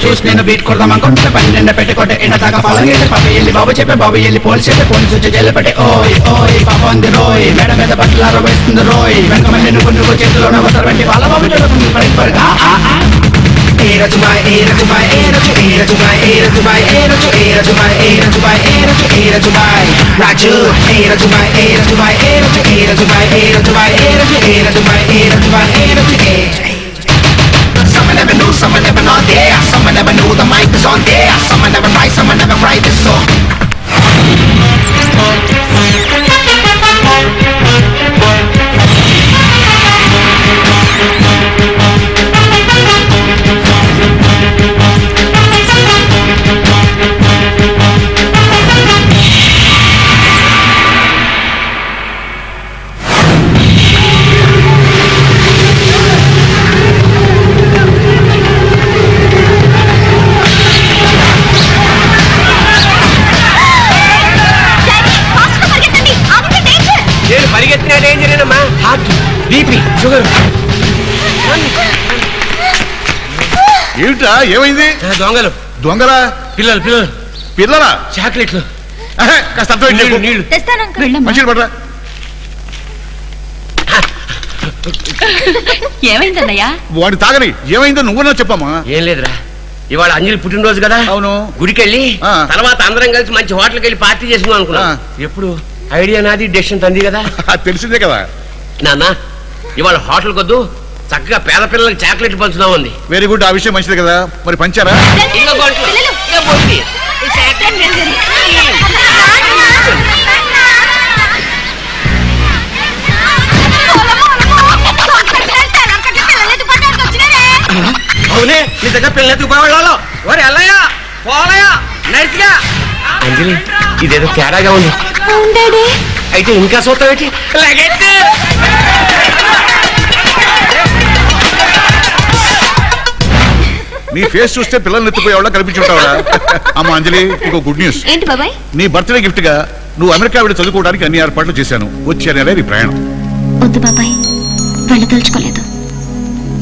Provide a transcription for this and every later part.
చూసి నేను బీట్ కొడదాం అనుకుంటే పన్నెండు పెట్టుకోటే ఎండ దాకా పొలంగేసి పప్పి వెళ్ళి బాబు చెప్పే బాబు వెళ్ళి పోలీసు చెప్పి పోలీసు వచ్చి జైలు పెట్టి ఓయ్ ఓయ్ పాప ఉంది రోయ్ మేడ మీద బట్టలారో వేస్తుంది రోయ్ వెనక మళ్ళీ నువ్వు చేతిలోనే వస్తారు వెంటి వాళ్ళ బాబు జరుగుతుంది పరిపరిగా ఏ రజుబాయ్ ఏ రజుబాయ్ ఏ రజు ఏ రజుబాయ్ ఏ రజుబాయ్ ఏ రజు ఏ రజుబాయ్ ఏ రజుబాయ్ ఏ రజు ఏ రజుబాయ్ రాజు ఏ రజుబాయ్ ఏ రజుబాయ్ ఏ రజు ఏ రజుబాయ్ ఏ రజుబాయ్ ఏ రజు ఏ రజుబాయ్ ఏ రజుబాయ్ ఏ రజు ఏ Someone never knew, someone never not there. Someone never knew the mic was on there. Someone never write, someone never write this song. Sugar ఏమిటా ఏమైంది? దొంగలు దొంగలా? పిల్లలు పిల్లలు పిల్లలా? చాక్లెట్లు కాస్త అర్థం నీళ్ళు మంచిగా పడరా. ఏమైందన్నయ్యా? వాడి తాగని ఏమైందో నువ్వు చెప్పమ్మా. ఏం లేదురా, ఇవాళ అంజలి పుట్టినరోజు కదా. అవును. గుడికి వెళ్ళి తర్వాత అందరం కలిసి మంచి హోటల్కి వెళ్ళి పార్టీ చేసుకుందాం అనుకున్నా. ఎప్పుడు ఐడియా నాది, డెసిషన్ తంది కదా. తెలిసిందే కదా నాన్న. ఇవాళ హోటల్ కొద్దు, చక్కగా పేద పిల్లలకి చాక్లెట్ పంచుదాం ఉంది. వెరీ గుడ్, ఆ విషయం మంచిది కదా. మరి పంచారా? అవునే, నీ దగ్గర పిల్లలు ఎత్తుకుపోవాళ్ళు. ఓరే అల్లయ్యా పోలయ్యా నడిచిగా. అంజలి ఇదేదో తేడాగా ఉంది. అయితే ఇంకా చూస్తావు ఏంటి? నీ ఫేస్ చూస్తే పిల్లల్ని ఎత్తుపోయేవాళ్ళ కనిపించుంటావా? అమ్మ అంజలి, ఇంకో గుడ్ న్యూస్. ఏంటి బాబాయ్? నీ బర్త్డే గిఫ్ట్ గా నువ్వు అమెరికా వెళ్ళి చదువుకోవడానికి అన్ని ఏర్పాట్లు చేశాను. వచ్చే నెలే నీ ప్రయాణం. వద్దు బాబాయ్, వెళ్ళదలుచుకోలేదు.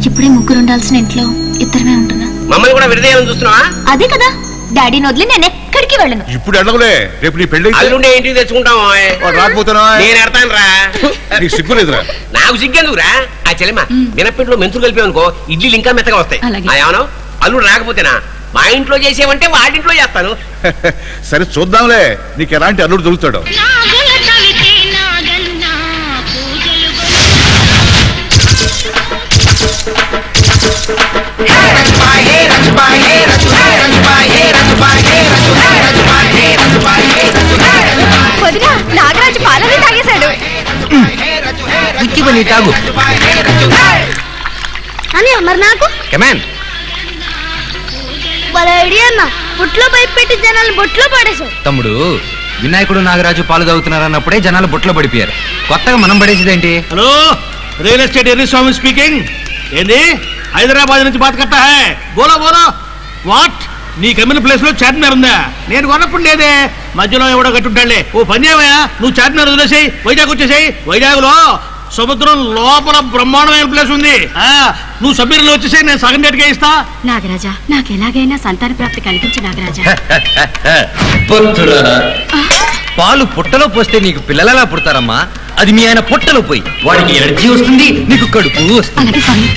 ఇప్పుడే ముగ్గురు ఉండాల్సిన ఇంట్లో ఇద్దరమే ఉంటున్నా. మమ్మల్ని కూడా విడదీయాలని చూస్తున్నావా? అదే కదా, డాడీని వదిలి నేను ఎక్కడికి వెళ్ళను. ఇప్పుడు వెళ్ళవులే, రేపు నీ పెళ్లి అల్లుండే ఇంటికి తెచ్చుకుంటాం. రాకపోతున్నా నేను ఎడతాను రా. నీకు సిగ్గులేదురా? నాకు సిగ్గెందుకురా? ఆ చెల్లెమ్మ మినప్పింట్లో మెంతులు కలిపామనుకో ఇడ్లీలు ఇంకా మెత్తగా వస్తాయి. ఏమన్నా అల్లుడు రాకపోతేనా మా ఇంట్లో చేసేవంటే వాడింట్లో చేస్తాను. సరే చూద్దాంలే నీకు ఎలాంటి అల్లుడు దొరుకుతాడు. నాగరాజు పాలని తాగేశాడు. తాగు అని మరి నాకు బొట్లో పైపు పెట్టి జనాలు బొట్లో పడేశారు. తమ్ముడు, వినాయకుడు నాగరాజు పాలు తాగుతున్నారన్నప్పుడే జనాలు బొట్లో పడిపోయారు. కొత్తగా మనం పడేసేదేంటి? హలో, రియల్ ఎస్టేట్ ఎర్రీ స్వామి స్పీకింగ్. ఏంది హైదరాబాద్ నుంచి బాత్ కట్టా హై? బోలో బోలో. వాట్? నీ కమ్మిన ప్లేస్ లో చార్మినార్ ఉందా? నేను కొన్నప్పుడు లేదే, మధ్యలో ఎవడో కట్టుంటాడులే. ఓ పని చేయవయ్యా, నువ్వు చార్మినార్ వదిలేసాయి, వైజాగ్ వచ్చేసాయి. వైజాగ్ లో సముద్రం లోపల బ్రహ్మాండమైన ప్లేస్ ఉంది. నువ్వు సభ్యులు వచ్చేసి నేను సగం డేట్గా ఇస్తా. నాగరాజా నాకు ఎలాగైనా సంతాన ప్రాప్తి కలిగించు నాగరాజా. పాలు పుట్టలో పోస్తే నీకు పిల్లలలా పుడతారమ్మా. అది మీ ఆయన పుట్టలో పోయి వాడికి ఎనర్జీ వస్తుంది, నీకు కడుపు వస్తుంది. అలాగే స్వామి.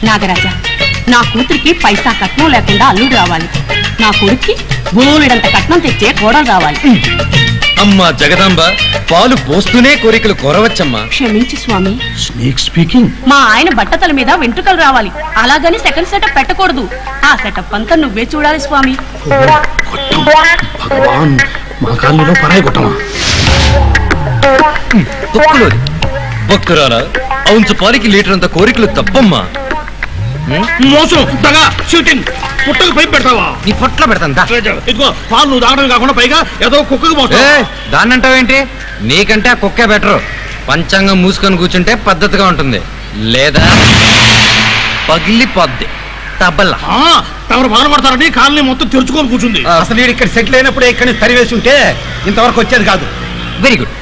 నాగరాజా, నా కూతురికి పైసా కట్నం లేకుండా అల్లుడు రావాలి. నా కొడుక్కి బోలెడంత కట్నం తెచ్చే కోడలు రావాలి. అమ్మా జగదాంబ, పాలు పోస్తూనే కోరికలు కోరవచ్చమ్మా. క్షమించి స్వామి. Snake speaking. మా ఆయన బట్టతల మీద వెంట్రుకలు రావాలి. అలాగని సెకండ్ సెటప్ పెట్టకూడదు. ఆ సెటప్ అంతా నువ్వే చూడాలి స్వామి. భగవాన్, మా కాలనీలో పరాయి కొట్టమా. తొక్కులోది భక్తురాలా, అవును పాలికి లీటర్ అంత కోరికలు తప్పమ్మా. మోసం, దగా, షూటింగ్. పుట్టకు పైపు పెడతావా? నీ పొట్ల పెడతాందా? ఇదిగో పాలు నువ్వు తాగడం కాకుండా పైగా ఏదో కుక్కకు పోతా. దాన్ని అంటావేంటి? నీకంటే ఆ కుక్కే బెటరు. పంచాంగం మూసుకొని కూర్చుంటే పద్ధతిగా ఉంటుంది, లేదా పగిలిపోద్ది తబల్లా. తమరు బాధపడతారని కాలనీ మొత్తం తెరుచుకొని కూర్చుంది. అసలు వీడు ఇక్కడ సెటిల్ అయినప్పుడే ఇక్కడి నుంచి తరివేసి ఉంటే ఇంతవరకు వచ్చేది కాదు. వెరీ గుడ్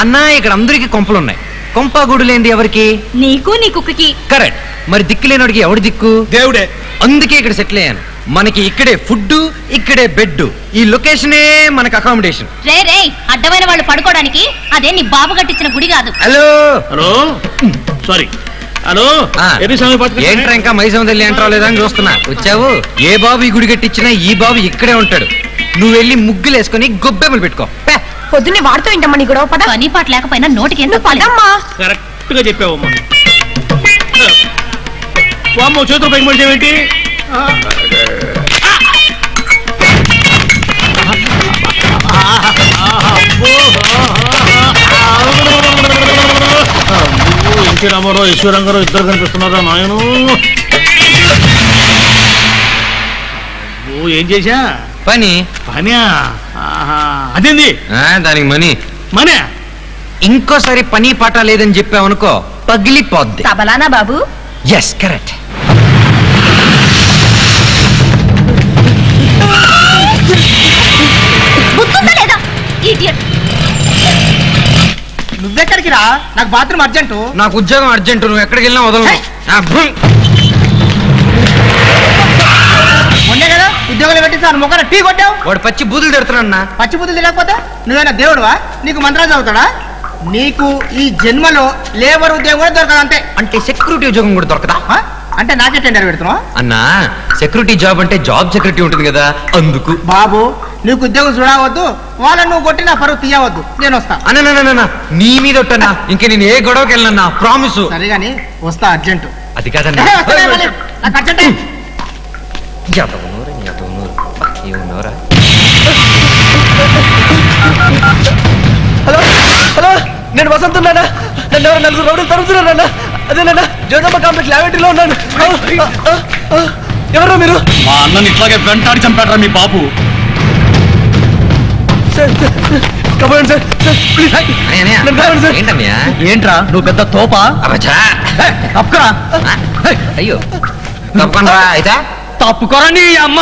అన్నా. ఇక్కడ అందరికి కొంపలున్నాయి. కొంపగూడు లేనిది ఎవరికి? నీకు నీ కుక్కకి. కరెక్ట్. మరి దిక్కు లేనోడికి ఎవడి దిక్కు? దేవుడే. అందుకే ఇక్కడ సెటిల్ అయ్యాను. మనకి ఇక్కడే ఫుడ్, ఇక్కడే బెడ్, ఈ లొకేషనే మనకి అకామిడేషన్. రే రే అడ్డమైన వాళ్ళు పడుకోవడానికి అదే నీ బాబు కట్టించిన గుడి కాదు. Hello hello, sorry. హలో, ఏంట్రా ఇంకా మైసమ్మ తల్లి ఏంట్రా లేదా అని చూస్తున్నా. వచ్చావు? ఏ బాబు ఈ గుడి కట్టించినా ఈ బాబు ఇక్కడే ఉంటాడు. నువ్వు వెళ్ళి ముగ్గులు వేసుకొని గొబ్బెమ్మలు పెట్టుకో. పొద్దున్నే వాడుతూ ఏంటమ్మా నీ గొడవ? పద. పని పాట లేకపోయినా నోటికి ఎందుకు పదమ్మా. కరెక్ట్ గా చెప్పావమ్మా. వామ్మో, చేతులు పైకి పడితేవేంటి? ఎన్టీ రామారావు, ఈశ్వరంగారావు ఇద్దరు కనిపిస్తున్నారా నాయను? ఏం చేశా? పని పని అదేంది? దానికి మనీ. మనే ఇంకోసారి పని పాట లేదని చెప్పావనుకో పగిలిపోద్ది. తబలానా బాబు? Yes correct. లేదా ఇడియట్. నువ్వెక్కడికి రా? నాకు బాత్రూమ్ అర్జెంటు. నాకు ఉద్యోగం అర్జెంటు. నువ్వు ఎక్కడికి వెళ్ళినా వదలను. మొన్నే కదా ఉద్యోగాలు పెట్టిస్తాను మొక్కన టీ కొట్టావు. వాడు పచ్చి బూతులు తిడుతున్నా. పచ్చి బుద్ధులు తిరగకపోతే నువ్వేనా దేవుడువా? నీకు మంత్రాలు చదువుతాడా? నీకు ఈ జన్మలో లేబర్ ఉద్యోగం కూడా దొరకదు అంతే. అంటే సెక్యూరిటీ ఉద్యోగం కూడా దొరకదా? అంటే నాకే టెండర్ పెడుతున్నావు అన్నా? సెక్యూరిటీ జాబ్ అంటే జాబ్ సెక్యూరిటీ ఉంటుంది కదా, అందుకు. బాబు, నీకు ఉద్యోగం చూడవద్దు, వాళ్ళని నువ్వు కొట్టి నా పరువు తీయవద్దు. నేను వస్తా. అన్న నీ మీద ఒట్టన్నా. ఇంక నేను ఏ గొడవకి వెళ్ళన్నా ప్రామిస్. సరే గాని వస్తా అర్జెంటు. అది కాదన్నా. నాకు అర్జెంటే. ఏమన్నారా? హలో హలో, నేను వసంతున్నానా? నన్ను ఎవరు నలుగురు రౌడీలు తరుగుతున్నారన్నా. అదేనన్నా, జోడమ్మ కాంప్లెక్స్ లాబొరేటరీలో ఉన్నాను. ఎవరు మీరు? మా అన్నని ఇట్లాగే వెంటాడి చంపాడ్రా మీ బాబు. ఏంటన్నయ్యా? ఏంట్రా నువ్వు పెద్ద తోపా? తప్పురా. అయ్యో తప్పకుండా అయితే తప్పుకోరా నీ అమ్మ.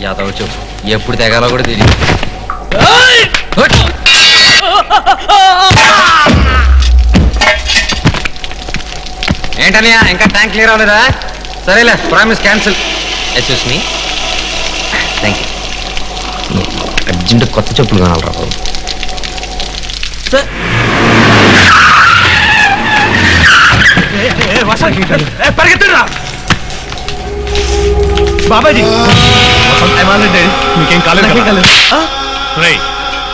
యాదవ్ చెప్పు, ఎప్పుడు తెగాలో కూడా తెలియదు. ఏంటనియా ఇంకా ట్యాంక్ క్లియర్ అవ్వలేదా? సరేలే, promise cancel. Excuse me. Thank you. Urgent కొత్త చెప్పులు కావాలరా బాబు. పరిగెత్తురా బాబాజీ, మీకేం కాలేదు.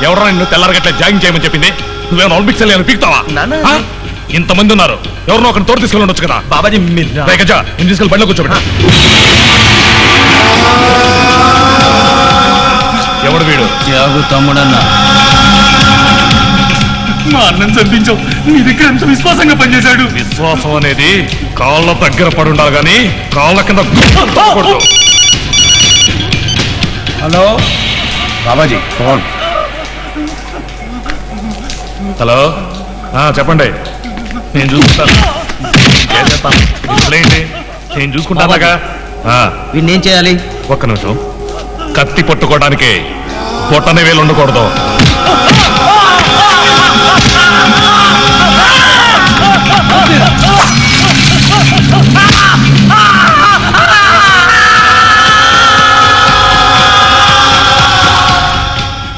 ఎవరో నిన్ను తెల్లారగట్ల జాగింగ్ చేయమని చెప్పింది? నువ్వేమో ఒలింపిక్స్ వెళ్ళాను పీకుతావా? ఇంతమంది ఉన్నారు, ఎవరినో ఒకరిని తోడు తీసుకెళ్ళి ఉండొచ్చు కదా. బాబాజీ గజా, నేను తీసుకెళ్ళి బండిలో కూర్చోబెట్టా. ఎవడు వీడు? జాగు తమ్ముడన్నా. మా అన్నం చంపించావు. నీ దగ్గర ఎంత విశ్వాసంగా పనిచేశాడు. విశ్వాసం అనేది కాళ్ళ దగ్గర పడి ఉండాలి కానీ కాళ్ళ కింద పడకూడదు. Hello Babaji phone. హలో చెప్పండి. నేను చూసుకుంటాను. ఏం చేస్తాను ఇప్పుడేంటి? నేను చూసుకుంటానుగా. వీడిని ఏం చేయాలి? ఒక్క నిమిషం. కత్తి పట్టుకోవడానికి పొట్టనే వేలు ఉండకూడదు.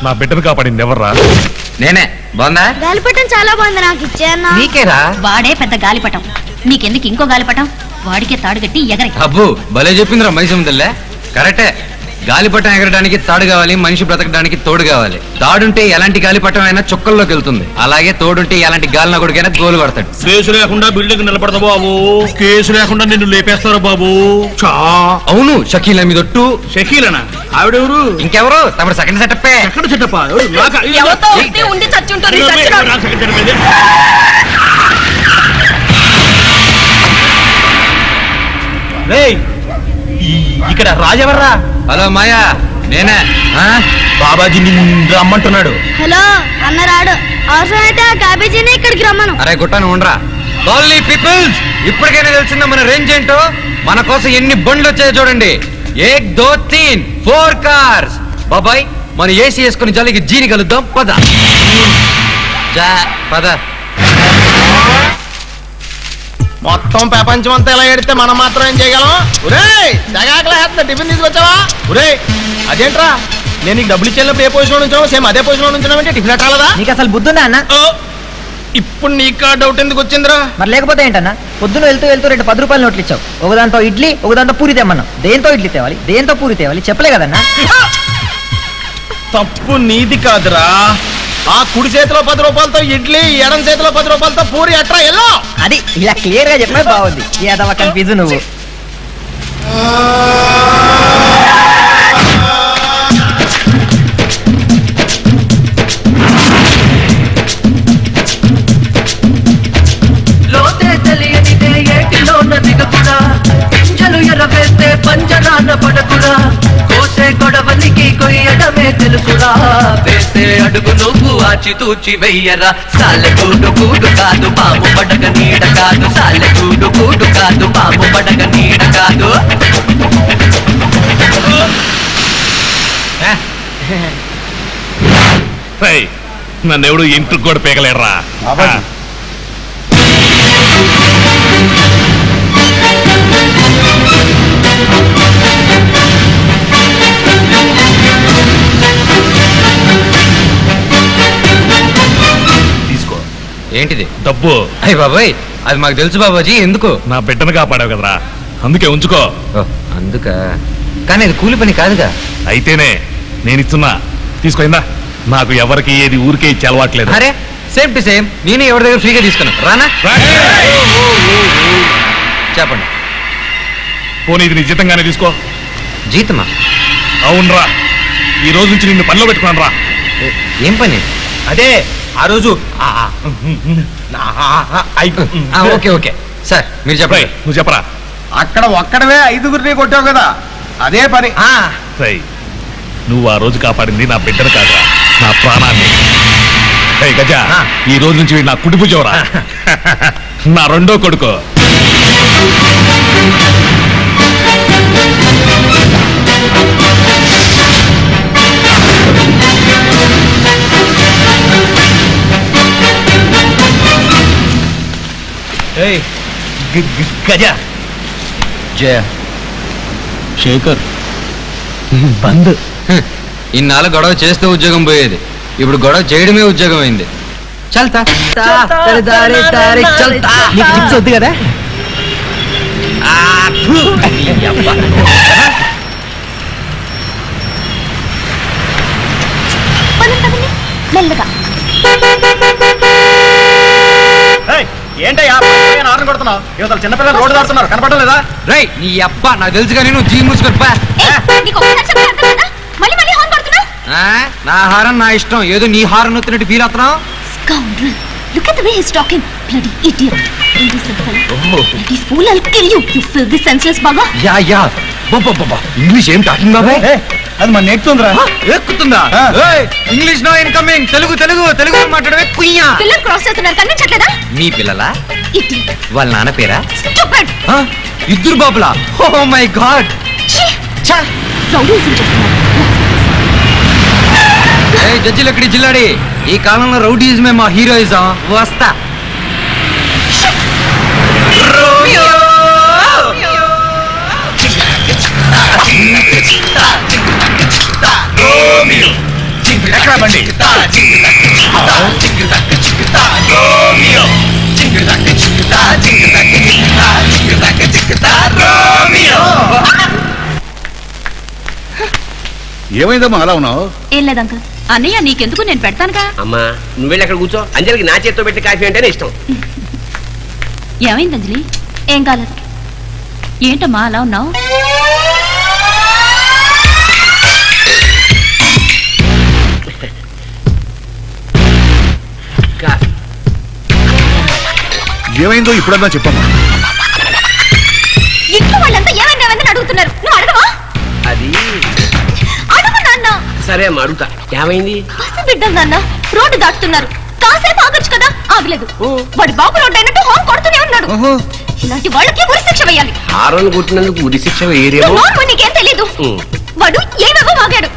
నా బిడ్డను కాపాడింది ఎవర్రా? నేనే. బాగుందా? గాలిపటం చాలా బాగుంది, నాకు ఇచ్చేయన్నా. నీకేరా? వాడే పెద్ద గాలిపటం. నీకెందుకు ఇంకో గాలిపటం? వాడికే తాడుగట్టి ఎగరే. అబ్బు భలే చెప్పిందిరా మైసముదల్లే. కరెక్టే. గాలిపటం ఎగరడానికి తాడు కావాలి, మనిషి బ్రతకడానికి తోడు కావాలి. తాడుంటే ఎలాంటి గాలిపటం అయినా చుక్కల్లోకి వెళ్తుంది. అలాగే తోడుంటే ఎలాంటి గాలిన కొడుకైనా గోలు పడతాడు. కేసు లేకుండా బిల్డింగ్ నిలబడతా బాబు. కేసు లేకుండా నిన్ను లేపేస్తారు బాబు. చా అవును, షకీల మీదొట్టు. షకీలనా? ఆవిడెవరు? ఇంకెవరు? తమ సెకండ్ సెటప్. ఎక్కడ చెట్టప్ప? ఎవరితో ఉంటే ఉండి చచ్చుంటుంది, చచ్చినాడు. ఇక్కడ రాజెవర్రా? హలో మాయా, నేనే. బాబాజీ నిన్ను రమ్మంటున్నాడు. హలో అన్న రాడు. అవసరమైతే ఆ క్యాబేజీని ఇక్కడికి రమ్మను. అరే గుట్టాను ఉండరా. ఓన్లీ పీపుల్స్, ఇప్పటికైనా తెలిసిందా మన రేంజ్ ఏంటో? మన కోసం ఎన్ని బండ్లు వచ్చాయో చూడండి. 1 2 3 4 కార్స్. బాబాయ్ మన ఏసీ వేసుకుని జల్లికి జీని కలుద్దాం. పద పద. మొత్తం ప్రపంచం అంతా ఎలా ఎడితే మనం మాత్రం ఏం చేయగలం? ఒరేయ్ టిఫిన్ తీసుకొచ్చావా? ఒరేయ్ అదేంట్రా, నేను నీకు డబ్బులు ఇచ్చేటప్పుడు ఏ పొజిషన్ నుంచావు సేమ్ అదే పొజిషన్ నుంచున్నావంటే టిఫిన్ ఎట్టాలదా? నీకు అసలు బుద్ధుందా అన్న? ఇప్పుడు నీకు డౌట్ ఎందుకు వచ్చిందిరా? మరి లేకపోతే ఏంటన్నా? పొద్దున వెళ్తూ 2 10 రూపాయల నోట్లు ఇచ్చావు. ఒకదాంతో ఇడ్లీ, ఒకదాంతో పూరి తెమ్మన్నావు. దేంతో ఇడ్లీ తేవాలి, దేంతో పూరి తేవాలి చెప్పలే కదన్నా. తప్పు నీది కాదురా. ఆ కుడి చేతిలో 10 రూపాయలతో ఇడ్లీ, ఎడం చేతిలో 10 రూపాయలతో పూరి అట్రా ఎల్లో. అది ఇలా క్లియర్ గా చెప్పే బాగుంది. ఏదవ కన్ఫ్యూజ్ నువ్వు. పంజరాన పడకురా, కోసే గొడవలికి కొయ్యడమే తెలుసురా. వేసే అడుగు నువ్వు ఆచితూచి వెయ్యరా. సాలె కూడు కూడు కాదు, పాము పడగ నీడ కాదు. సాలె కూడు కూడు కాదు, పాము పడగ నీడ కాదు. నన్నెవడు ఇంటికి కూడా పీకలేడరా. తీసుకో. ఏంటిది? డబ్బు. అయ్య బాబాయ్, అది మాకు తెలుసు బాబాజీ. ఎందుకు? నా బిడ్డను కాపాడావు కదరా, అందుకే ఉంచుకో. అందుక. కానీ అది కూలి పని కాదుగా. అయితేనే నేను ఇస్తున్నా, తీసుకోయిందా. నాకు ఎవరికి ఏది ఊరికే ఇచ్చి అలవాట్లేదు. అరే సేమ్ టు సేమ్, నేను ఎవరి దగ్గర ఫ్రీగా తీసుకున్నా. రానా? చెప్పండి. పోనీ ఇది నీ జీతంగానే తీసుకో. జీతమా? అవునరా, ఈ రోజు నుంచి నిన్ను పనిలో పెట్టుకున్నాను రా. ఏం పని? అదే ఆ రోజు ఓకే ఓకే సార్, మీరు చెప్పండి. నువ్వు చెప్పరా. అక్కడ ఒక్కడవే 5గురిని కొట్టావు కదా, అదే పని. నువ్వు ఆ రోజు కాపాడింది నా బిడ్డను కాదురా, నా ప్రాణాన్ని. గజ, ఈ రోజు నుంచి వీడు నా కుడి భుజంరా. నా రెండో కొడుకు. గజ, జయ, శేఖర్, బంద్. ఇన్నాళ్ళు గొడవ చేస్తూ ఉద్యోగం పోయేది, ఇప్పుడు గొడవ చేయడమే ఉద్యోగం అయింది. చల్తా వద్దు కదా. మెల్లగా. ఏంటయ్యా ఆటలు కొడుతున్నావు? యువతలు చిన్నపిల్లలు రోడ్డు దాడుతున్నారు, కనపడడం లేదా? రై నీ అబ్బా, నాకు తెలుసు కానీ నువ్వు జీ మూసుకొని పా. మళ్ళీ మళ్ళీ హార్న్ కొడుతున్నావు. నా హారం నా ఇష్టం, ఏదో నీ హారం నొత్తినట్టు ఫీల్ అవుతున్నావు. Scoundrel. Look at the way he's talking. Bloody idiot. Indecent fellow. Bloody fool, I'll kill you. You filthy senseless bugger. Yeah English ఏం టాకింగ్ బాబాయ్ అది మన నెక్తుందిరా ఎక్కుతుందా ఆ. ఇంగ్లీష్ నో ఇన్కమింగ్ తెలుగు మాట్లాడవే కుయ్యా పిల్లలు క్రాస్ చేస్తున్నారు కనిపించట్లేదా? మీ పిల్లలా Idiot. వాళ్ళ నాన్న పేరా Stupid. ఆ? ఇద్దరు బాబులా oh my god Chee. Rowdyism చెప్తున్నారు. జడ్జిలు ఎక్కడి జిల్లాడి ఈ కాలంలో రౌడీజమే మా హీరోయిజం వస్తా ఎక్కడ బండి ఏమైందమ్మా అలా ఉన్నావు? ఏం లేదు అంకుల్. అన్నయ్య నీకెందుకు, నేను పెడతానుగా. అమ్మా నువ్వు వెళ్ళి అక్కడ కూర్చో. అంజలికి నా చేత్తో పెట్టి కాఫీ అంటేనే ఇష్టం. ఏమైంది అంజలి? ఏం కాలేదు. ఏంటమ్మా అలా ఉన్నావు? కాఫీ. ఏమైందో ఇప్పుడన్నా చెప్పమ్మా. ఇంట్లో వాళ్ళంతా ఏమైందని అడుగుతున్నారు. నువ్వు అడగవా? అది అడుగు నాన్న. సరే అమ్మా అడుగుతా. ఏమైంది? పసి బిడ్డలు నాన్న రోడ్డు దాటుతున్నారు. కాసేపు ఆగొచ్చు కదా, ఆగలేదు. వాడి బాబు రోడ్డు అయినట్టు హార్న్ కొడుతూనే ఉన్నాడు. ఇలాంటి వాళ్ళకి ఉరి శిక్ష వేయాలి. హారన్ కొట్టినందుకు ఉరి శిక్ష వేరేమో. నువ్వు నీకేం తెలీదు. వాడు ఏవేవో వాగాడు.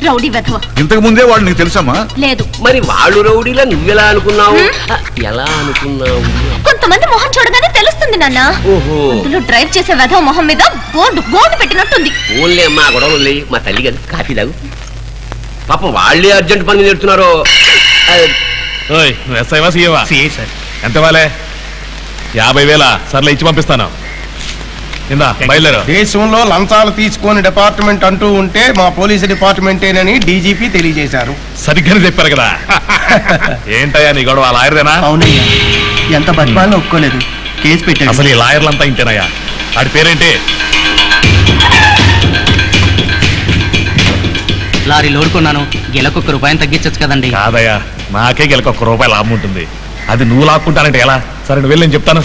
రౌడీ వెధవ. ఇంతకు ముందే వాళ్ళు నీకు తెలుసమ్మా? లేదు. మరి వాళ్ళు రౌడీలా నువ్వెలా అనుకున్నావు? ఎలా అనుకున్నావు? కొంతమంది మొహం చూడగానే తెలుస్తుంది నాన్న. ఓహో అందులో డ్రైవ్ చేసే వెధవ మొహం మీద బోర్డు పెట్టినట్టుంది. ఓన్లే అమ్మా గొడవలు లేయి. మా తల్లి కదా కాఫీ తాగు. పాపం వాళ్ళే అర్జెంట్ పని నేర్చున్నారో. ఓయ్ నువ్వు ఎస్ఐవా సీఏవా? సార్ ఎంత వాలే? 50,000 సర్లే ఇచ్చి పంపిస్తాను. ఇందా బయలుదేరు. దేశంలో లంచాలు తీసుకొని డిపార్ట్మెంట్ అంటూ ఉంటే మా పోలీసు డిపార్ట్మెంటేనని డీజీపీ తెలియజేశారు. సరిగ్గానే చెప్పారు కదా. ఏంటయ్యా నీ గొడవ? లాయర్దేనా? అవునయ్యా, ఎంత బతిమాలను ఒప్పుకోలేదు. కేసు పెట్టాడు. అసలు ఈ లాయర్లంతా ఇంతేనయ్యా. వాడి పేరేంటి? లారీ లోడ్ కొన్నాను, గెలకొక్క రూపాయలు తగ్గించచ్చు కదండి. కాదయ్యా, నాకే గెలక ₹1 లాభం ఉంటుంది. అది నువ్వు లాక్కుంటానంటే ఎలా? సరే నువ్వు వెళ్ళి నేను చెప్తాను.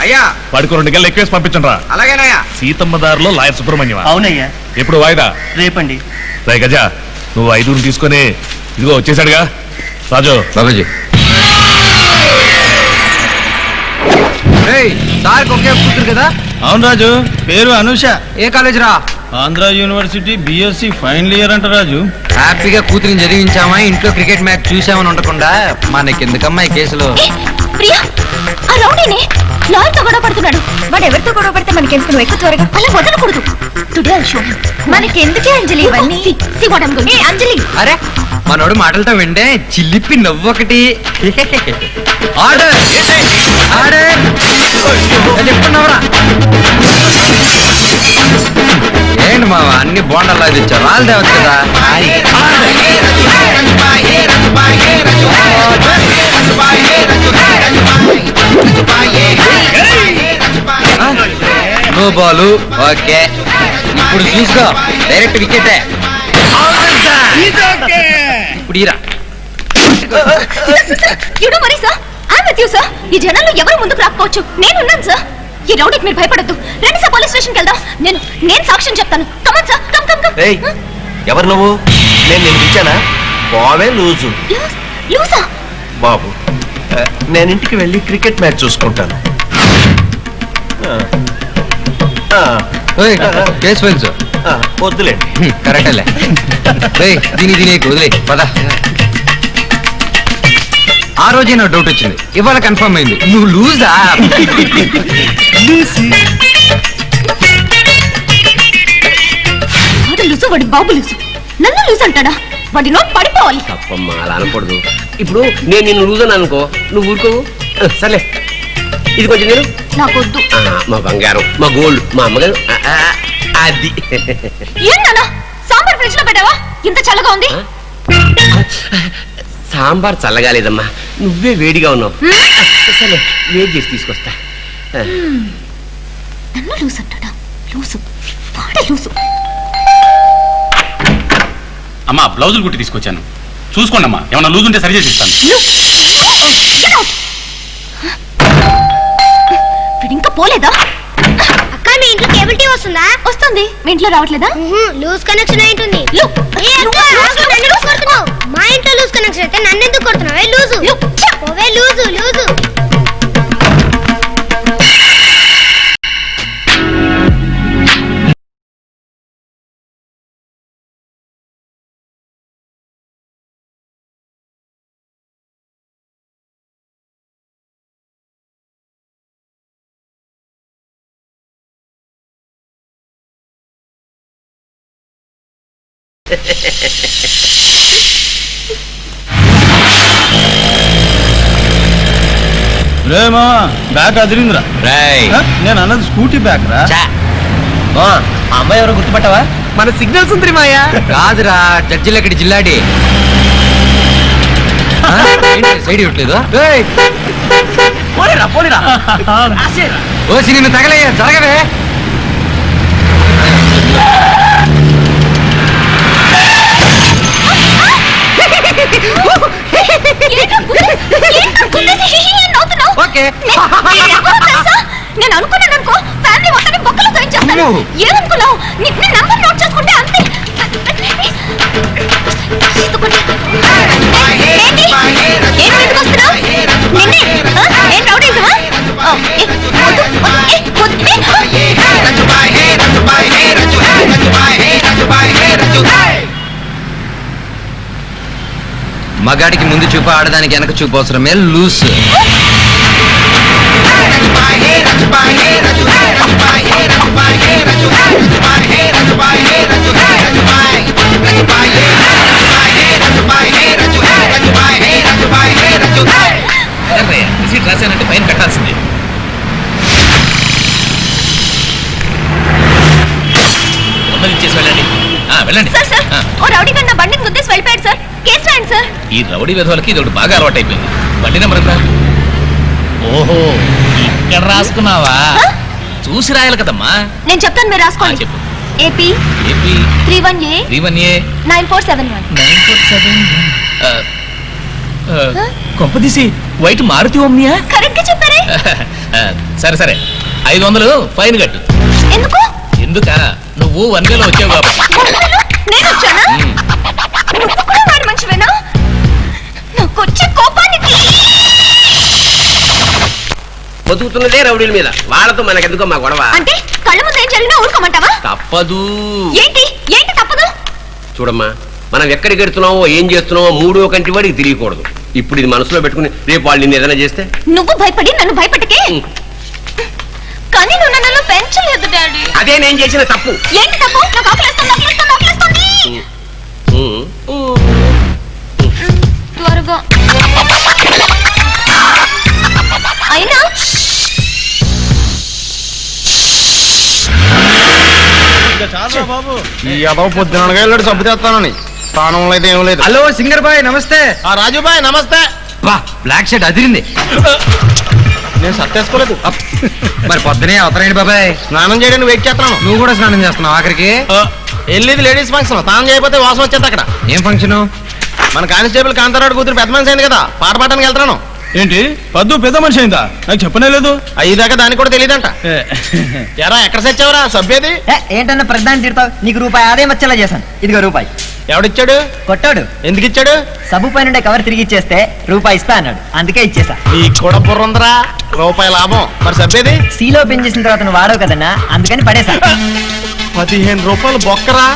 అయ్యా వాడికి 2 గెలలు ఎక్కువేసి పంపించండి రా. అలాగేనయ్యా. సీతమ్మ దారిలో లాయర్ సుబ్రహ్మణ్యం. అవునయ్యా, ఎప్పుడు వాయిదా? రేపండి. రే గజా, నువ్వు 5 తీసుకొని ఇదిగో వచ్చేసాడుగా రాజు. బాబాజీ సార్ ఒకే కూతురు కదా? అవును రాజు, పేరు అనూష. ఏ కాలేజ్ రా? Andhra university BSc final year అంట రాజు. హ్యాపీగా కూతురిని చదివించామా, ఇంట్లో క్రికెట్ మ్యాచ్ చూసామని ఉండకుండా మనకెందుకమ్మా ఈ కేసులో? ప్రియా, ఆ రౌడీని లాయర్తో గొడవ పడుతున్నాడు. వాడు ఎవరితో గొడవ పడితే మనకెందుకు? నువ్వు ఎక్కువ త్వరగా అలా వదలకూడదు. Today I'll show him. మనకెందుకే అంజలి ఇవన్నీ? See what I'm going to do. అంజలి, అరే మనోడు మాటలతో వింటే చిల్లిపి నవ్వొకటి. Order order చెప్తున్నావురా? ఏంటి మావా అన్ని బోండల్లా తెచ్చావు? రాళ్ళు తేవచ్చు కదా. నో బాలు. ఓకే ఇప్పుడు చూసుకో, డైరెక్ట్ వికెటే. ఇప్పుడు ఈరా. you don't worry, sir. I'm with you, sir. ఈ జనాల్లో ఎవరు ముందుకు రాకపోవచ్చు, నేనున్నాను సార్. ఈ రౌడీకి మీరు భయపడద్దు. రండి సార్, పోలీస్ స్టేషన్కి వెళ్దాం. నేను సాక్ష్యం చెప్తాను. Come in sir, come. ఎవరు నువ్వు? నేను నిన్ను పిలిచానా? బావే లూజు. లూసా? బాబు నేను ఇంటికి వెళ్ళి క్రికెట్ మ్యాచ్ చూసుకుంటాను. కేసు ఫైల్స్ వద్దులేండి. కరెక్టేలే. దీని వదిలే పద. ఆ రోజే నా డౌట్ వచ్చింది, ఇవాళ కన్ఫర్మ్ అయింది. నువ్వు లూజా? వాడు లూసు, వాడి బాబు లూసు. నన్ను లూసు అంటాడా? వాడి నోట్ పడిపోవాలి. తప్పమ్మా అలా అనకూడదు. ఇప్పుడు నేను నిన్ను లూజ్ అని అనుకో, నువ్వు ఊరుకోవు. సర్లే ఇది కొంచెం నేను. నాకొద్దు. మా బంగారం, మా గోల్డ్, మా అమ్మగారు. అది ఏంటన్నా సాంబార్ ఫ్రిడ్జ్ లో పెట్టావా? ఇంత చల్లగా ఉంది. సాంబార్ చల్లగాలేదమ్మా, నువ్వే వేడిగా ఉన్నావు. సరే వేడి చేసి తీసుకొస్తా. నన్ను లూసు అంటాడా? లూసు, వాడే లూసు. అమ్మా బ్లౌజులు కుట్టి తీసుకొచ్చాను, చూసుకోండి అమ్మా. ఏమన్నా లూజ్ ఉంటే సరి చేసి ఇస్తాను. అవుట్. వీడు ఇంకా పోలేదా? అక్క మీ ఇంట్లో కేబుల్ టీవీ వస్తుందా? వస్తుంది. మీ ఇంట్లో రావట్లేదా? లూజ్ కనెక్షన్ అయి ఉంటుంది. మా ఇంట్లో లూజ్ కనెక్షన్ అయితే నన్ను ఎందుకు కొడుతున్నావే? లూజు ఓవే లూజు లూజు. రేమా బ్యాగ్ అదిరిందిరా. నేను అన్నది స్కూటీ బ్యాగ్ రా. ఆ అమ్మాయి ఎవరో గుర్తుపట్టావా? మన సిగ్నల్స్ ఉంది మాయా. కాదురా జడ్జిలు ఎక్కడి జిల్లాడి. సైడ్ ఇవ్వట్లేదు. పోలేరా పోలేరా. ఓసి నిన్ను తగలే జరగవే. ఓకే నేను అనుకున్నాను అనుకో ఫ్యామిలీ మొత్తాన్ని బొక్కలు తోయించేస్తాను. ఏమనుకున్నావు? నీ నంబర్ నోట్ చేసుకుంటే అంతే. మగాడికి ముందు చూపు ఆడదానికి వెనక చూపు అవసరమే లూస్. రాశానంటే పైన పెట్టాల్సింది. ఇచ్చేసి వెళ్ళండి. వెళ్ళండి. ఓ రౌడీ కన్నా బండిని గుద్దేసి వెళ్ళిపోయాడు సార్. కేసు రాయండి సార్. ఈ రౌడీ విధవులకి ఇది ఒకటి బాగా అలవాటు అయిపోయింది. బండి నెంబర్ ఎంత? ఓహో ఇక్కడ రాసుకున్నావా? చూసి రాయాలి కదమ్మా. నేను చెప్తాను, మీరు రాసుకోండి. చెప్పు. AP AP 31A 31A 9471. 9471. కొంపదీసి వైట్ మారుతి ఓమ్నియా? కరెక్ట్ గా చెప్పారే. సరే సరే 500 ఫైన్ కట్టు. ఎందుకు? ఎందుక నువ్వు 1 వేలో వచ్చావు కాబట్టి. నేను వచ్చానా? నువ్వు కూడా వాడి మనిషివేనా? నాకు వచ్చే కోపానికి బతుకుతున్నదే రౌడీల మీద, వాళ్ళతో మనకెందుకో మా గొడవ. అంటే కళ్ళ ముందు ఏం జరిగినా ఊరుకోమంటావా? తప్పదు. ఏంటి ఏంటి తప్పదు? చూడమ్మా, మనం ఎక్కడికి వెళ్తున్నామో ఏం చేస్తున్నామో మూడో కంటి వాడికి తెలియకూడదు. ఇప్పుడు ఇది మనసులో పెట్టుకుని రేపు వాళ్ళు నిన్ను ఏదైనా చేస్తే నువ్వు భయపడి నన్ను భయపెట్టకే. కానీ నువ్వు నన్ను పెంచలేదు డాడీ. అదే నేను చేసిన తప్పు. ఏంటి తప్పు? నాకు ఆకలిస్తుంది. త్వరగా అయినా బాబు ఈ అదవ పొద్దునగా వెళ్ళాడు సబ్బు తెస్తానని. స్థానంలో అయితే ఏం లేదు. హలో సింగర్ బాయ్ నమస్తే. రాజు బాయ్ నమస్తే. బ్లాక్ షర్ట్ అదిరింది. నేను సత్తేసుకోలేదు. మరి పొద్దునే అవతరండి బాబాయ్. స్నానం చేయడానికి వెయిట్ చేస్తున్నాను. నువ్వు కూడా స్నానం చేస్తున్నావు ఆఖరికి? వెళ్ళేది లేడీస్ ఫంక్షన్. స్నానం చేయకపోతే వాసన వచ్చేది అక్కడ. ఏం ఫంక్షన్? మన కానిస్టేబుల్ కాంతారాడు కూతురు పెద్ద మనిషి అయింది కదా, పాట పాడడానికి వెళ్తున్నాను. ఏంటి పద్దు పెద్ద మనిషి అయిందా? నాకు చెప్పనే లేదు. అయ్యేదాకా దానికి కూడా తెలియదంట. ఎరా ఎక్కడ సచ్చావురా సభ్యది? ఏంటన్నా ప్రధాని తిడతావు? నీకు రూపాయి ఆదాయం వచ్చేలా చేశాను. ఇదిగో రూపాయి. ఎవడిచ్చాడు? కొట్టాడు. ఎందుకు ఇచ్చాడు? సబ్బు పైన కవర్ తిరిగి ఇచ్చేస్తే రూపాయి ఇస్తా అన్నాడు, అందుకే ఇచ్చేసా. నీకు కూడా బుర్ర ఉందరా? రూపాయి లాభం. మరి సభ్యది? సీలో పెన్ చేసిన తర్వాత నువ్వు వాడవు కదన్నా, అందుకని పడేసా. 15 రూపాయలు బొక్కరా.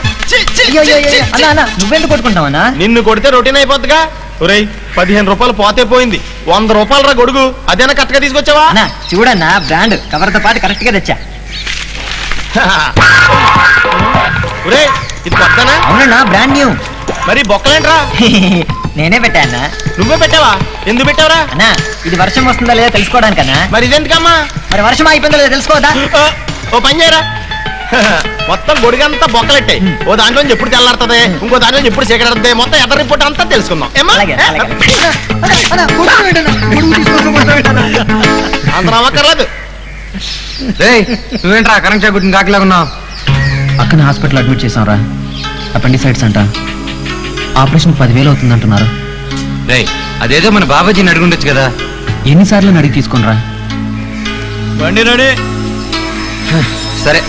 అన్నా నువ్వెందుకు కొట్టుకుంటావన్నా? నిన్ను కొడితే రొటీన్ అయిపోద్దిగా. ఒరేయ్ 15 రూపాయలు పోతే పోయింది, 100 రూపాయలు రా గొడుగు. అదేనా కరెక్ట్ గా తీసుకొచ్చావా? అన్నా చూడన్నా, బ్రాండ్ కవర్ తో పాటు కరెక్ట్ గా తెచ్చా. ఒరేయ్ ఇది కొత్తనా? అవునన్నా, బ్రాండ్ న్యూ. మరి బొక్కలేంట్రా? నేనే పెట్టా అన్నా. నువ్వే పెట్టావా? ఎందుకు పెట్టావరా? అన్నా ఇది వర్షం వస్తుందా లేదా తెలుసుకోవడానికన్నా. మరి ఇదెందుకమ్మా? మరి వర్షం అయిపోయిందో లేదా తెలుసుకోవద్దా? ఓ పని చేయరా, మొత్తం గొడుగంతా బొక్కలెట్టాయి. ఓ దాంట్లో ఎప్పుడు తెల్లాడుతుంది, ఇంకో దాంట్లో ఎప్పుడు చీకటి, మొత్తం ఎదర్ రిపోర్ట్ అంతా తెలుసుకుందాం. అంత నమ్మక్కర్లేదు. నువ్వేంట్రా కరెంట్ షాక్ గురించి కాకిలాగా ఉన్నావు? అక్కని హాస్పిటల్ అడ్మిట్ చేసాంరా. అపెండిసైడ్స్ అంట. ఆపరేషన్ 10,000 అవుతుందంటున్నారు. అదేదో మన బాబాజీని అడుగుండొచ్చు కదా. ఎన్నిసార్లు అడిగి తీసుకునిరా? బండి రెడీ. సరే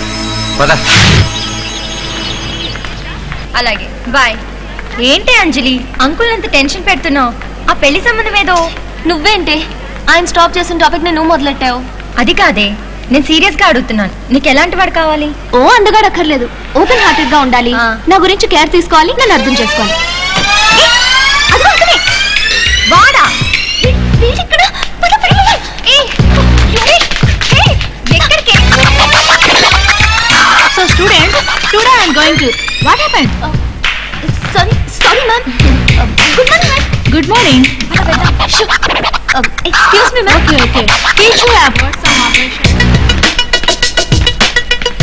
పద. అలాగే బాయ్. ఏంటి అంజలి అంకుల్ అంత టెన్షన్ పెడుతున్నావు? ఆ పెళ్లి సంబంధం ఏదో. నువ్వేంటి ఆయన స్టాప్ చేసిన టాపిక్ నువ్వు మొదలెట్టావు? అది కాదే, నేను సీరియస్ గా అడుగుతున్నాను. నీకు ఎలాంటి వాడు కావాలి? ఓ అందగాడు అక్కర్లేదు, ఓపెన్ హార్టెడ్ గా ఉండాలి. నా గురించి కేర్ తీసుకోవాలి, నన్ను అర్థం చేసుకోవాలి. వాడా so student today I am going to what happened? Sorry ma'am. Good morning. Excuse me ma'am. Okay teach you have some operation.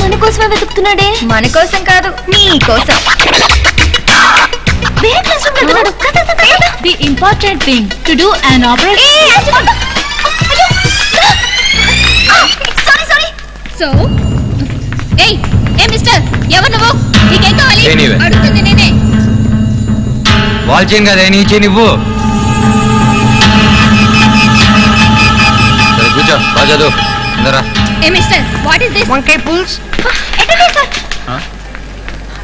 మన కోసమే వెతుకుతున్నాడే. మన కోసం కాదు, నీ కోసం. వేరే క్లాస్ రూమ్ వెళ్తున్నాడు. The important thing to do an operation. Sorry. So ఏయ్ ఏ మిస్టర్, ఎవరు నువ్వు? నీకేం కావాలి? అడుగుతుంది నేనే. వాల్ చైన్ కదా నీ చైన్ ఇవ్వు. సరే కూర్చో, బాగా చదువు. అందరా ఏ మిస్టర్, వాట్ ఇస్ దిస్? వంకాయ పుల్స్. ఎక్కడ సార్?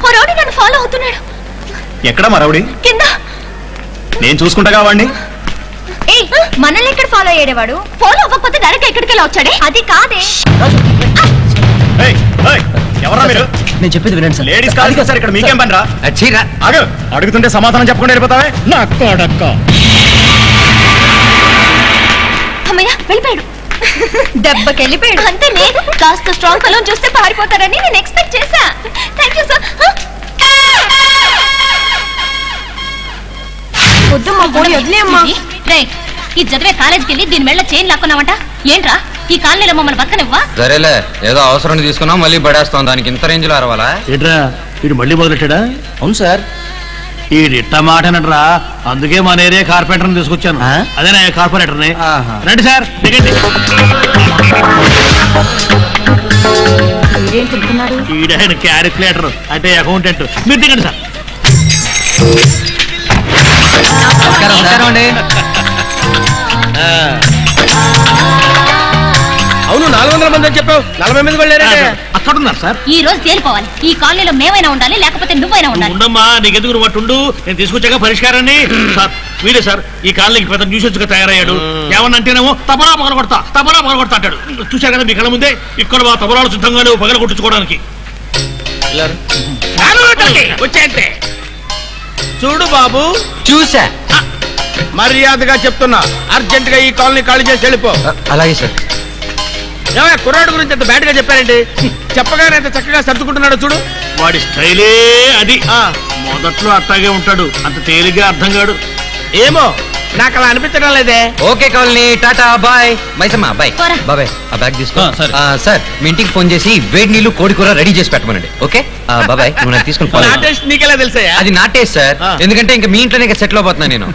ఓ రౌడీ నన్ను ఫాలో అవుతున్నాడు. ఎక్కడ మరౌడి? కింద. నేను చూసుకుంటా వాడిని. ఏయ్ మనల్ని ఎక్కడ ఫాలో అయ్యేవాడు? ఫాలో అవ్వకపోతే డైరెక్ట్ ఎక్కడికి వెళ్ళి వచ్చాడే? అది కాదే. ఎవరా మీరు? నేను చెప్పేది వినండి సార్. లేడీస్ కాదు సార్, ఇక్కడ మీకేం పని రా? చీరా ఆగు, అడుగుతుంటే సమాధానం చెప్పకుండా వెళ్ళిపోతావే నా కొడక్క. అమ్మయ్య వెళ్ళిపోయాడు. దెబ్బకి వెళ్ళిపోయాడు అంతేనే. కాస్త స్ట్రాంగ్ ఫలం చూస్తే పారిపోతారని నేను ఎక్స్పెక్ట్ చేశా. Thank you sir. వద్దమ్మా, పోనీ వదిలేమ్మా. రే ఈ చదివే కాలేజీకి వెళ్ళి దీని మెళ్ళ చైన్ లాక్కున్నావంట. ఏంట్రా ఈ కాలనీలో మమ్మల్ని బతకనివ్వా? సరేలే, ఏదో అవసరం తీసుకున్నాం మళ్ళీ పడేస్తాం. దానికి ఇంత రేంజ్ లో అరవాలా? ఏంట్రా వీడు మళ్ళీ మొదలెట్టాడా? అవును సార్. ఈ ఇట్ట మాటనట్రా, అందుకే మన ఏరియా కార్పొరేటర్ తీసుకొచ్చాను. అదేనా కార్పొరేటర్ ని. రండి సార్, దిగండి. ఈయన క్యాలిక్యులేటర్ అంటే అకౌంటెంట్. మీరు దిగండి సార్. నమస్కారం అండి. అవును 400 మంది అని చెప్పావు, 40 మంది కూడా లేరంటే. అక్కడ ఉన్నారు సార్. ఈ రోజు తేలిపోవాలి. ఈ కాలనీలో మేమైనా ఉండాలి, లేకపోతే నువ్వైనా ఉండాలి. ఉండమ్మా, నీకెందుకు నువ్వు అట్టుండు. నేను తీసుకొచ్చాక పరిష్కారాన్ని. సార్ వీడే సార్ ఈ కాలనీకి పెద్ద న్యూసెన్స్ గా తయారయ్యాడు. ఏమన్నా అంటేనేమో తబలా పగల కొడతా అంటాడు. చూశారు కదా మీ కళ్ళ ముందే. ఇక్కడ మా తబలాలు సిద్ధంగానే పగల కొట్టించుకోవడానికి. వచ్చేంటే చూడు బాబు, చూసా. మర్యాదగా చెప్తున్నా, అర్జెంట్ గా ఈ కాలనీ ఖాళీ చేసి వెళ్ళిపో. అలాగే సార్. ఏమయ్య కుర్రాడు గురించి అంత బ్యాడ్ గా చెప్పారండి? చెప్పగానే ఎంత చక్కగా సర్దుకుంటున్నాడు చూడు. వాడి స్టైలే అది. మొదట్లో అట్టాగే ఉంటాడు, అంత తేలిగ్గా అర్థం కాడు. ఏమో నాకు అలా అనిపించడం లేదే. Okay colony, tata bye. Maisamma bye. బాబాయ్ ఆ బ్యాగ్ తీసుకో. సార్ మీ ఇంటికి ఫోన్ చేసి వేడి నీళ్లు కోడి కూర రెడీ చేసి పెట్టమనండి. ఓకే బాబాయ్, నువ్వు నాకు తీసుకుని నా టేస్ట్ నీకెలా తెలుసాయా? అది నా టేస్ట్ సార్. ఎందుకంటే ఇంకా మీ ఇంట్లోనే సెటిల్ అవబోతున్నా నేను.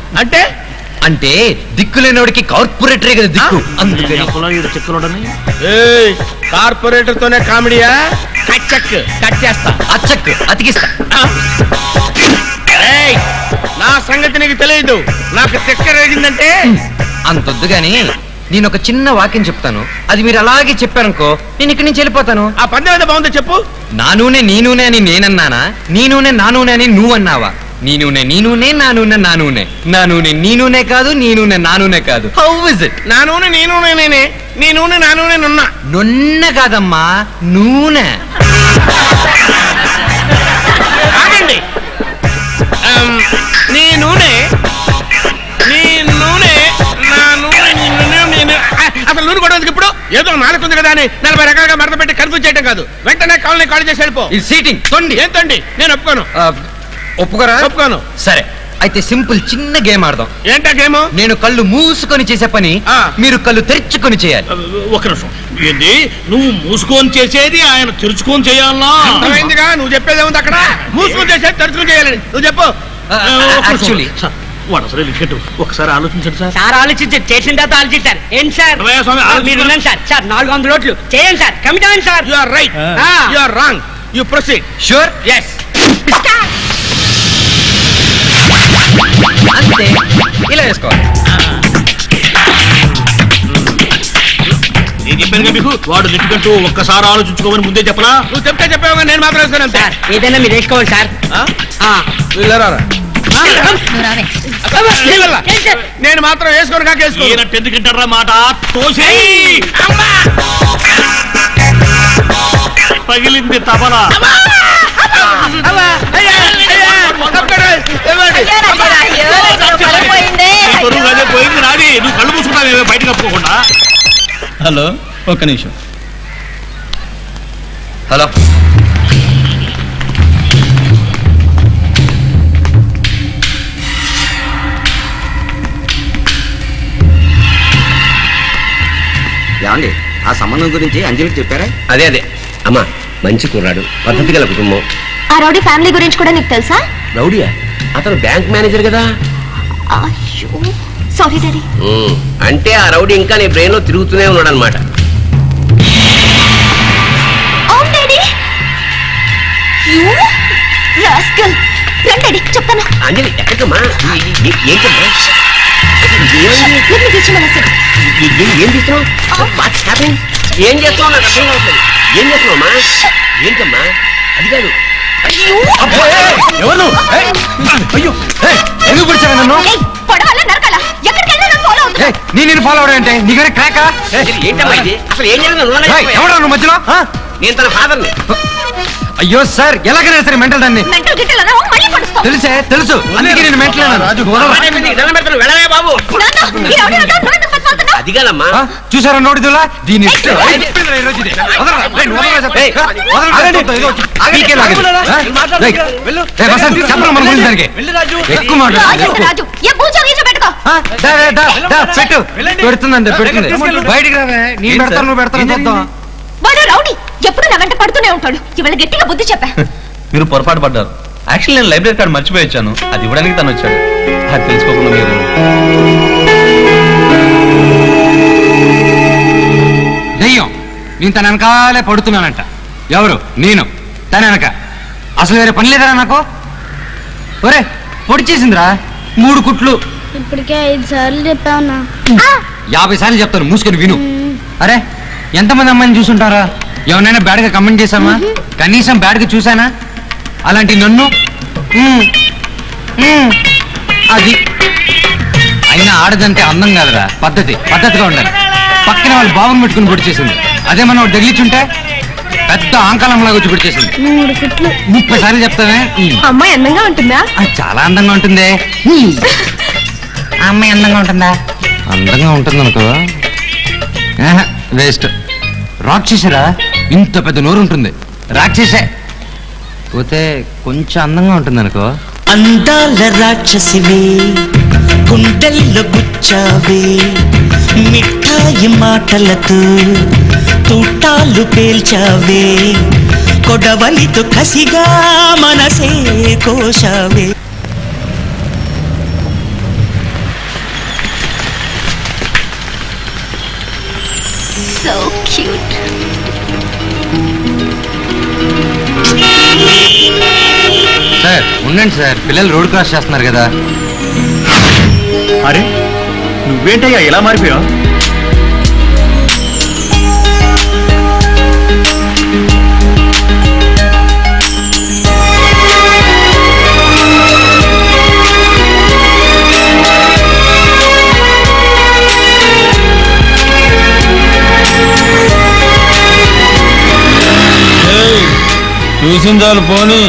అంటే దిక్కులేనోడికి కార్పొరేటరే కదా దిక్కు. కార్పొరేటర్ తోనే కామెడీయా? కట్ చేస్తా, అతికిస్తా. నా సంగతి నీకు తెలియదు. నాకు చెక్కరేగిందంటే అంతొద్దు గాని నేను ఒక చిన్న వాక్యం చెప్తాను, అది మీరు అలాగే చెప్పారనుకో నేను ఇక్కడి నుంచి వెళ్ళిపోతాను. ఆ పందెం ఏదో బాగుందో చెప్పు. నా నూనె నీ నూనె అని నేనన్నానా? నీ నూనె నా నూనె అని నువ్వు అన్నావా? నీ నూనె నీ నూనె, నా నూనె నా నూనె. నా నూనె నీ నూనె కాదు, నీ నూనె నా నూనె కాదు. How is it? నా నూనె నీ నూనె నేనే, నీ నూనె నా నూనె నున్నా. నున్న కాదమ్మా, నూనె. ఆగండి. నీ నూనె నా నూనె అసలు నూనె కూడా ఇప్పుడు ఏదో నాలుగుంది కదా అని 40 రకాలుగా మరద పెట్టి కన్ఫ్యూజ్ చేయడం కాదు. వెంటనే కాలనీ ఖాళీ చేసి వెళ్ళిపో. ఇది సీటింగ్ తొండి. ఏం తొండి? నేను ఒప్పుకోను. ఒప్పుకోరా? ఒప్పుకోను. సరే అయితే సింపుల్ చిన్న గేమ్ ఆడదాం. ఏంటా గేమ్? నేను కళ్ళు మూసుకొని చేసే పని మీరు కళ్ళు తెరుచుకొని చేయాలి. ఒక నిమిషం. ఏంది నువ్వు మూసుకొని చేసేది ఆయన తెరుచుకొని చేయాలన్నా? అర్థమైందిగా, నువ్వు చెప్పేది ఏముంది అక్కడ? మూసుకొని చేసేది తెరుచుకొని చేయాలని నువ్వు చెప్పు. యాక్చువల్లీ వాడు అసలు లిఖిట్ ఒకసారి ఆలోచించండి సార్. సార్ ఆలోచించండి, చేసిన తర్వాత ఆలోచించారు. ఏంటి సార్ మీరు ఉన్నాను సార్. సార్ 400 ఓట్లు చేయండి సార్, కమిట్ అవ్వండి sir. You are right, you are wrong, you proceed. Sure? yes. అంతే, ఇలా వేసుకోవాలి. నేను చెప్పాను కదా మీకు, వాడు నెట్టుకంటూ ఒక్కసారి ఆలోచించుకోమని ముందే చెప్పలా? నువ్వు చెప్తే చెప్పావు, నేను మాత్రం వేసుకున్నాను సార్ ఏదైనా మీరు వేసుకోవాలి సార్. నేను మాత్రం వేసుకోను కాక వేసుకో. ఈయనట్టు ఎందుకంటారా మాట? తోసేయ్. పగిలింది తబలా. పొరుగు అదే పోయింది నాడి. నువ్వు కళ్ళు మూసుకుంటావు బయట కప్పుకోకుండా. హలో, ఒక్క నిమిషం. హలో, ఏమండి, ఆ సంబంధం గురించి అంజలికి చెప్పారా? అదే అమ్మా, మంచి కుర్రాడు, పద్ధతి గల కుటుంబం. ఆ రౌడీ ఫ్యామిలీ గురించి కూడా నీకు తెలుసా? రౌడీయా? అతను బ్యాంక్ మేనేజర్ కదా. Sorry daddy. అంటే ఆ రౌడీ ఇంకా నీ బ్రెయిన్ లో తిరుగుతూనే ఉన్నాడు అనమాట. చెప్తాను. అంజలి ఎక్కడికమ్మా? ఏంటమ్మా ఏం చేస్తున్నావు? ఏం చేస్తున్నావు? నాకు అర్థం కావట్లేదు. ఏం చేస్తున్నావమ్మా? ఏంటమ్మా? అది కాదు. ఎవరు? అయ్యో, ఎందుకు పిలిచావు నన్ను? నేను ఫాలో అవడం అంటే నీకనే క్రాకా? ఏంటమ్మా ఇది? అసలు ఏం జరిగింది? ఎవరు నువ్వు మధ్యలో? నేను తన ఫాదర్ని. అయ్యో సార్, ఎలాగైనా సరే మెంటల్ దాన్ని. తెలుసు, అందుకే నేను మెంటల్ వెళ్ళవే బాబు. అది కాదమ్మా. చూసారా నోటిదులా దీన్ని. ఎక్కువ పెడుతుందండి, పెడుతుంది. బయటికి రావే, నేను పెడతాను, నువ్వు పెడతాను చూద్దాం. వాడు రౌడీ, ఎప్పుడు నా వెంట పడుతూనే ఉంటాడు. ఇవాళ గట్టిగా బుద్ధి చెప్పా. మీరు పొరపాటు పడ్డారు. యాక్చువల్లీ నేను లైబ్రరీ కార్డు మర్చిపోయి వచ్చాను, అది ఇవ్వడానికి తను వచ్చాడు. అది తెలుసుకోకుండా మీరు దెయ్యం. నేను తన వెనకాలే పడుతున్నానంట. ఎవరు? నేను తన వెనక. అసలు వేరే పని లేదరా నాకు? ఒరే, పొడి చేసిందిరా 3 కుట్లు. ఇప్పటికే 5 సార్లు చెప్పావునా? 50 సార్లు చెప్తాను, మూసుకొని విను. అరే, ఎంతమంది అమ్మాయిని చూసుంటారా? ఎవరైనా బ్యాడ్గా కమెంట్ చేశామా? కనీసం బ్యాడ్గా చూసానా? అలాంటి నన్ను అది అయినా ఆడదంటే అందం కాదురా, పద్ధతిగా ఉండాలి. పక్కన వాళ్ళు భావం పెట్టుకుని పొడి చేసింది. అదే మనం తగిలిచుంటే పెద్ద ఆంకాలంలాగా వచ్చి పొడి చేసింది. 30 సార్లు చెప్తానే. అమ్మాయి అందంగా ఉంటుందా? చాలా అందంగా ఉంటుంది. అమ్మాయి అందంగా ఉంటుందా? అందంగా ఉంటుంది అనుకో. వేస్ట్. రాక్షసిరా, ఇంత పెద్ద నోరు ఉంటుంది. రాక్షసే పోతే కొంచెం అందంగా ఉంటుంది అనుకో. అందాల రాక్షసివే, గుండెల్లో గుచ్చావే, మిఠాయి మాటలతో తూటాలు పేల్చావే, కొడవలితో కసిగా మనసే కోశావే. So cute. సార్ ఉండండి సార్, పిల్లలు రోడ్ క్రాస్ చేస్తున్నారు కదా. అరే, నువ్వేంటయ్యా ఇలా మారిపోయావు? చూసిందాలు పోనీ.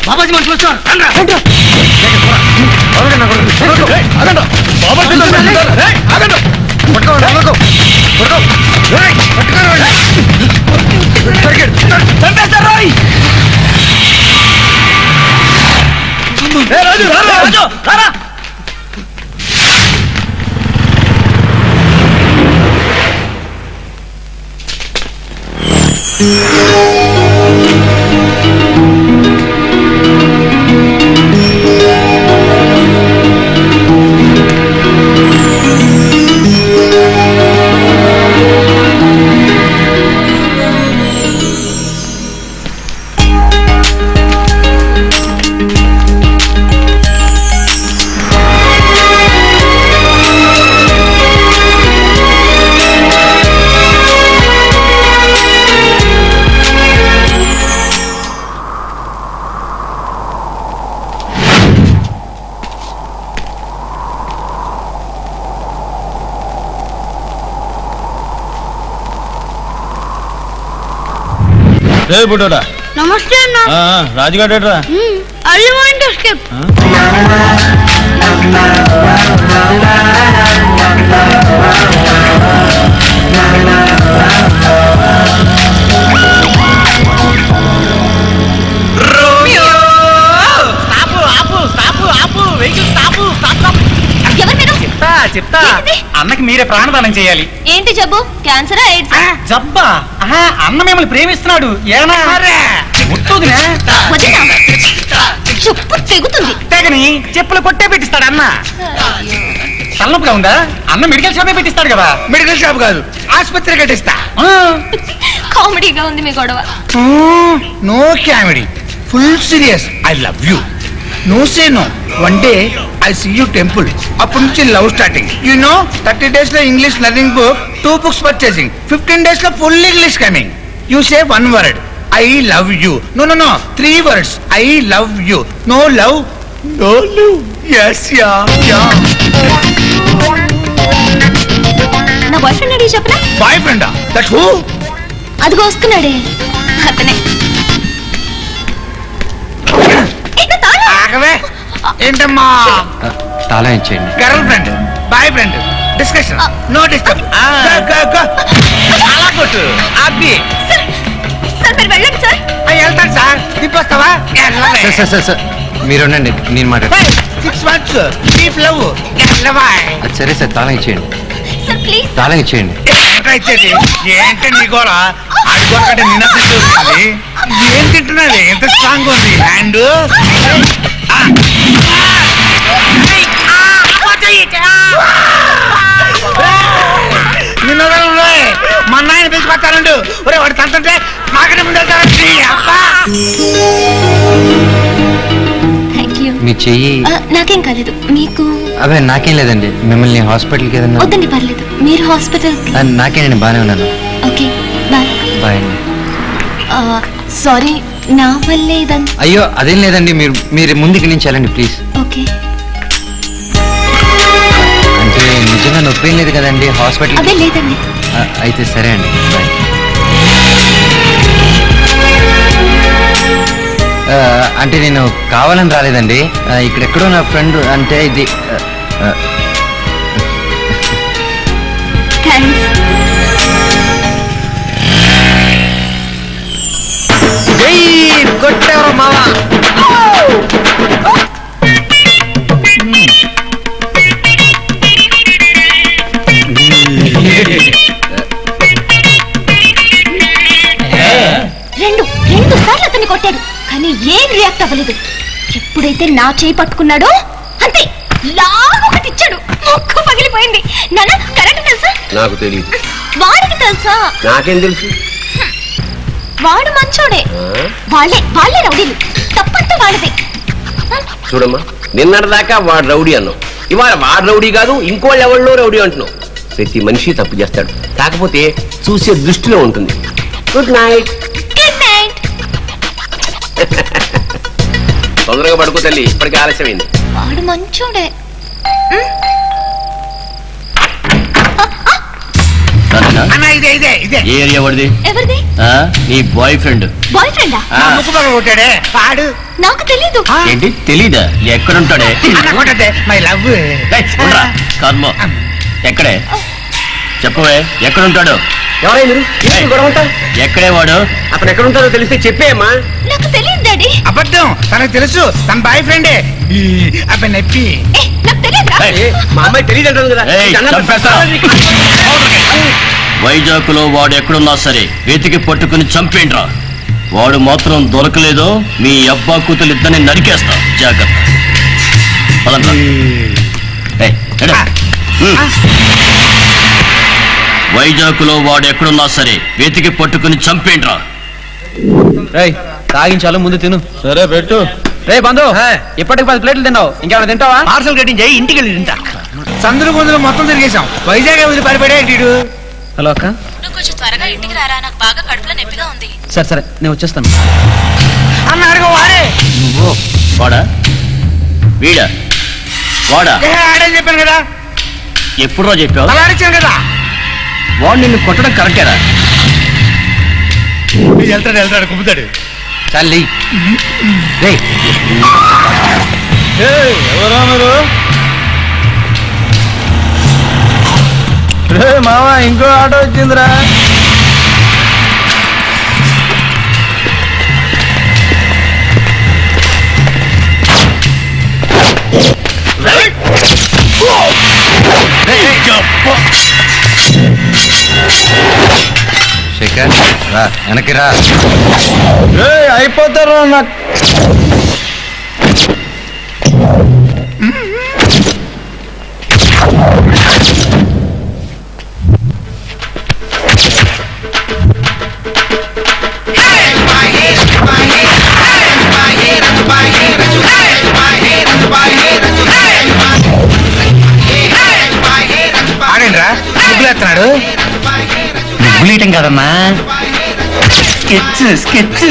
బాబాజీ మనుషులు వచ్చారు. పుట్టోడా నమస్తే అన్న రాజుగాడేట్రా అల్లు వాంట్ టు స్కిప్ చెప్తా అన్నకి మీరే ప్రాణదానం చేయాలి. ఏంటి జబ్బు? క్యాన్సరా ఎయిడ్స్? జబ్బా? అన్న మిమ్మల్ని ప్రేమిస్తున్నాడు. ఏనా చెప్పు తెగుతుంది. తెగని చెప్పులు కొట్టే పెట్టిస్తాడు అన్న. తలనొప్పిగా ఉందా? అన్న మెడికల్ షాపే పెట్టిస్తాడు కదా. మెడికల్ షాప్ కాదు, ఆసుపత్రి కట్టిస్తా. కామెడీగా ఉంది మీ గొడవ. No comedy, full serious. I love you. No say no. One day I see you temple. అప్పటి నుంచి love starting. You know 30 days లో English learning book, 2 books purchasing, 15 days లో full English coming. You say 1 word, I love you. No no no, 3 words, I love you. No love, no love. yes yeah yeah. నా boyfriend అడిగి చెప్పనా? బాయ్ ఫ్రెండా? That who? అదిగో వస్తున్నాడే అతనే. ఆగవే. ఏంటమ్మా? తాళం ఇచ్చేయండి. Girlfriend, boyfriend, discussion, no disturb. అలా కొట్టు. అది సార్ మీరు వెళ్ళండి సార్. వెళ్తాను సార్. తిప్పొస్తావా? సార్ మీరు ఉండండి, నేను మాట్లాడతాను. 6 months డీప్ లవ్. అది సరే సార్, తాళం ఇచ్చేయండి. Sir please. తాళం ఇచ్చేయండి. ఇచ్చేది ఏంటి నీ గోళ? అడుగుకంటే నిన్న తింటుంది. ఏం తింటున్నది? ఎంత స్ట్రాంగ్ ఉంది హ్యాండ్. నిన్న మా నాయన పిలిచిపోతానండు. ఒరే వాడు తంతుంటే నాకనే ముందు మీ చెయ్యి. నాకేం కాలేదు. మీకు? అవే నాకేం లేదండి. మిమ్మల్ని హాస్పిటల్కి ఏదన్నా? వద్దండి పర్లేదు. మీరు హాస్పిటల్? నాకేనండి, బాగానే ఉన్నాను. Okay bye. బాయ్ అండి. సారీ నా వల్లే ఇదంతా. అయ్యో అదేం లేదండి, మీరు ముందుకి నుంచి వెళ్ళండి ప్లీజ్. ఓకే. అంటే నిజంగా నొప్పేం లేదు కదండి హాస్పిటల్? అదే లేదండి. అయితే సరే అండి, బాయ్. అంటే నేను కావాలని రాలేదండి. ఇక్కడెక్కడో నా ఫ్రెండ్, అంటే ఇది కొట్టేవరా మావా. రెండు సార్లు అతన్ని కొట్టాడు కానీ ఏం రియాక్ట్ అవ్వలేదు. ఎప్పుడైతే నా చేయి పట్టుకున్నాడో అంతే లాగా ఒకటి ఇచ్చాడు. ముక్కు పగిలిపోయింది. నాన్న కరెక్ట్ తెలుసా? నాకు తెలియదు. వాడికి తెలుసా? నాకేం తెలుసు? వాడు మంచోడే. వాళ్ళే రౌడీలు. తప్పంతా వాడిదే. చూడమ్మా, నిన్నటిదాకా వాడు రౌడీ అన్నావు, ఇవాళ వాడు రౌడీ కాదు ఇంకోళ్ళు ఎవరిలో రౌడీ అంటున్నావు. ప్రతి మనిషి తప్పు చేస్తాడు, కాకపోతే చూసే దృష్టిలో ఉంటుంది. Good night. Good night. తొందరగా పడుకో తల్లి, ఇప్పటికే ఆలస్యమైంది. వాడు మంచోడే. ఏ ఏరియా వాడిది? ఎవరిది? నీ బాయ్ ఫ్రెండ్. బాయ్ ఫ్రెండా? కొట్టాడే వాడు. నాకు తెలీదు. ఏంటి తెలీదా? ఎక్కడుంటాడే? My love. కర్మ ఎక్కడే చెప్పవే, ఎక్కడుంటాడు? ఎక్కడే వాడు? అతను ఎక్కడుంటాడో తెలిస్తే చెప్పేమ్మా. నాకు తెలియదు డాడీ. అబద్ధం, తనకు తెలుసు. తన బాయ్ ఫ్రెండే. అబ్బాయి నొప్పి. నాకు తెలియదురా. మా అమ్మాయి తెలియదు అంటారు కదా. వైజాగ్ లో వాడు ఎక్కడున్నా సరే వెతికి పట్టుకుని చంపేండ్రా. వాడు మాత్రం దొరకలేదో మీ అబ్బా కూతురు ఇద్దరిని నరికేస్తా. జాగ్రత్త. వైజాగ్ లో వాడు ఎక్కడున్నా సరే వెతికి పట్టుకుని చంపేండ్రా. తాగించాలు, ముందు తిను. సరే పెట్టు. రే బంధు, ఇప్పటికి 10 ప్లేట్లు తిన్నావు. ఇంకేమైనా తింటావా? పార్సల్ కట్టింగ్ చేయి, ఇంటికి వెళ్ళి తింటా. సందులు గొంతులు మొత్తం తిరిగేశాం. వైజాగ్ వదిలి పడిపడే. హలో అక్క. నువ్వు కొంచెం త్వరగా ఇంటికి రారా, నాకు బాగా కడుపులో నొప్పిగా ఉంది. సరే నేను వచ్చేస్తాను. అన్న అడుగు వాడే. నువ్వు వాడా వీడా? వాడా? ఆడని చెప్పాను కదా. ఎప్పుడో చెప్పావు? అలా అడిచాను కదా. వాడు నిన్ను కొట్టడం కరెక్టేరా? వెళ్తాడు కుమ్ముతాడు. చల్లి ఎవరా మీరు? రే మావా, ఇంకో ఆటో వచ్చిందిరా. శేఖర్ రా, వెనక్కి రా. అయిపోతారు నాకు. ఆడండిరా, ముగ్గులేస్తున్నాడు. ముగ్గులేయటం కదమ్మా, స్కెచ్ స్కెచ్.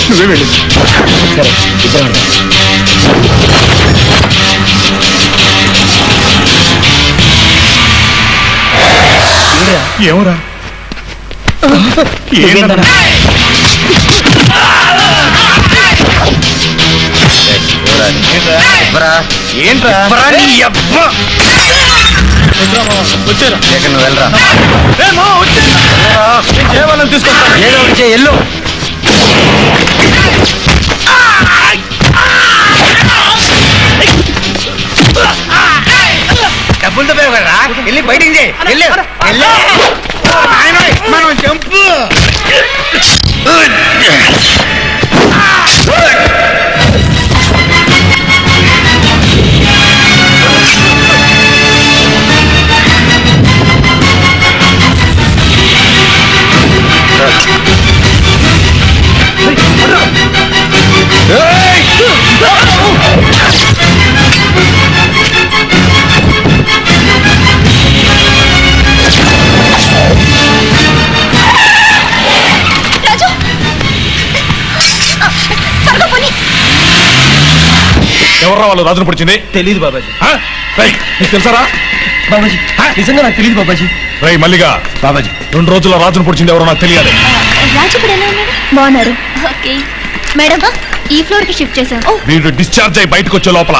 నువ్వే వెళ్ళు. సరే, ఇద్దరు ఉంటాం. ఏమరా ఏంట్రా? వచ్చారా? నువ్వు వెళ్ళరా, కేవలం తీసుకొస్తా. ఏదో వచ్చే ఎల్లు. డబ్బులతో పోయారా? వెళ్ళి బయటికి చేయి. మనం చంపు. ఎవర్రా వాళ్ళు రాజును పొడిచింది? తెలీదు బాబాజీ. నీకు తెలుసారా? బాబాజీ నిజంగా నాకు తెలియదు బాబాజీ. రై మల్లిగా, బాబాజీ 2 రోజుల రాజును పొడిచింది ఎవరో నాకు తెలియాలి. రాజు కూడా ఎలా ఉన్నాడు? బాగున్నారు. ఓకే మేడం, ఈ ఫ్లోర్ కి షిఫ్ట్ చేశాం. వీడు డిశ్చార్జ్ అయి బయటకు వచ్చే లోపల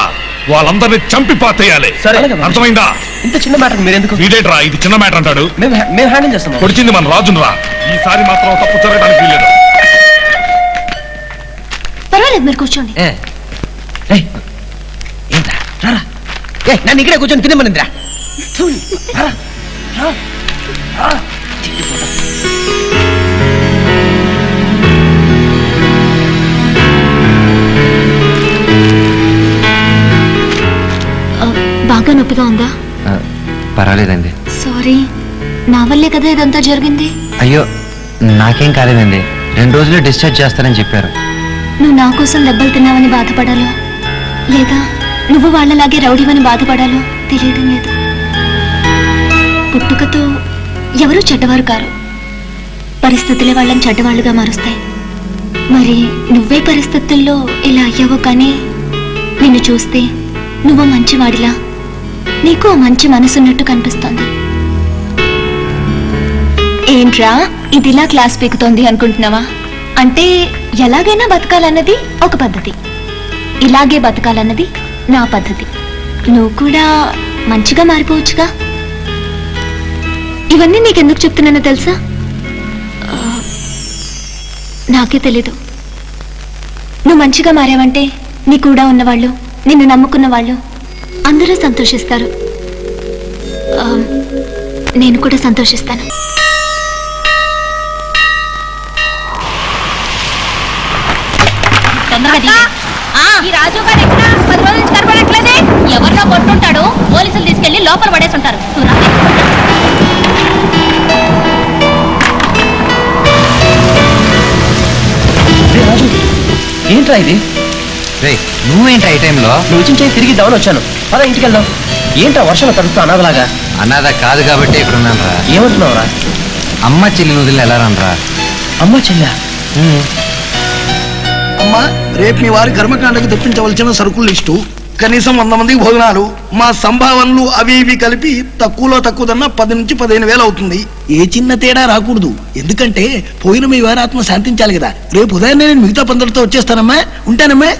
వాళ్ళందరినీ చంపి పాతేయాలి. అర్థమైందా? ఇంత చిన్న మ్యాటర్ మీరెందుకు? వీడేట్రా ఇది చిన్న మ్యాటర్ అంటాడు? మేము హ్యాండిల్ చేస్తాం. పొడిచింది మన రాజును రా. ఈసారి మాత్రం తప్పు జరగడానికి వీలేదు. పర్వాలేదు, మీరు కూర్చోండి. నన్ను ఇక్కడే కూర్చొని తినమనిందిరా. బాగా నొప్పిగా ఉందా? పర్వాలేదండి. సారీ, నా వల్లే కదా ఇదంతా జరిగింది. అయ్యో, నాకేం కాలేదండి. 2 రోజులు డిశ్చార్జ్ చేస్తారని చెప్పారు. నువ్వు నా కోసం దెబ్బలు తిన్నావని బాధపడాలో, లేదా నువ్వు వాళ్ళలాగే రౌడీవని బాధపడాలో తెలియడం లేదు. పుట్టుకతో ఎవరూ చెడ్డవారు కారు, పరిస్థితులే వాళ్ళని చెడ్డవాళ్ళుగా మారుస్తాయి. మరి నువ్వే పరిస్థితుల్లో ఇలా అయ్యావో, కానీ నిన్ను చూస్తే నువ్వు మంచివాడిలా, నీకు మంచి మనసున్నట్టు కనిపిస్తోంది. ఏంట్రా ఇదిలా క్లాస్ పీకుతోంది అనుకుంటున్నావా? అంటే ఎలాగైనా బతకాలన్నది ఒక పద్ధతి, ఇలాగే బతకాలన్నది నా పద్ధతి. నువ్వు కూడా మంచిగా మారిపోవచ్చుగా. ఇవన్నీ నీకెందుకు చెప్తున్నానో తెలుసా? నాకే తెలీదు. నువ్వు మంచిగా మారావంటే నీ కూడా ఉన్నవాళ్ళు, నిన్ను నమ్ముకున్న వాళ్ళు అందరూ సంతోషిస్తారు. నేను కూడా సంతోషిస్తాను. ఈ రాజు గారు ఎక్కడ 10 రోజుల నుంచి కనపడట్లేదే. ఎవరినో కొట్టుంటాడు, పోలీసులు తీసుకెళ్లి లోపల పడేసి ఉంటారు. ఏంట్రా ఇది? నువ్వేంట్రా ఈ టైంలో? నువ్వు వచ్చిన తిరిగి డౌన్ వచ్చాను. పద ఇంటికి వెళ్దాం. ఏంట్రా వర్షంలో తడుపుతా అనాథలాగా? అన్నద కాదు కాబట్టి ఇక్కడ ఉన్నాను రా. ఏమంటున్నావురా? అమ్మ చెల్లి వదిలి ఎలా రానరా? అమ్మ చెల్లా? అమ్మా, రేపు మీ వారి కర్మకాండకి తెప్పించవలసిన సరుకుల లిస్టు, కనీసం 100 మందికి భోజనాలు, మా సంభావనలు అవి ఇవి కలిపి తక్కువలో తక్కువదన్నా 10 నుంచి 15 వేలు అవుతుంది. ఏ చిన్న తేడా రాకూడదు. ఎందుకంటే పోయిన మీ వారి ఆత్మ శాంతించాలి కదా. రేపు ఉదయాన్నే నేను మిగతా పందులతో వచ్చేస్తానమ్మా. ఉంటానమ్మా.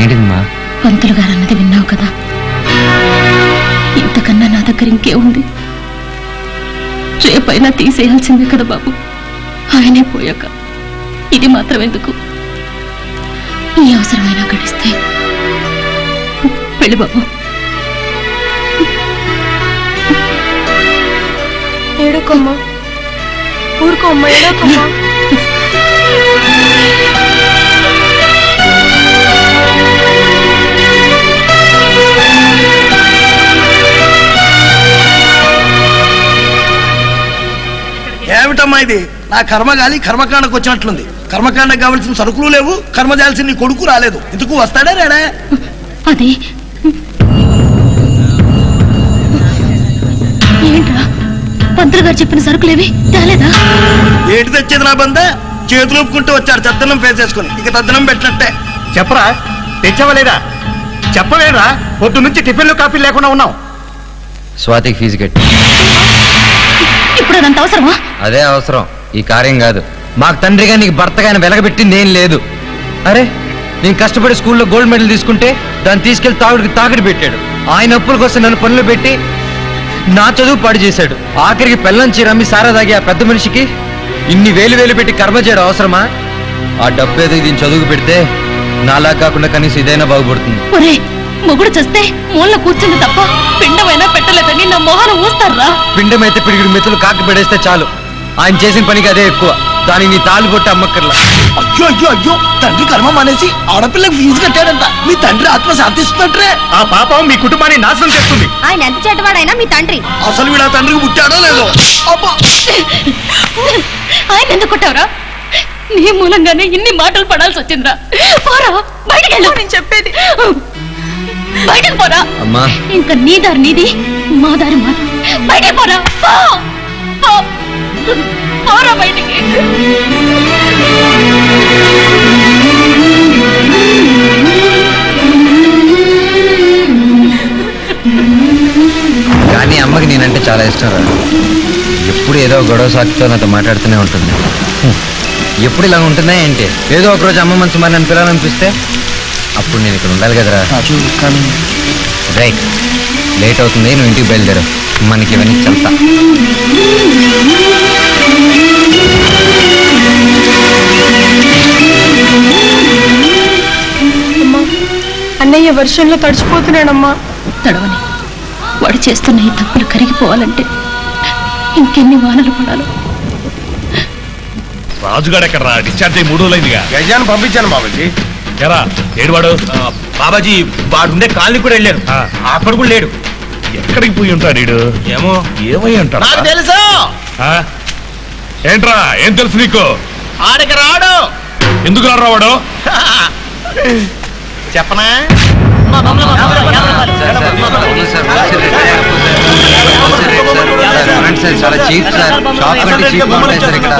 ఏంటిదమ్మా? పంతులు గారు అన్నది విన్నావు కదా. ఇంతకన్నా నా దగ్గర ఇంకే ఉంది. రేపైనా తీసేయాల్సిందే కదా బాబు. ఆయనే పోయాక ఇది మాత్రం ఎందుకు? ఈ అవసరమైనా గడిస్తే వెళ్ళి బాబు. ఏడుకోమ్మా, ఊరుకోమ్మా, ఏడుకోమ్మా. ఏమిటమ్మా ఇది? నా కర్మగాలి కర్మకాండకు వచ్చినట్లుంది. కర్మకాండకు కావలసిన సరుకులు లేవు, కర్మ చేయాల్సిన నీ కొడుకు రాలేదు. ఇందుకు వస్తాడా రాడా? అదే ఏంట్రా, పంతులు గారు చెప్పిన సరుకులేవి తేలేదా? ఏంటి తెచ్చేది నా బంద? చేతులు ఒప్పుకుంటూ వచ్చాడు చద్దనం పేసేసుకుని. ఇక తద్దనం పెట్టినట్టే. చెప్పరా, తెచ్చావా? చెప్పలేరా? పొద్దు నుంచి టిఫిన్లు కాఫీలు లేకుండా ఉన్నావు. స్వాతికి ఫీజు కట్టి. ఇప్పుడు అదంత అవసరమా? అదే అవసరం, ఈ కార్యం కాదు. మాకు తండ్రిగా నీకు భర్తగా ఆయన వెలగబెట్టింది ఏం లేదు. అరే, నేను కష్టపడి స్కూల్లో గోల్డ్ మెడల్ తీసుకుంటే దాన్ని తీసుకెళ్లి తాగుడికి పెట్టాడు. ఆయన అప్పుల కోసం నన్ను పనులు పెట్టి నా చదువు పాడు చేశాడు. ఆఖరికి పెళ్ళంచి రమ్మి సారా తాగి ఆ పెద్ద మనిషికి ఇన్ని వేలు పెట్టి కర్మ చేయడం అవసరమా? ఆ డబ్బేదో దీన్ని చదువుకు పెడితే నాలా కాకుండా కనీసం ఇదైనా బాగుపడుతుంది. మొగుడు చస్తే మూల కూర్చుంది తప్ప పిండమైనా పెట్టలేదని నా మొహాన ఊస్తారా? పిండమైతే పిడిగిడి మెతులు కాకి పెడేస్తే చాలు. ఆయన చేసిన పనికి అదే ఎక్కువ. దానికి నీ తాళ్ళు పొట్టి అమ్మక్కర్లా. అయ్యో అయ్యో అయ్యో, తండ్రి కర్మ మానేసి ఆడపిల్లకి ఫీజు కట్టాడంట. మీ తండ్రి ఆత్మ శాంతిస్తున్నట్రే. ఆ పాపం మీ కుటుంబాన్ని నాశనం చేస్తుంది. ఆయన ఎంత చెడ్డవాడైనా మీ తండ్రి. అసలు వీళ్ళ తండ్రికి పుట్టాడో లేదో. ఆయన ఎందుకు కొట్టావురా? నీ మూలంగానే ఇన్ని మాటలు పడాల్సి వచ్చిందిరా. పోరా బయటికి వెళ్ళు. నేను చెప్పేది బయటకు పోరా. అమ్మా, ఇంకా నీ దారి నీది, మా దారి మాది. బయటికి పోరా. పోరా బయటికి. కానీ అమ్మకి నేనంటే చాలా ఇష్టం రా. ఎప్పుడు ఏదో గొడవ సాకుతో నాతో మాట్లాడుతూనే ఉంటుంది. ఎప్పుడు ఇలా ఉంటుందా ఏంటి? ఏదో ఒకరోజు అమ్మ మనసు మరి నన్ను పిల్లలనిపిస్తే అప్పుడు నేను ఇక్కడ ఉండాలి కదరా. రైట్, లేట్ అవుతుంది, నువ్వు ఇంటికి బయలుదేరు. మనకి ఇవన్నీ చెప్తా. అన్నయ్య వర్షంలో తడిచిపోతున్నాడమ్మా. తడవని వాడు చేస్తున్న ఈ తప్పులు కరిగిపోవాలంటే ఇంకెన్ని వానలు పడాలో. రాజుగాడు ఎక్కడరా? డిశ్చార్జ్ అయ్యి 3 రోజులైందిగా. గజాన్ని పంపించాను బాబాజీ. ఎరా ఏడువాడు? బాబాజీ వాడుండే కాలనీ కూడా వెళ్ళారు, అక్కడ కూడా లేడు. ఎక్కడికి పోయి ఉంటాడు వీడు? ఏమో, ఏమై ఉంటాడు? నాకు తెలుసు. ఏంట్రా, ఏం తెలుసు నీకు? ఆడికి రాడు. ఎందుకు రావాడు? చెప్పనా? చాలా చీప్ సార్. షాప్ కంటే చీప్ ఉంటాయి సార్ ఇక్కడ.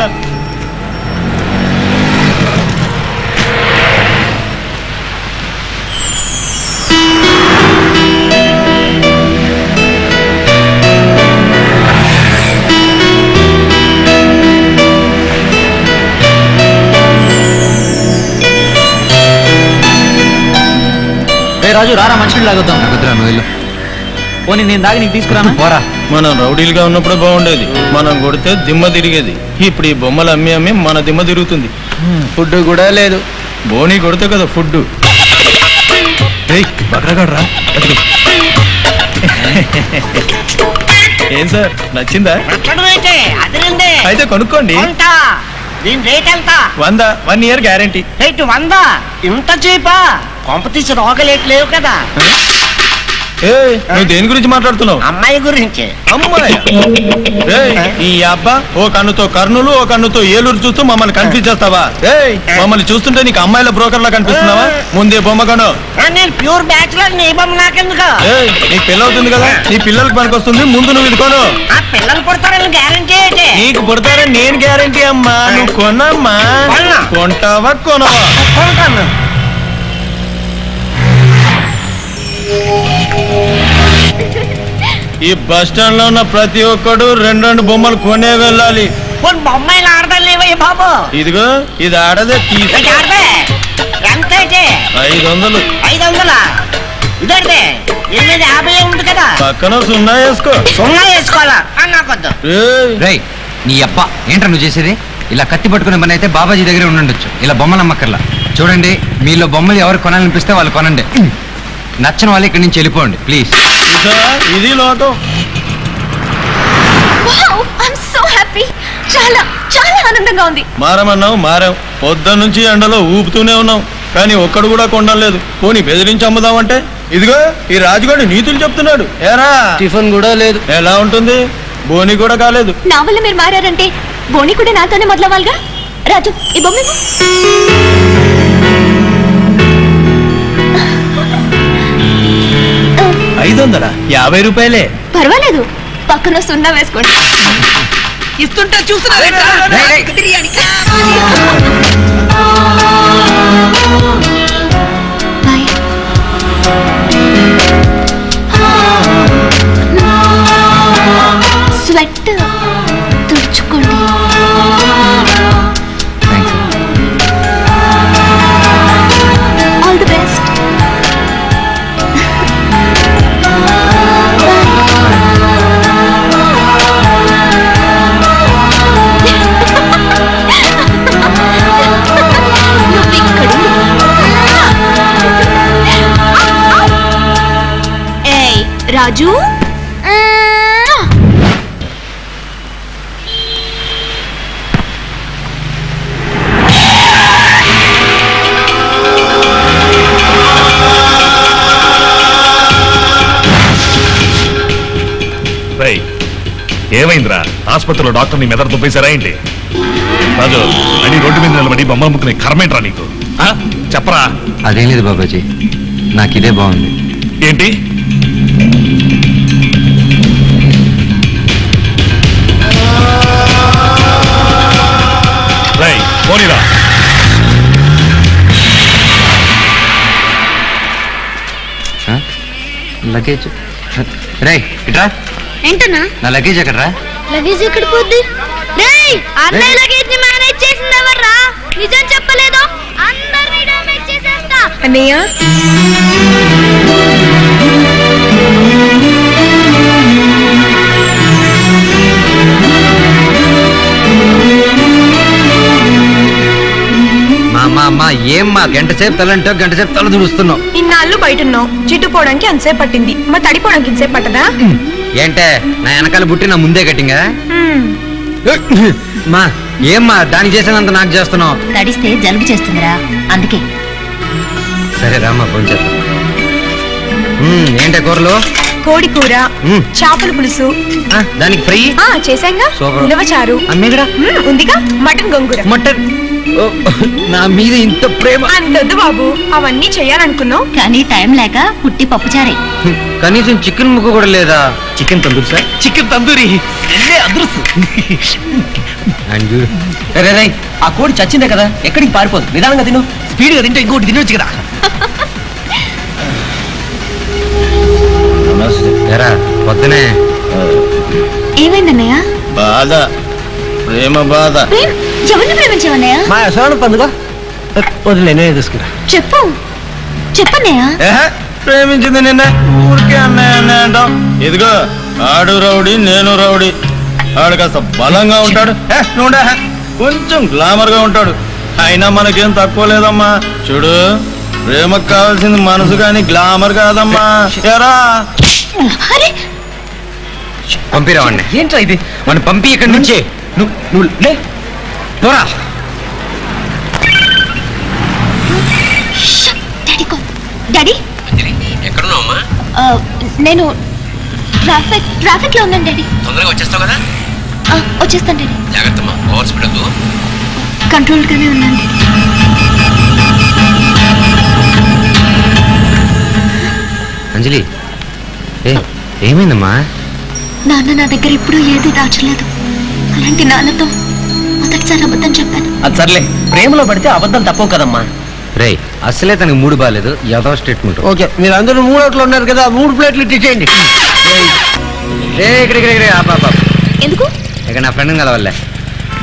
రాజు రారా మంచి లాగొద్దాం నువ్వు వెళ్ళు. పోనీ నేను దాగి నీకు తీసుకురానా పోరా. మనం రౌడీలుగా ఉన్నప్పుడే బాగుండేది. మనం కొడితే దిమ్మ తిరిగేది. ఇప్పుడు ఈ బొమ్మలు అమ్మి అమ్మి మన దిమ్మ తిరుగుతుంది. ఫుడ్ కూడా లేదు. బోని కొడితే కదా ఫుడ్. బక్రగడ్రా ఏం సార్ నచ్చిందా? అయితే కొనుక్కోండి. దీని రేట్ ఎంత? 100 1 year గ్యారంటీ. రేటు 100. ఇంత చీపా? కొంప తీసి రోగలేట్ లేవు కదా? నువ్వు దేని గురించి మాట్లాడుతున్నావు? అమ్మాయి గురించి. అమ్మాయి ఈ అబ్బా ఓ కన్నుతో కర్నూలు ఓ కన్నుతో ఏలూరు చూస్తూ మమ్మల్ని కన్ఫ్యూజ్ చేస్తావా? మమ్మల్ని చూస్తుంటే నీకు అమ్మాయిల బ్రోకర్ లా కనిపిస్తున్నావా? ముందే బొమ్మ కొను. నేను ప్యూర్ బ్యాచులర్, నీ బొమ్మ నాకెందుకు? నీకు పిల్ల అవుతుంది కదా, నీ పిల్లలకి పనికొస్తుంది. ముందు నువ్వు ఇది కొను. ఆ పిల్లలు పుడతారని గ్యారంటీ ఏంటి? నీకు పుడతారని నేను గ్యారంటీ అమ్మా. నువ్వు కొనమ్మా. కొంటావా కొనవా? కొంటాను. ఈ బస్ స్టాండ్ లో ఉన్న ప్రతి ఒక్కడు 2 బొమ్మలు కొనే వెళ్ళాలి. బొమ్మాయిలు ఆడదాం లేవయ్య బాబు. ఇదిగో ఇది ఆడదే. ఎంత 500. 500? ఇదే 850 ఉంది కదా. పక్కన 0 వేసుకో. 0 వేసుకోవాలా? నాకొద్దు. రేయ్ నీ అబ్బా ఏంట్రా నువ్వు చేసేది? ఇలా కత్తి పట్టుకునే పని అయితే బాబాజీ దగ్గరే ఉండుండొచ్చు. ఇలా బొమ్మలు అమ్మక్కర్లా. చూడండి మీలో బొమ్మలు ఎవరు కొనాలనిపిస్తే వాళ్ళు కొనండి. నచ్చిన వాళ్ళు ఇక్కడి నుంచి వెళ్ళిపోండి ప్లీజ్. ఇది లోకం. చాలా చాలా ఆనందంగా ఉంది. మారమన్నావు మారాం. పొద్దున్న నుంచి ఎండలో ఊపుతూనే ఉన్నాం కానీ ఒక్కడు కూడా కొండలేదు. పోనీ బెదిరించి అమ్ముదామంటే ఇదిగో ఈ రాజుగాడు నీతులు చెప్తున్నాడు. ఏరా టిఫిన్ కూడా లేదు. ఎలా ఉంటుంది? బోని కూడా కాలేదు. నా వల్ల మీరు మారారంటే బోని కూడా నాతోనే మొదలవ్వాలిగా. రాజు ఈ బొమ్మ 500? 50 రూపాయలే. పర్వాలేదు, పక్కన 0 వేసుకోండి. ఇస్తుంటే చూస్తున్నా. స్వెట్ తుడుచుకోండి. All the best. రాజు ఏమైందిరా? ఆసుపత్రిలో డాక్టర్ నీ మెదడు దుబ్బేశారా ఏంటి? రాజు అని రోడ్డు మీద నిలబడి బొమ్మలు అమ్ముకునే కర్మేంట్రా నీకు? చెప్పరా. అదేం లేదు బాబాజీ, నాకు ఇదే బాగుంది. ఏంటి? పోనీరా. లగేజ్ రే ఇట్రా. ఏంటన్నా? నా లగేజ్ ఎక్కడరా? లగేజ్ ఎక్కడ పోద్ది? రేయ్ అన్నయ్య లగేజ్ ని మేనేజ్ చేసింది ఎవర్రా? నిజం చెప్పలేదు. అందరినీ డామేజ్ చేసేస్తా. అన్నయ్య మా ఏమ్మా గంట సేపు తలంటే గంట సేపు తల దుడుస్తున్నావు. ఇన్నాళ్ళు బయట ఉన్నావు, జిడ్డు పోవడానికి అంతసేపు పట్టింది, మా తడిపోవడానికి ఇంతసేపు పట్టదా? ఏంటే నా వెనకాల బుట్టి నా ముందే కట్టింగా? మా ఏమ్మా దానికి చేసినంత నాకు చేస్తున్నావు. తడిస్తే జలుబు చేస్తుందిరా అందుకే. సరే రామ్మా కొంచెం. ఏంటే కూరలు? కోడి కూర, చేపల పులుసు. దానికి ఫ్రై చేశాంగా. ఉలవచారు ఉందిగా. మటన్ గొంగూర. మటన్ నా మీద ఇంత ప్రేమ అంతొద్దు బాబు, అవన్నీ చెయ్యాలనుకున్నావు కానీ టైం లేక పుట్టి పప్పుచారే. కనీసం చికెన్ ముక్క కూడా లేదా? Chicken tandoori sir. Chicken tandoori అదృష్టం. ఆ కోడి చచ్చిందే కదా, ఎక్కడికి పారిపోదు. నిదానంగా తిను. స్పీడ్ గా తింటే ఇంకోటి తినొచ్చు కదా. పొద్దునే ఏమైందన్నయ్య? బాధ, ప్రేమ బాధ. ఎవరిని ప్రేమించావన్నయ్య? మా యశోను పందుగా వదిలే, నేనే తీసుకురా. చెప్పు చెప్పన్నయ్య. ప్రేమించింది నిన్నే, ఊరికే అన్నయ్య అన్నయ్య అంటాం. ఇదిగో ఆడు రౌడీ, నేను రౌడీ. ఆడు కాస్త బలంగా ఉంటాడు, నువ్వుండే కొంచెం గ్లామర్ గా ఉంటాడు. అయినా మనకేం తక్కువ లేదమ్మా. చూడు, ప్రేమకు కావాల్సింది మనసు కానీ గ్లామర్ కాదమ్మా. ఎరా పంపిరావండి. ఏంట్రా ఇది? మనం పంపి ఇక్కడి నుంచి నువ్వు లే పోరా. డాడీ ఎక్కడున్నావమ్మా? నేను ట్రాఫిక్ లో ఉన్నాను డాడీ. తొందరగా వచ్చేస్తావు కదా? వచ్చేస్తాను డాడీ. జాగ్రత్తమ్మా, ఓవర్ స్పీడ్ వద్దు. కంట్రోల్ గానే ఉన్నాను. అంజలి, ఏమైందమ్మా? నాన్న నా దగ్గర ఎప్పుడూ ఏది దాచలేదు. అలాంటి నాన్నతో మొదటిసారి అబద్ధం చెప్పాను. అది సర్లే, ప్రేమలో పడితే అబద్ధం తప్పవు కదమ్మా. రేయ్, అసలే తనకి మూడు బాగాలేదు, ఏదో స్టేట్మెంట్. ఓకే, మీరు అందరూ 3 అవుట్లు ఉన్నారు కదా, 3 ప్లేట్లు ఇచ్చేయండి. ఎందుకు? ఇక నా ఫ్రెండ్ కలవాలే.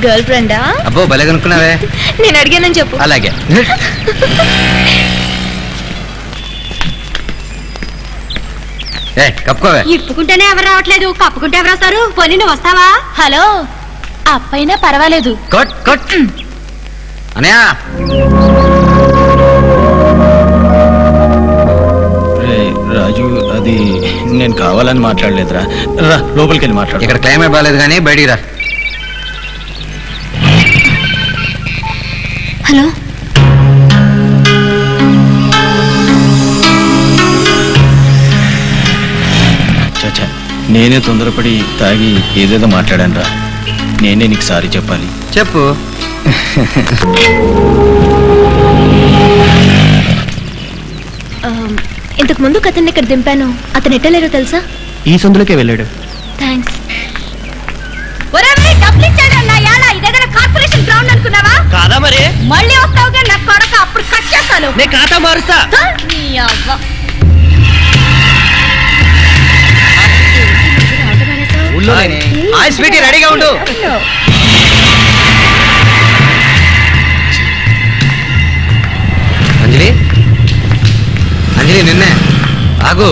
గర్ల్ ఫ్రెండా? అబ్బో భలే కనుక్కున్నావే. నేను అడిగానని చెప్పు. అలాగే. కప్పుకోవే. ఇప్పుకుంటేనే ఎవరు రావట్లేదు, కప్పుకుంటే ఎవరు వస్తారు? పోనీ నువ్వు వస్తావా? హలో, అప్పైనా పర్వాలేదు. Cut cut Anaya. రాజు, అది నేను కావాలని మాట్లాడలేదురా. రా లోపలికి వెళ్ళి మాట్లాడు. ఇక్కడ క్లైమేట్ బాగాలేదు కానీ బయటికి రా. హలో, చచ్చా, నేనే తొందరపడి తాగి ఏదేదో మాట్లాడాను రా. నేనే నీకు సారీ చెప్పాలి. చెప్పు. ఇంతకు ముందు అతన్ని ఇక్కడ దింపాను. అతను ఎట్టలేరో తెలుసా? ఈ సందులోకే వెళ్ళాడు. థ్యాంక్స్. కార్పొరేషన్ గ్రౌండ్ అనుకున్నావా? కాదా మరి? మళ్ళీ వస్తావుగా నా కొడక, అప్పుడు కట్ చేస్తాను. నేను ఖాతా మారుస్తా. నీ అవ్వ. స్వీటీ రెడీగా ఉండు. అంజలి, అంజలి నిన్నే. ఆగు,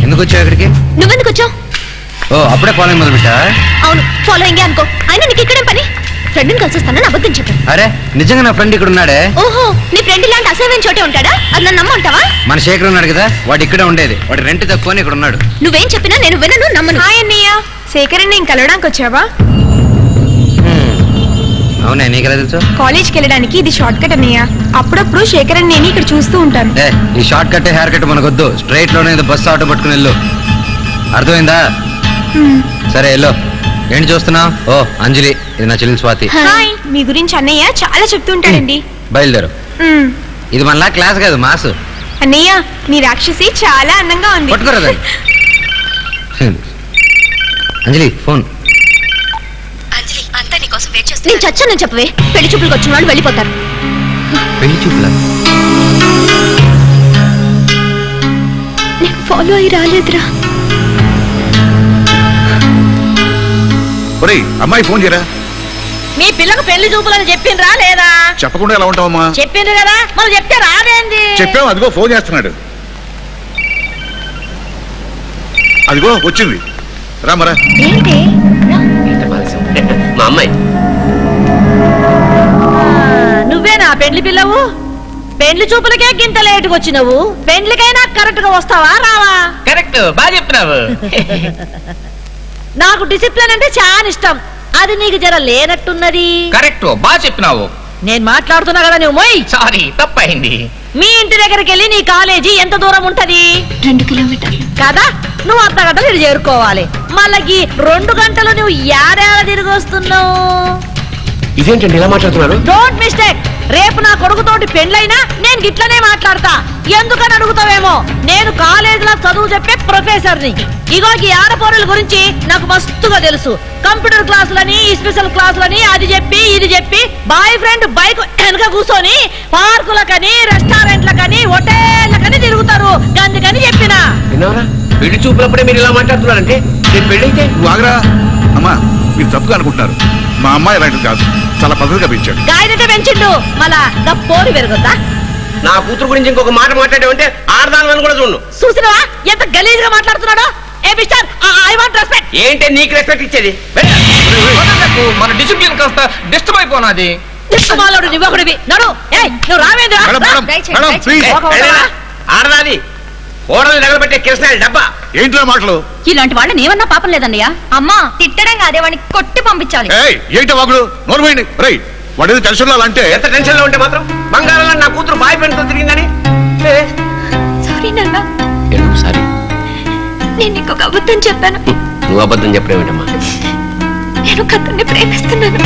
ఎందుకు వచ్చావు ఇక్కడికి? నువ్వెందుకు వచ్చావు? ఓ, అప్పుడే ఫాలోయింగ్ మొదలు పెట్టా? అవును, ఫాలోయింగే అనుకో. అయినా నీకు ఇక్కడేం పని? ఫ్రెండ్ని కలిసి వస్తానని అబద్ధం చెప్పాను. అరే నిజంగా నా ఫ్రెండ్ ఇక్కడ ఉన్నాడే. ఓహో, నీ ఫ్రెండ్ ఇలాంటి అసహ్యమైన చోటే ఉంటాడా? అది నన్ను నమ్మంటావా? మన శేఖర్ ఉన్నాడు కదా, వాడు ఇక్కడే ఉండేది. వాడు రెంట్ తక్కువ ఇక్కడ ఉన్నాడు. నువ్వేం చెప్పినా నేను వినను, నమ్మను. హాయ్ అన్నయ్య, శేఖర్ నేను కలవడానికి వచ్చావా? అవునా, నీకెలా తెలుసు? కాలేజ్కి వెళ్ళడానికి ఇది షార్ట్ కట్ అన్నయ్య. అప్పుడప్పుడు శేఖర్ నేను ఇక్కడ చూస్తూ ఉంటాను. ఈ షార్ట్ కట్ హెయిర్ కట్ మనకొద్దు. స్ట్రైట్ లోనే బస్సు ఆటో పట్టుకుని వెళ్ళు. అర్థమైందా? సరే వెళ్ళు. ఏంటి చూస్తున్నావు? ఓ అంజలి, ఇది నా చెల్లి స్వాతి. హాయ్, మీ గురించి అన్నయ్య చాలా చెప్తూ ఉంటాడండి. బయలుదేరు. ఇది మనలా క్లాస్ కాదు, మాసు. అన్నయ్య, నీ రాక్షసి చాలా అందంగా ఉంది. పట్టుకోరా అంజలి. ఫోన్. అంజలి, అంతా నీకోసం వెయిట్ చేస్తా. నేను చచ్చానని చెప్పవే. పెళ్లి చూపులకు వచ్చిన వాళ్ళు వెళ్ళిపోతారు. పెళ్లి చూపులా? నేను ఫాలో అయ్యి రాలేదురా. అమ్మాయి ఫోన్ చేయరా. మీ పిల్లకు పెళ్లి చూపులని చెప్పిండ్రా లేదా? చెప్పకుండా ఎలా ఉంటావమ్మా? చెప్పిండ్రు కదా, మనం చెప్తే రాదేంది? చెప్పాము, అదిగో ఫోన్ చేస్తున్నాడు. అదిగో వచ్చింది, రామరా. ఏంటి? మా అమ్మాయి. నువ్వేనా పెళ్లి పిల్లవు? పెళ్లి చూపులకే గింత లేటుగా వచ్చినవు, పెళ్లికైనా కరెక్ట్ గా వస్తావా రావా? కరెక్ట్, బాగా చెప్తున్నావు. నాకు డిసిప్లిన్ అంటే చాలా ఇష్టం, అది నీకు జర లేనట్టున్నది. కరెక్ట్, బాగా చెప్పినావు. నేను మాట్లాడుతున్నా కదా, నువ్వు మొయ్. సారీ, తప్పైంది. మీ ఇంటి దగ్గరికి వెళ్ళి నీ కాలేజీ ఎంత దూరం ఉంటది? 2 కిలోమీటర్లు కదా. నువ్వు అర్ధ గంటలు ఇటు చేరుకోవాలి. మళ్ళీ 2 గంటలు నువ్వు ఏడాడ తిరిగి వస్తున్నావు. ఇదేంటండి ఇలా మాట్లాడుతున్నారు? Don't mistake. రేపు నా కొడుకుతోటి పెళ్ళైనా నేను గిట్లనే మాట్లాడతా. ఎందుకని అడుగుతావేమో, నేను కాలేజీలో చదువు చెప్పే ప్రొఫెసర్ని. ఇగో ఈ ఆడపోరుల గురించి నాకు మస్తుగా తెలుసు. కంప్యూటర్ క్లాసులని, స్పెషల్ క్లాసులని, అది చెప్పి ఇది చెప్పి బాయ్ ఫ్రెండ్ బైక్ వెనక కూర్చొని పార్కులకని, రెస్టారెంట్లకని, హోటళ్లకని తిరుగుతారు. అందుకని చెప్పిన. పెళ్లి చూపులప్పుడే మీరు ఇలా మాట్లాడుతున్నారంటే నేను పెళ్ళైతే ఆగరా అమ్మా, మీరు తప్పుగా అనుకుంటున్నారు. మా అమ్మాయి అలాంటిది కాదు, చాలా పద్ధతిగా పెంచాడు. గాయనటే పెంచిండు, మళ్ళా పోరు పెరుగుద్దా? నా కూతురు గురించి ఇంకొక మాట మాట్లాడావంటే ఆడదాని కూడా చూడు. చూసినవా ఎంత గలీజ్ గా మాట్లాడుతున్నాడో? ఏ మిస్టర్, ఐ వాంట్ రెస్పెక్ట్. ఏంటి నీకు రెస్పెక్ట్ ఇచ్చేది? మన డిసిప్లిన్ కాస్త డిస్టర్బ్ అయిపోనాది. నిష్కుమాలుడు నువ్వొకడివి. నడు. ఏయ్, నువ్వు రావేంద్ర. ఆడదాది కోడలు తగలబెట్టే కిరసనాయల డబ్బా. ఏంట్రా మాటలు? ఇలాంటి వాళ్ళని ఏమన్నా పాపం లేదన్నయ్య. అమ్మా తిట్టడం కాదే వాడిని కొట్టి పంపించాలి. ఏంటి వాగుడు? నోరుపోయింది. రై వాడి టెన్షన్ లో అంటే ఎంత టెన్షన్ లో ఉంటే మాత్రం బంగారంలో నా కూతురు బాయ్ ఫ్రెండ్ తో తిరిగిందని. సారీ నాన్న, ఎందుకు సారీ? నేను ఇంకొక అబద్ధం చెప్పాను. నువ్వు అబద్ధం చెప్పలేమేటమ్మా? నేను కథని ప్రేమిస్తున్నాను.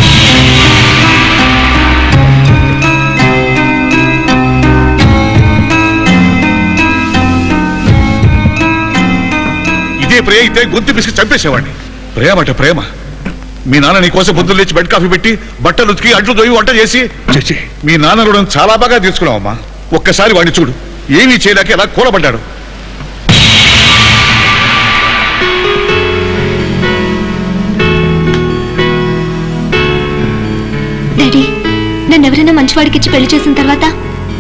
ఇదే ప్రేమ అయితే గొంతు పిసికి చంపేసేవాడిని. ప్రేమ అంటే ప్రేమ. మీ నాన్న నీ కోసం పొద్దున్న లేచి బెడ్ కాఫీ పెట్టి బట్టలు ఉతికి అంట్లు దొయ్యి వంట చేసి చేసి మీ నాన్న రుణం చాలా బాగా తీసుకున్నావమ్మా. ఒక్కసారి వాడిని చూడు, ఏమీ చేయలేక ఎలా కూలబడ్డాడు. డాడీ, నన్ను ఎవరైనా మంచివాడికి ఇచ్చి పెళ్లి చేసిన తర్వాత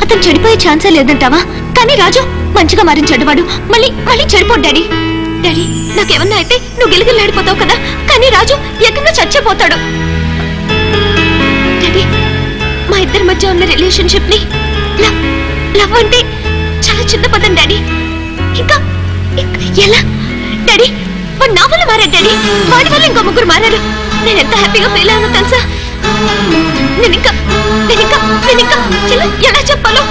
అతను చెడిపోయే ఛాన్సే లేదంటావా? కానీ రాజు మంచిగా మారిన చెడ్డవాడు. మళ్ళీ మళ్ళీ చెడిపోడు డాడీ. డాడీ, నాకేమన్నా అయితే నువ్వు గిలగిలాడిపోతావు కదా, కానీ రాజు ఏకంగా చచ్చిపోతాడు. డాడీ, మా ఇద్దరి మధ్య ఉన్న రిలేషన్షిప్ ని లవ్ అంటే చాలా చిన్న పదం డాడీ. ఇంకా ఎలా డాడీ? వాడు నా వల్ల మారాడు డాడీ. వాడి వల్ల ఇంకో ముగ్గురు మారారు. నేను ఎంత హ్యాపీగా ఫీల్ అయ్యానో తెలుసా? నేను ఇంకా ఎలా చెప్పాలో?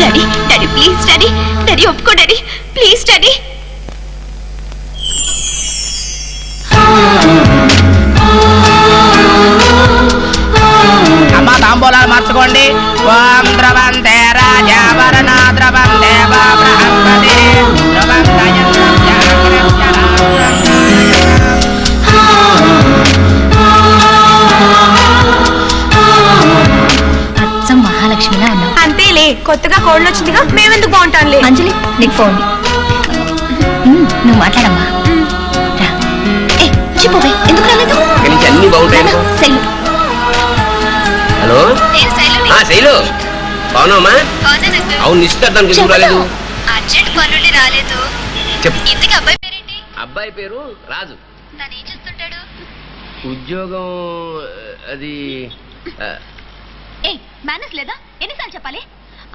Daddy, daddy please daddy, daddy ఒప్పుకో డాడీ, ప్లీజ్ డాడీ. అమ్మ తాంబూలాలు మార్చుకోండి. ఓం ద్రవంతే రాజావరణ ద్రవంతే బృహస్పతి అచ్చం మహాలక్ష్మిలా ఉన్నావు. అంతేలే, కొత్తగా కోళ్ళు వచ్చిందిగా, మేమెందుకు బాగుంటాంలే. అంజలి, నీకు ఫోన్. నువ్వు మాట్లాడమ్మా. చెప్పవే, ఎందుకు రాలేదు? అన్ని బాగుంటాయి. హలో శైలు, బాగున్నావమ్మా? అవును, నిశ్చితార్థానికి ఎందుకు రాలేదు? అర్జెంట్ పనులు రాలేదు. చెప్పు. ఇంతకీ అబ్బాయి పేరేంటి? అబ్బాయి పేరు రాజు. తను ఏం చేస్తుంటాడు? ఉద్యోగం అది మేనేజ్ లేదా? ఎన్నిసార్లు చెప్పాలి?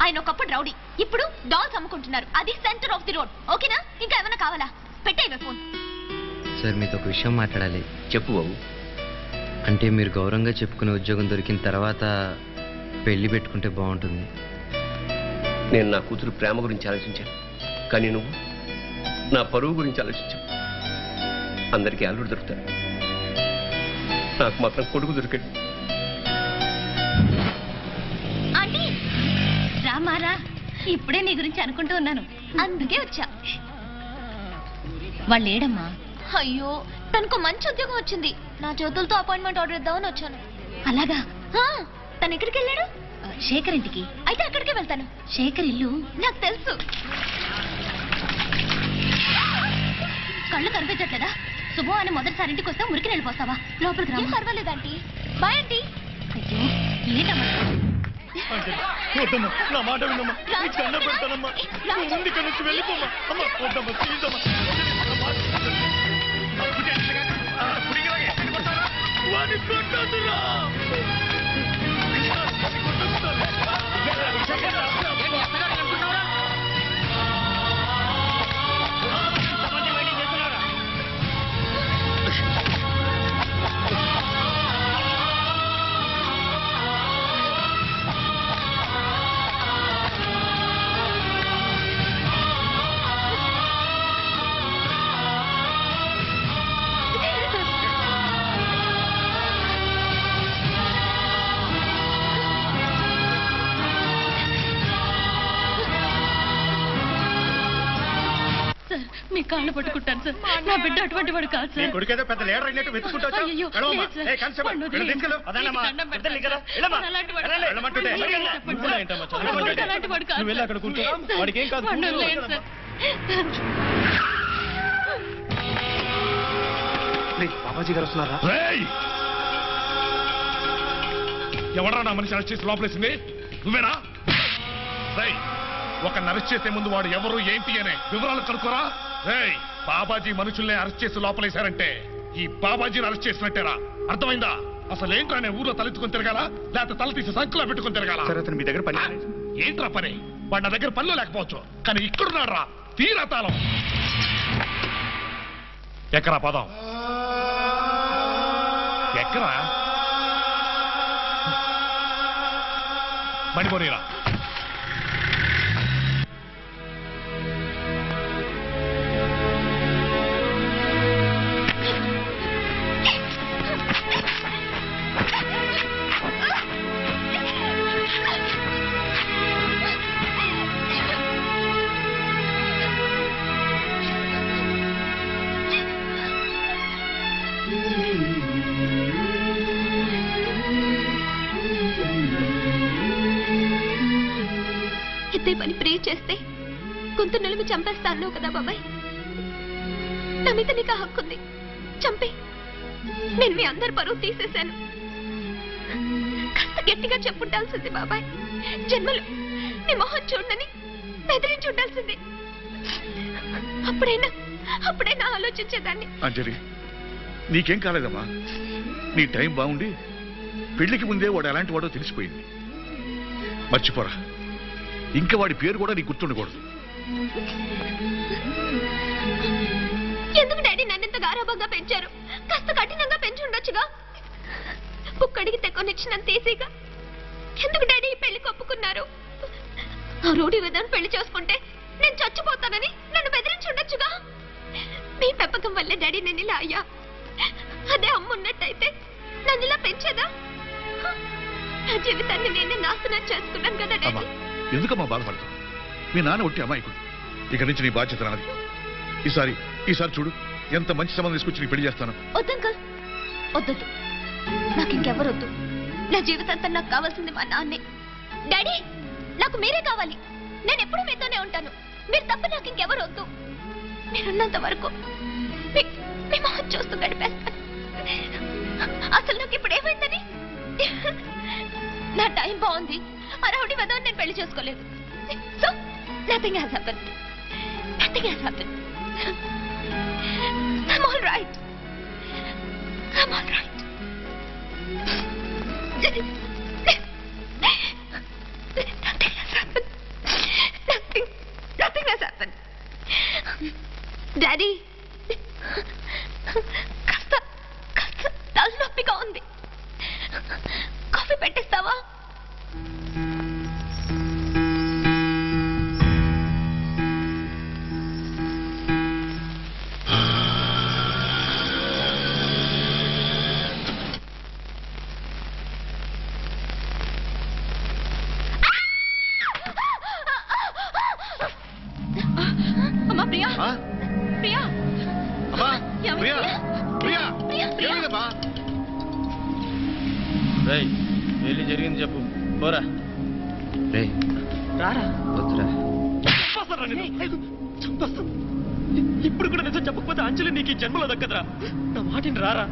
ఆయన ఒకప్పుడు రౌడీ, ఇప్పుడు డాల్స్ అమ్ముకుంటున్నారు. అది సెంటర్ ఆఫ్ ది రోడ్. ఓకేనా? ఇంకా ఏమైనా కావాలా? పెట్టేవే ఫోన్. సార్, మీతో ఒక విషయం మాట్లాడాలి. చెప్పు బాబు. అంటే మీరు గౌరవంగా చెప్పుకునే ఉద్యోగం దొరికిన తర్వాత పెళ్లి పెట్టుకుంటే బాగుంటుంది. నేను నా కూతురు ప్రేమ గురించి ఆలోచించాను, కానీ నువ్వు నా పరువు గురించి ఆలోచించావు. అందరికీ అల్లుడు దొరుకుతాడు, నాకు మాత్రం కొడుకు దొరికాడు. ఆంటీ రామారా, ఇప్పుడే నీ గురించి అనుకుంటూ ఉన్నాను, అందుకే వచ్చా. వాళ్ళు ఏడమ్మా? అయ్యో, తనకు మంచి ఉద్యోగం వచ్చింది. నా చేతులతో అపాయింట్మెంట్ ఆర్డర్ ఇద్దామని వచ్చాను. అలాగా? తను ఎక్కడికి వెళ్ళాడు? శేఖర్ ఇంటికి. అయితే అక్కడికే వెళ్తాను. శేఖర్ ఇల్లు నాకు తెలుసు. కళ్ళు కనిపించట్లేదా? శుభం అని మొదటిసారి ఇంటికి వస్తే మురికి వెళ్ళిపోతావా? లోపలికి రా. పర్వాలేదు ఆంటీ. Bye aunty. అయ్యో, ఏంటమ్మా? నా మాట విన్నమ్మా, పెడతానమ్మా. వెళ్ళిపోమ్మా. అమ్మా వద్దమ్మా, ప్లీజ్ అమ్మా. మీ కాళ్ళు పట్టుకుంటాను సార్. నా బిడ్డ అటువంటి వాడు కాదు సార్. కొడుకేదో పెద్ద లీడర్ అయినట్టు వెతుకుంటా. అయ్యో, బాబాజీ గారు వస్తున్నారా? ఎవడరా నా మనిషి అరెస్ట్ చేసి లోపలేసింది? నువ్వేనా? ఒక అరెస్ట్ చేసే ముందు వాడు ఎవరు ఏంటి అనే వివరాలు కనుక్కోరా. బాబాజీ మనుషుల్ని అరెస్ట్ చేసి లోపలేశారంటే ఈ బాబాజీని అరెస్ట్ చేసినట్టేరా. అర్థమైందా? అసలు ఏంట్రా నేను ఊర్లో తలెత్తుకొని తిరగాల, లేకపోతే తల తీసి సంఖ్యలో పెట్టుకుని తిరగాల? మీ దగ్గర పని ఏంట్రా పని? వాడు నా దగ్గర పనిలో లేకపోవచ్చు, కానీ ఇక్కడున్నాడు రా. తీరా తాళం ఎక్కరా పదం ఎక్కరా మణిపోనీరా. ఇదే పని ప్రే చేస్తే గొంతు నలుగు చంపేస్తాను కదా బాబాయ్. నా మీద నీకు హక్కుంది, చంపే. నేను మీ అందరి పరువు తీసేశాను. కాస్త గట్టిగా చెప్పుండాల్సింది బాబాయ్. జన్మలు నీ మొహం చూడని బెదిరించి ఉండాల్సింది. అప్పుడైనా ఆలోచించేదాన్ని. అంజలి, నీకేం కాలేదమ్మా. నీ టైం బాగుండి పెళ్లికి ముందే వాడు ఎలాంటి వాడో తెలిసిపోయింది. మర్చిపోరా. ఇంకా వాడి పేరు కూడా నీకు గుర్తుండకూడదు. ఎందుకు డాడీ నన్నింత గారాబంగా పెంచారు? కాస్త కఠినంగా పెంచి ఉండొచ్చుగా. కుక్కడికి కొనిచ్చినంత ఈజీగా ఎందుకు డాడీ ఈ పెళ్లి ఒప్పుకున్నారు? ఆ రూఢి విధానం పెళ్లి చేసుకుంటే నేను చచ్చిపోతానని నన్ను బెదిరించి ఉండొచ్చుగా. మీ పెంపకం వల్లే డాడీ నేను ఇలా అయ్యా. అదే అమ్మ ఉన్నట్టయితే నన్ను ఇలా పెంచేదా? నా జీవితాన్ని నేనే నాశనం చేసుకున్నాను కదా డాడీ. ఎందుకమ్మా బాధపడతావు? మీ నాన్న ఒట్టి అమాయకుడు. ఇక్కడి నుంచి నీ బాధ్యత నాది. ఈసారి చూడు, ఎంత మంచి సంబంధం తీసుకొచ్చి నీ పెళ్లి చేస్తాను. వద్దంకల్, వద్దొద్దు. నాకు ఇంకెవరొద్దు. నా జీవితంతో నాకు కావాల్సింది మా నాన్నే. డాడీ, నాకు మీరే కావాలి. నేను ఎప్పుడు మీతోనే ఉంటాను. మీరు తప్ప నాకు ఇంకెవరు వద్దు. మీరున్నంత వరకు మీ మొహం చూస్తూ గడిపేస్తాను. అసలు నాకు ఇప్పుడు ఏమైందని? నా టైం బాగుంది. ఆ రౌడీ వదవని నేను పెళ్లి చేసుకోలేదు. So nothing has happen. Nothing has happen. I'm all right. I'm all right. Nothing has happened. Nothing has happened. Daddy, కాస్త తలనొప్పిగా ఉంది. కాఫీ పెట్టిస్తావా? అమ్మా ప్రియా, ప్రియా, అమ్మా ప్రియా, ప్రియా, ప్రియా. వెళ్ళి జరిగింది చెప్పు. పోరా. రారా. వద్దురా. ఇప్పుడు కూడా నిజం చెప్పకపోతే అంజలి నీకు ఈ జన్మలో దక్కదరా. నా మాటిని రారా.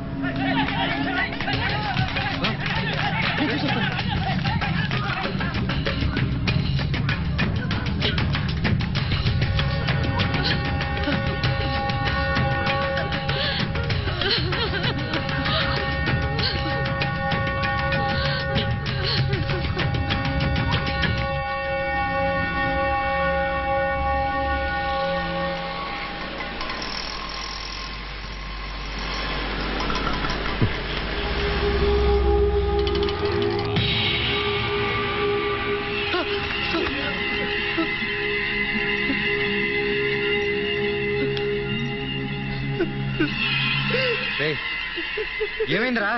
ఏమైందిరా?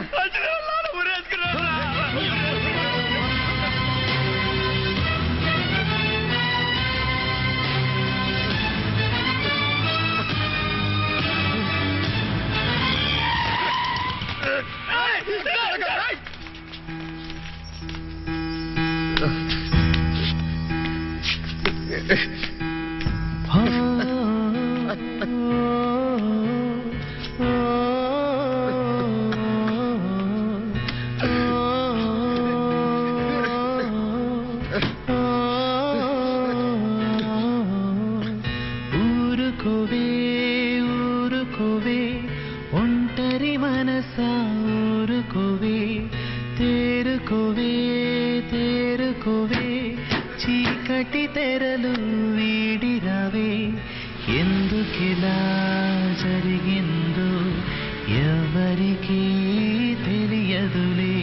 మెలకువే చీకటి తెరలు వీడిరవే ఎందుకిలా జరిగిందో ఎవరికీ తెలియదులే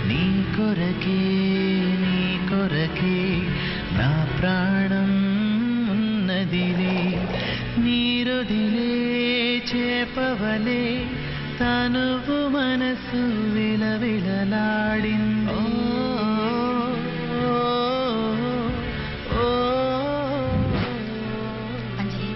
నీ కొరకే నా ప్రాణం ఉన్నదిలే నీరొదిలే చేపవలే తనువు మనసు విలవిలలాడింది అంజలి,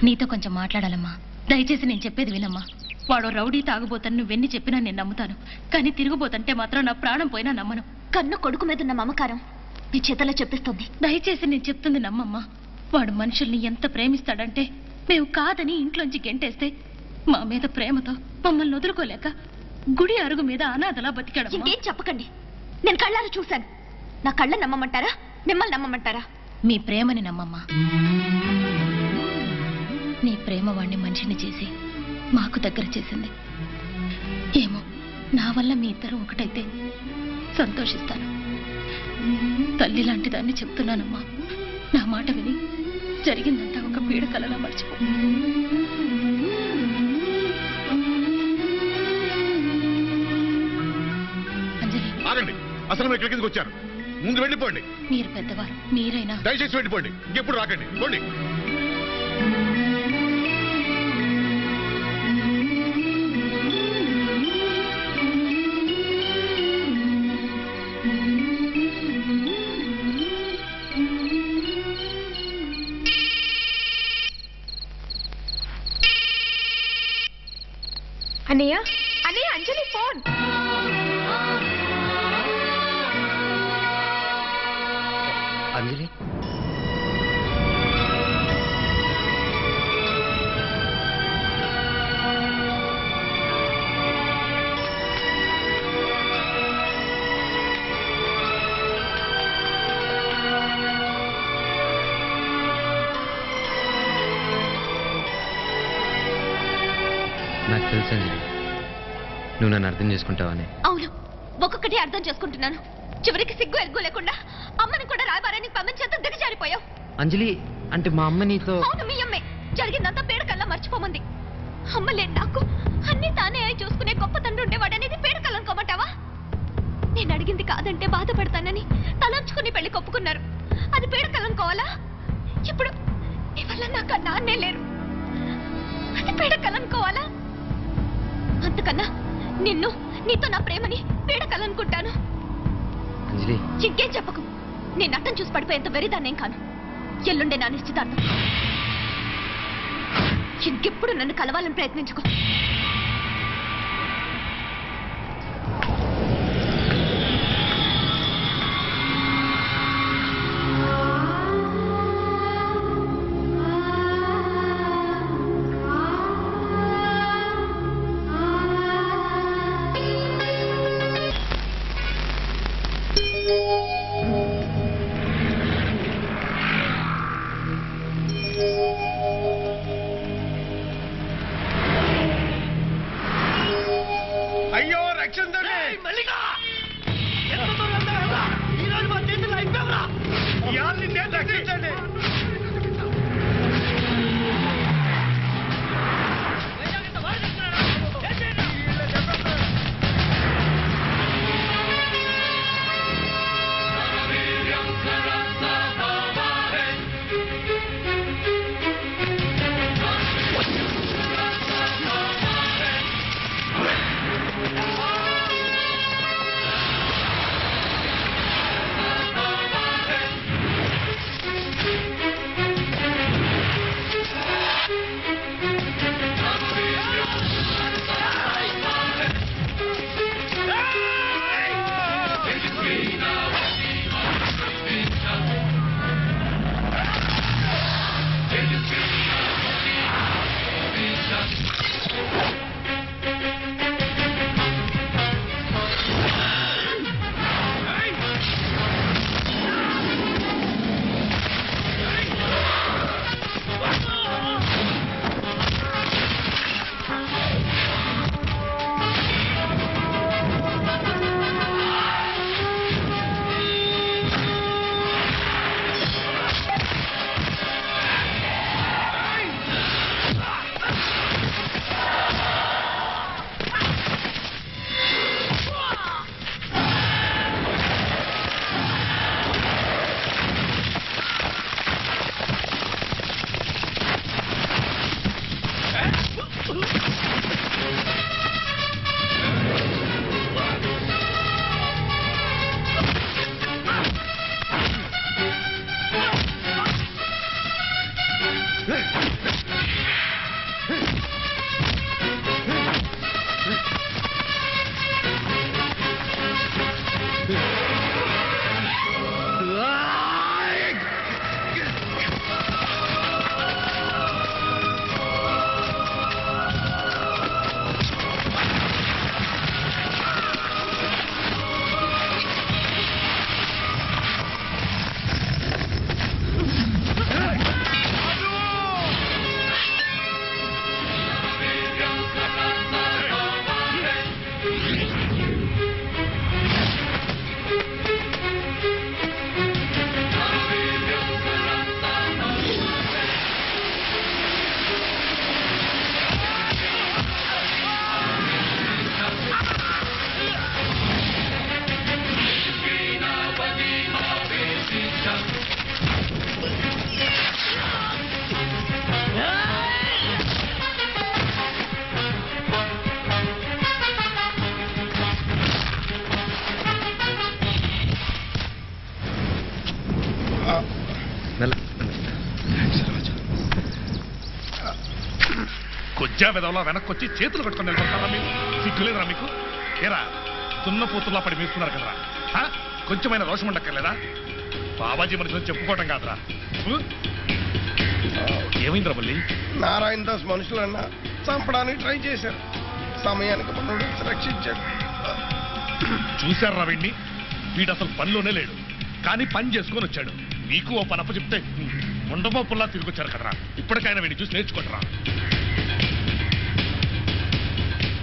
నీతో కొంచెం మాట్లాడాలమ్మా. దయచేసి నేను చెప్పేది వినమ్మా. వాడు రౌడీ తాగుబోతని నువ్వెన్ని చెప్పినా నేను నమ్ముతాను, కానీ తిరుగుబోతంటే మాత్రం నా ప్రాణం పోయినా నమ్మను. కన్ను కొడుకు మీద ఉన్న మమకారం నీ చేతలో చెప్పిస్తుంది. దయచేసి నేను చెప్తుంది నమ్మమ్మా. వాడు మనుషుల్ని ఎంత ప్రేమిస్తాడంటే మేము కాదని ఇంట్లోంచి గెంటేస్తే మా మీద ప్రేమతో మమ్మల్ని వదులుకోలేక గుడి అరుగు మీద అనాథలా బతికాడు. ఇంకేం చెప్పకండి, నేను కళ్ళారా చూశాను. నా కళ్ళ నమ్మమంటారా, మిమ్మల్ని నమ్మమంటారా? మీ ప్రేమని నమ్మమ్మా. నీ ప్రేమ వాణ్ణి మనిషిని చేసి మాకు దగ్గర చేసింది. ఏమో, నా వల్ల మీ ఇద్దరు ఒకటైతే సంతోషిస్తాను. తల్లి లాంటి దాన్ని చెప్తున్నానమ్మా. నా మాట విని జరిగిందంతా ఒక పీడ కలలా మర్చిపో. అంజలి, ఆగండి. అసలు మీరు ఎక్కడికి వచ్చారు? ముందు వెళ్ళిపోండి. మీరు పెద్దవారు, మీరైనా దయచేసి వెళ్ళిపోండి. ఇంకెప్పుడు రాకండి. పోండి. అన్నయ్య, అన్నయ్య, అంజలి ఫోన్. అంజలి, నాకు తెలుసు అంజలి, నువ్వు నన్ను అర్థం చేసుకుంటావని. అవును, ఒక్కొక్కటి అర్థం చేసుకుంటున్నాను. చివరికి సిగ్గు ఎగ్గు లేకుండా అమ్మని కూడా రాయబారానికి పంపించేంత దిగజారిపోయావు. అంజలి, అంటే మా అమ్మ నీతో... అవును, మీ అమ్మే జరిగిందంతా పేడకల్లా మర్చిపోమంది. అమ్మలే నాకు అన్ని తానే అయి చూసుకునే గొప్ప తండ్రి ఉండేవాడనేది పేడకల్లం కొమ్మటావా? నేను అడిగింది కాదంటే బాధపడతానని తలంచుకుని పెళ్లి కొప్పుకున్నారు. అది పేడకల్లం కోవాలా? ఇప్పుడు నీ వల్ల నాకు ఆ నాన్నే లేరు. అది పేడకల్లం కోవాలా? అంతకన్నా నిన్ను, నీతో నా ప్రేమని పేడకలనుకుంటాను. ఇంకేం చెప్పకు. నేను నట్టం చూసి పడిపోయేంత వెరిదాన్నేం కాను. ఎల్లుండే నా నిశ్చితార్థం. ఇంకెప్పుడు నన్ను కలవాలని ప్రయత్నించుకో. అయ్యో, రక్షించండి. మల్లిక, ఈరోజు మా చేతుల్లో అయిపోయావురా. ఇవాళ నేను రక్షించండి. కొజ్జా విధంలో వెనక్కి వచ్చి చేతులు కట్టుకొని నిలబడతారా మీరు? సిగ్గులేదురా మీకు? ఏరా దున్నపోతుల్లా పడి మేస్తున్నారు కదరా? కొంచెమైనా రోషం ఉండక్కర్లేదా? బాబాజీ మనుషులు చెప్పుకోవటం కాదురా. ఏమైందిరా మళ్ళీ? నారాయణ దాస్ మనుషులన్నా చంపడానికి ట్రై చేశారు. సమయానికి మనోడు రక్షించాడు. చూశారా వీడిని? వీడు అసలు పనిలోనే లేడు, కానీ పని చేసుకొని వచ్చాడు. మీకు ఓ పనప్ప చెప్తే ముండమోపుల్లా తిరిగొచ్చారు కదరా. ఇప్పటికైనా వీడిని చూసి నేర్చుకుంటారా?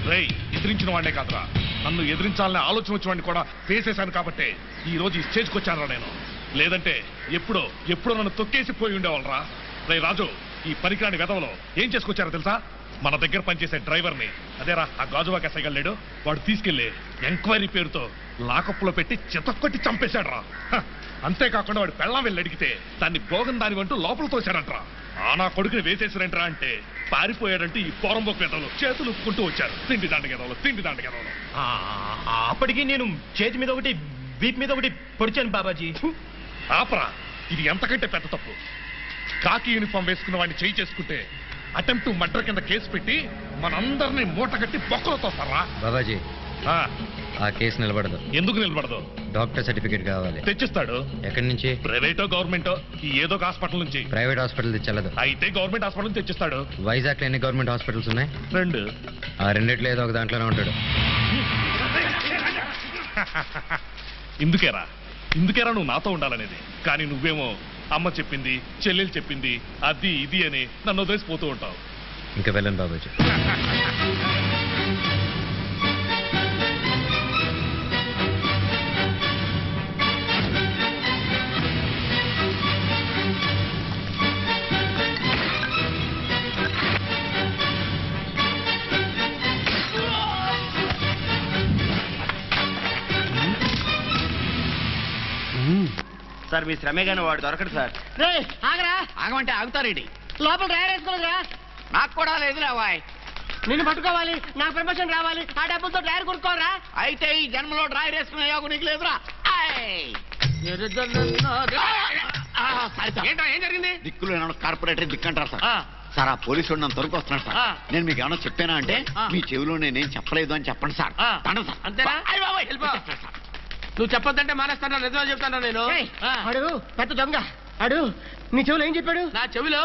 రేయ్, ఎదిరించిన వాడినే కాదురా, నన్ను ఎదిరించాలనే ఆలోచన వచ్చిన వాడిని కూడా వేసేశాను కాబట్టే ఈ రోజు ఈ స్టేజ్కి వచ్చానరా నేను. లేదంటే ఎప్పుడో నన్ను తొక్కేసి పోయి ఉండేవాళ్ళరా. రే రాజు, ఈ పనికిరాని వెధవలో ఏం చేసుకొచ్చారో తెలుసా? మన దగ్గర పనిచేసే డ్రైవర్ని, అదేరా ఆ గాజువాక సైగలేడు, వాడు తీసుకెళ్లి ఎంక్వైరీ పేరుతో లాకప్లో పెట్టి చితక్కొట్టి చంపేశాడు రా. అంతేకాకుండా వాడు పెళ్ళం వెళ్ళి అడిగితే దాన్ని భోగం దాని అంటూ లోపల తోశాడంట్రా. నా కొడుకుని వేసేసారంట్రా అంటే పారిపోయాడంటే ఈ పోరంబోకు వెధవలు చేతులు ఉప్పుకుంటూ వచ్చారు. తిండి దాండగెదవలు. అప్పటికి నేను చేతి మీద ఒకటి వీప్ మీద ఒకటి పొడిచాను బాబాజీ. ఆపరా, ఇది ఎంతకంటే పెద్ద తప్పు. కాకి యూనిఫామ్ వేసుకున్న వాడిని చేయి చేసుకుంటే అటెంప్ట్ మర్డర్ కింద కేసు పెట్టి మనందరినీ మూట కట్టి బొక్కలతో సర్రా. బాబాజీ, ఆ కేసు నిలబడదు. ఎందుకు నిలబడదు? డాక్టర్ సర్టిఫికేట్ కావాలి. తెచ్చిస్తాడు. ఎక్కడి నుంచి? ప్రైవేటో గవర్నమెంటో ఏదో ఒక హాస్పిటల్ నుంచి. ప్రైవేట్ హాస్పిటల్ తెచ్చలేదు. అయితే గవర్నమెంట్ హాస్పిటల్ నుంచి తెచ్చిస్తాడు. వైజాగ్ లో ఎన్ని గవర్నమెంట్ హాస్పిటల్స్ ఉన్నాయి? 2. ఆ రెండిట్లో ఏదో ఒక దాంట్లోనే ఉంటాడు. ఇందుకేరా నువ్వు నాతో ఉండాలనేది. కానీ నువ్వేమో అమ్మ చెప్పింది, చెల్లెలు చెప్పింది, అది ఇది అని నన్ను వదిలేసిపోతూ ఉంటావు. ఇంకా వెళ్ళను బాబాజీ. సార్ మీ శ్రమే కానీ వాడు దొరకడు సార్. ఆగరా, ఆగమంటే ఆగుతారేంటి? లోపల డ్రైవర్ వేసుకోలేదురా. నాకు కూడా లేదు రావాయ్. నిన్ను పట్టుకోవాలి, నాకు ప్రమోషన్ రావాలి, ఆ డబ్బులతో డ్రైవర్ కొనుక్కోరా. అయితే ఈ జన్మలో డ్రైవర్ వేసుకునే యోగం నీకు లేదురా. ఏం జరిగింది? దిక్కులు కార్పొరేటర్ దిక్కంటారు సార్. సార్, ఆ పోలీసు వాడు నన్ను తొరకు వస్తున్నాడు సార్. నేను మీకు ఏమన్నా చెప్పానా అంటే మీ చెవిలో నేనేం చెప్పలేదు అని చెప్పండి సార్. అంతేనా? నువ్వు చెప్పొద్దంటే మానేస్తాను, నిజమే చెప్తాను నేను. అడుగు పెద్ద దొంగ, అడుగు నీ చెవులు ఏం చెప్పాడు? నా చెవిలో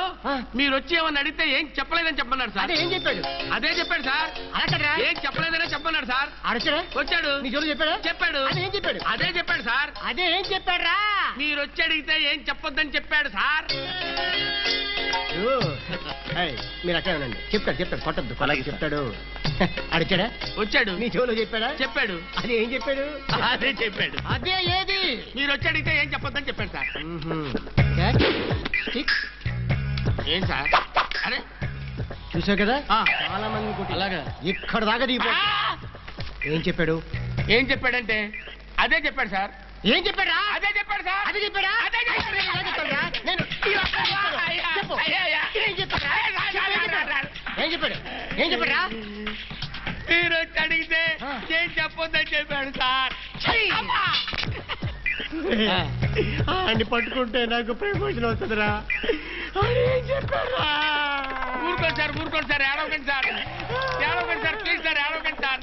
మీరు వచ్చి ఏమన్నా అడిగితే ఏం చెప్పలేదని చెప్పన్నాడు సార్. ఏం చెప్పాడు? అదే చెప్పాడు సార్. అడగరా? ఏం చెప్పలేదనే చెప్పన్నాడు సార్. అడగరా? వచ్చాడు. నీ చెవులు చెప్పాడు? చెప్పాడు. అదే ఏం చెప్పాడు? అదే చెప్పాడు సార్. అదే ఏం చెప్పాడు రా? మీరు వచ్చి అడిగితే ఏం చెప్పొద్దని చెప్పాడు సార్. మీరు అక్కడ ఉండండి, చెప్తాడు కొట్టద్దు. అలాగే చెప్తాడు. అడిచాడా? వచ్చాడు. నీ చెవులు చెప్పాడా? చెప్పాడు. అదే ఏం చెప్పాడు? అదే చెప్పాడు. అదే ఏది? మీరు వచ్చి అడిగితే ఏం చెప్పొద్దని చెప్పాడు సార్. ఏం సార్? అరే చూసావు కదా, చాలా మంది అలాగా ఇక్కడ దాకా దిగిపో. ఏం చెప్పాడు? ఏం చెప్పాడంటే అదే చెప్పాడు సార్. ఏం చెప్పాడా? అదే చెప్పాడు సార్. అదే చెప్పాడా? అదే చెప్పాడు. నేను చెప్పు. ఏం చెప్పాడా? ఏం చెప్పాడు? ఏం చెప్పాడా? మీరు వచ్చి అడిగితే ఏం చెప్పొద్దని చెప్పాడు సార్. అన్ని పట్టుకుంటే నాకు ప్రమోషన్ వస్తుందిరా. ఏం చెప్పారా? ఊరుకోండి సార్, ఏడవకండి సార్, ప్లీజ్ సార్, ఏడవకండి సార్.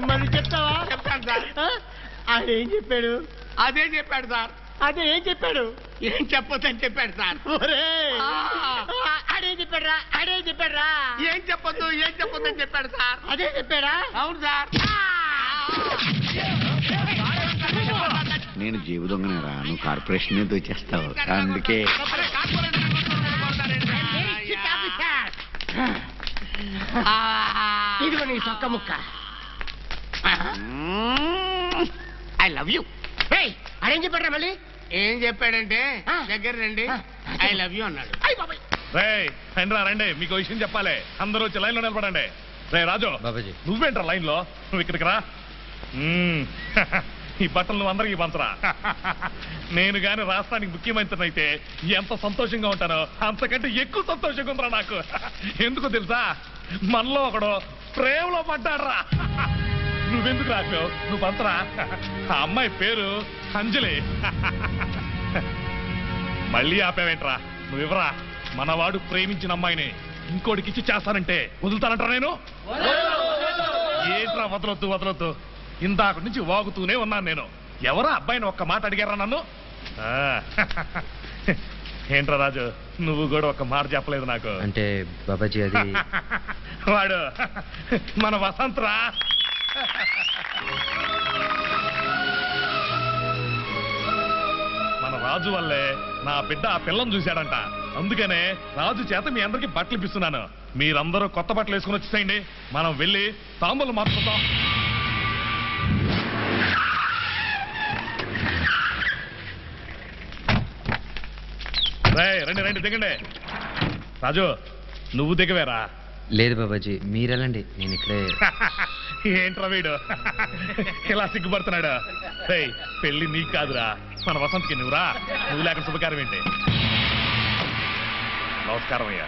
మరి చెప్తావా? చెప్తాను సార్. ఏం చెప్పాడు? అదే చెప్పాడు సార్. అదే ఏం చెప్పాడు? ఏం చెప్పొద్దని చెప్పాడు సార్. అడే చెప్పాడురా, అడే చెప్పాడురా. ఏం చెప్పొద్దని చెప్పాడు సార్. అదే చెప్పాడా? అవును సార్. నేను జీవ దొంగనేరా, నువ్వు కార్పొరేషన్ దోచేస్తావు. అందుకే ఇదిగో నీ సొక్క ముక్క. I love you. అదేం చెప్పాడురా మళ్ళీ? ఏం చెప్పాడంటే దగ్గర రండి, ఐ లవ్ యూ అన్నాడు. రండి, మీకు విషయం చెప్పాలి. అందరూ వచ్చి లైన్ లో నిలబడండి. రే రాజు, నువ్వేంట్రా లైన్ లో? నువ్వు ఇక్కడికి రా. ఈ బట్టలు నువ్వు అందరికీ పంచరా. నేను గాని రాష్ట్రానికి ముఖ్యమంత్రిని అయితే ఎంత సంతోషంగా ఉంటానో అంతకంటే ఎక్కువ సంతోషంగా ఉందిరా నాకు. ఎందుకు తెలుసా, మనలో ఒకడు ప్రేమలో పడ్డాడ్రా. నువ్వెందుకు రాసావు? నువ్వు పంచరా. ఆ అమ్మాయి పేరు అంజలి. మళ్ళీ ఆపేవేంట్రా నువ్వు ఇవ్వరా మనవాడు ప్రేమించిన అమ్మాయిని ఇంకోటికిచ్చి చేస్తానంటే వదులుతానంటారా నేను? ఏంట్రా వదలొద్దు ఇందాక నుంచి వాగుతూనే ఉన్నాను నేను. ఎవరా అబ్బాయిని ఒక్క మాట అడిగారా నన్ను? ఏంట్రా రాజు నువ్వు కూడా ఒక్క మాట చెప్పలేదు నాకు. అంటే బాబాజీ అది వాడు మన వసంతరా. మన రాజు వల్లే నా బిడ్డ ఆ పిల్లని చూశాడంట. అందుకనే రాజు చేత మీ అందరికి బట్టలు ఇప్పిస్తున్నాను. మీరందరూ కొత్త బట్టలు వేసుకుని వచ్చేసేయండి. మనం వెళ్ళి తాంబూలు మార్చుకుందాం. రండి దిగండి. రాజు నువ్వు దిగవేరా? లేదు బాబాజీ మీరెళ్ళండి, నేను ఇక్కడే. ఏంట్రా వీడు ఇలా సిగ్గుపడుతున్నాడు? పెళ్లి నీకు కాదురా మన వసంత్కి. నువ్వురా, నువ్వు లేక శుభకార్యం ఏంటి? నమస్కారం అయ్యా,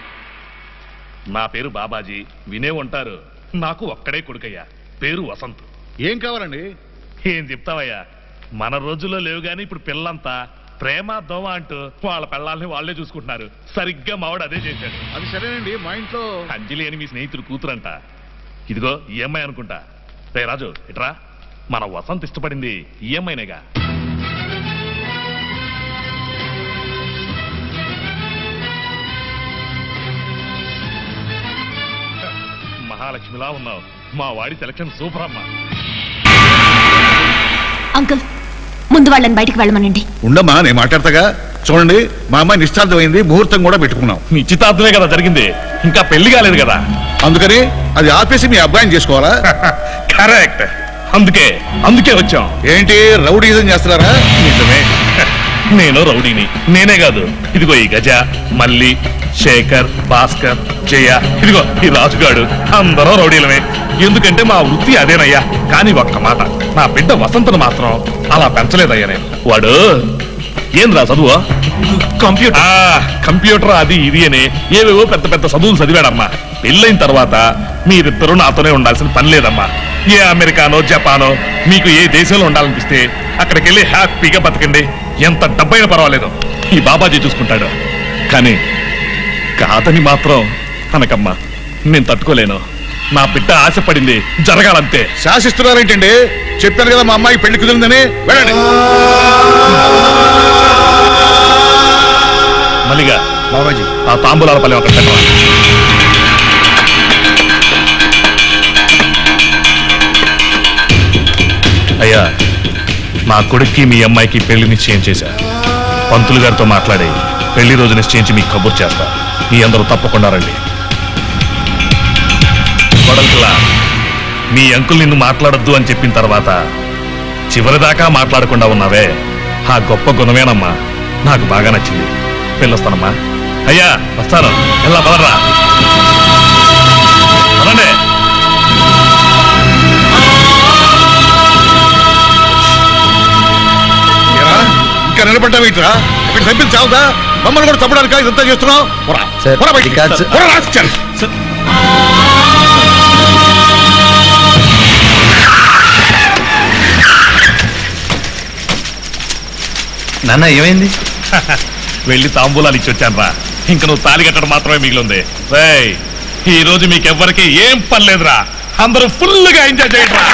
నా పేరు బాబాజీ. వినే ఉంటారు. నాకు ఒక్కడే కొడుకయ్యా, పేరు వసంత్. ఏం కావాలండి? ఏం చెప్తావయ్యా, మన రోజుల్లో లేవు గాని ఇప్పుడు పిల్లంతా ప్రేమ దోమ అంటూ వాళ్ళ పిల్లల్ని వాళ్లే చూసుకుంటున్నారు. సరిగ్గా మావాడు అదే చేశాడు. అది సరేనండి, మా ఇంట్లో అంజలి అని మీ స్నేహితుడు కూతురంట. ఇదిగో ఈఎంఐ అనుకుంటా. రే రాజు ఇట్రా, మన వసంత్ ఇష్టపడింది ఈఎంఐనేగా. మహాలక్ష్మిలా ఉన్నావు. మా వాడి సెలక్షన్ సూపర్ అమ్మా. అంకుల్ ముందు వాళ్ళని బయటికి వెళ్ళమనండి. ఉండమ్మా, నేను మాట్లాడతాగా. చూడండి, మా అమ్మాయి నిశ్చార్థమైంది, ముహూర్తం కూడా పెట్టుకున్నాం. నిశ్చితార్థమే కదా జరిగింది, ఇంకా పెళ్లి కాలేదు కదా. అందుకని అది ఆపేసి మీ అబ్బాయిని చేసుకోవాలా? కరెక్ట్, అందుకే వచ్చాం. ఏంటి రౌడీజం చేస్తున్నారా? నిజమే, నేను రౌడీని. నేనే కాదు, ఇదిగో ఈ గజ, మల్లి, శేఖర్, భాస్కర్, జయ, ఇదిగో ఈ రాజుగాడు, అందరూ రౌడీలమే. ఎందుకంటే మా వృత్తి అదేనయ్యా. కానీ ఒక్క మాట, నా బిడ్డ వసంతను మాత్రం అలా పెంచలేదయ్యా నేను. వాడు ఏంద్రా చదువు? కంప్యూటర్ అది ఇది అని ఏవేవో పెద్ద పెద్ద చదువులు చదివాడమ్మా. పెళ్ళైన తర్వాత మీరిద్దరూ నాతోనే ఉండాల్సిన పని లేదమ్మా. ఏ అమెరికానో జపానో మీకు ఏ దేశంలో ఉండాలనిపిస్తే అక్కడికి వెళ్ళి హ్యాపీగా బతకండి. ఎంత డబ్బైనా పర్వాలేదు, ఈ బాబాజీ చూసుకుంటాడు. కానీ కాదని మాత్రం అనకమ్మా, నేను తట్టుకోలేను. నా బిడ్డ ఆశపడింది జరగాలంతే. శాసిస్తున్నారేంటండి? చెప్పాను కదా మా అమ్మాయి పెళ్లి కుదిరిందని. వెళ్ళండి. మల్లిగా బాబాజీ ఆ తాంబూలాల పల్లె అక్కడ పెట్టరా. అయ్యా, నా కొడుక్కి మీ అమ్మాయికి పెళ్లి నిశ్చయం చేశా. పంతులు గారితో మాట్లాడి పెళ్లి రోజు నిశ్చయించి మీకు కబుర్ చేస్తా. మీ అందరూ తప్పకుండా రండి. కొడల్లా, మీ అంకుల్ నిన్ను మాట్లాడొద్దు అని చెప్పిన తర్వాత చివరిదాకా మాట్లాడకుండా ఉన్నావే, ఆ గొప్ప గుణమేనమ్మా. నాకు బాగా నచ్చింది. వెళ్ళొస్తానమ్మా. అయ్యా వస్తాను, ఎలా పదరా. అనండి. ఇంకా నిలబడ్డావు ఇట్రా? ఇక్కడ సభ్యులు చావుదా? మమ్మల్ని కూడా తప్పడానికి ఇదంతా చేస్తున్నావు. నాన్న ఏమైంది? వెళ్ళి తాంబూలాలు ఇచ్చి వచ్చాను రా. ఇంక నువ్వు తాళి కట్టడం మాత్రమే మిగిలింది. ఈ రోజు మీకెవ్వరికి ఏం పర్లేదురా. అందరూ ఫుల్గా ఎంజాయ్ చేయండి రా.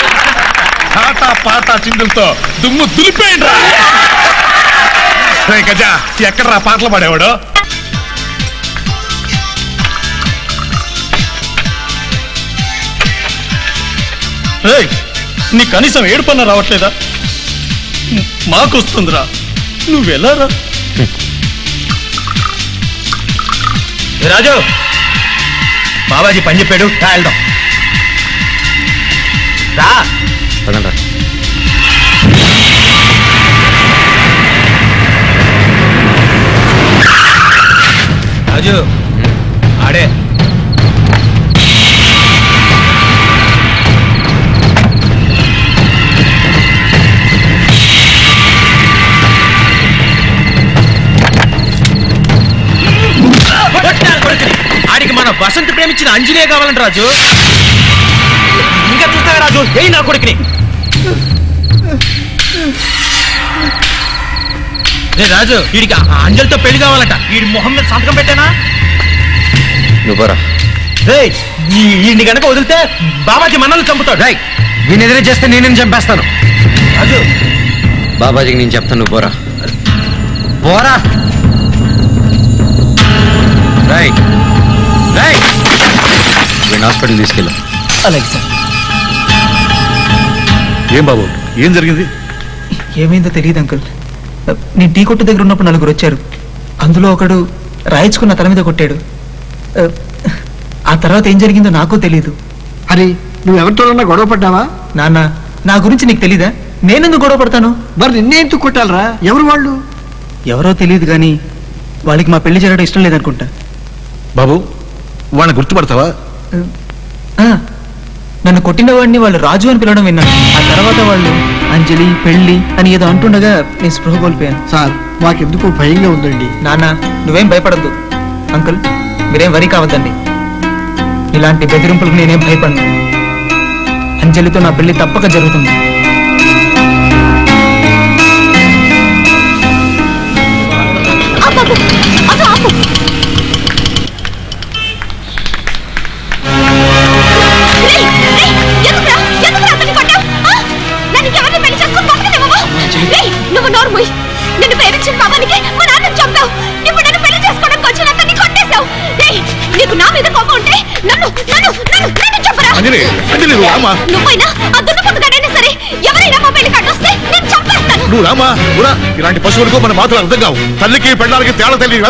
పాట పాట చిందులతో దుమ్ము దులిపేయండి రా. గజా, ఎక్కడరా పాటలు పాడేవాడు? నీ కనీసం ఏడుపన్నా రావట్లేదా? మాకొస్తుందిరా, నువ్వెలారా? రాజు, బాబాజీ పని చెప్పాడు, రా వెళ్దాం. రా పదండ్రా. రాజు ఆడే. ఆడికి మన వసంత్ ప్రేమించిన అంజనే కావాలంట రాజు. ఇంకా చూస్తావా రాజు? ఏ నా కొడుకుని రాజు వీడికి అంజలితో పెళ్లి కావాలట. వీడి మొహం మీద సంతకం పెట్టానా? నువ్వు పోరా. వీడిని కనుక వదిలితే బాబాజీ మనల్ని చంపుతాడు. వీని ఎదురే చేస్తే నేనేం చంపేస్తాను. రాజు బాబాజీకి నేను చెప్తాను, నువ్వు పోరా. పోరా. వీడిని హాస్పిటల్ తీసుకెళ్ళు. అలాగే సార్. ఏం బాబు, ఏం జరిగింది? ఏమైందో తెలియదు అంకుల్. నేను టీ కొట్టు దగ్గర ఉన్నప్పుడు నలుగురు వచ్చారు. అందులో ఒకడు రాయించుకున్న తల మీద కొట్టాడు. ఆ తర్వాత ఏం జరిగిందో నాకు తెలియదు. అరే, నువ్వు ఎవరితోనన్నా గొడవ పడ్డావా? నాన్న, నా గురించి నీకు తెలీదా? నేనెందుకు గొడవ పడతాను? మరి నిన్నే ఎందుకు కొట్టాలరా? ఎవరు వాళ్ళు? ఎవరో తెలియదు కానీ వాళ్ళకి మా పెళ్లి జరగడం ఇష్టం లేదనుకుంటా. బాబు, వాళ్ళని గుర్తుపడతావా? నన్ను కొట్టిన వాడిని వాళ్ళు రాజు అని పిలవడం విన్నాను. ఆ తర్వాత వాళ్ళు అంజలి పెళ్లి అని ఏదో అంటుండగా నేను స్పృహ కోల్పోయాను. సార్, మాకెందుకు భయంగా ఉందండి. నాన్న, నువ్వేం భయపడద్దు. అంకుల్, మీరేం వరి కావద్దండి. ఇలాంటి బెదిరింపులకు నేనేం భయపడను. అంజలితో నా పెళ్లి తప్పక జరుగుతుంది. నువ్వు నోర్ముయ్. నిన్ను ప్రేమించిన పాపానికి మా నాన్న చంపావు. ఇప్పుడు నన్ను పెళ్లి చేసుకోవడానికి వచ్చిన అతన్ని కొట్టేశావు. నీకు నా మీద కోపం ఉంటే నన్ను నన్ను నన్ను నన్ను చంపరా. నువ్వైనా ఆ దున్నపోతుగాడైనా సరే ఎవరైనా మా పెళ్లి కట్టొస్తే నేను చంపేస్తాను. నువ్వు రామా, ఇలాంటి పశువులకు మన మాత్రం అర్థం కావు. తల్లికి పెళ్ళాలకి తేడా తెలియదు.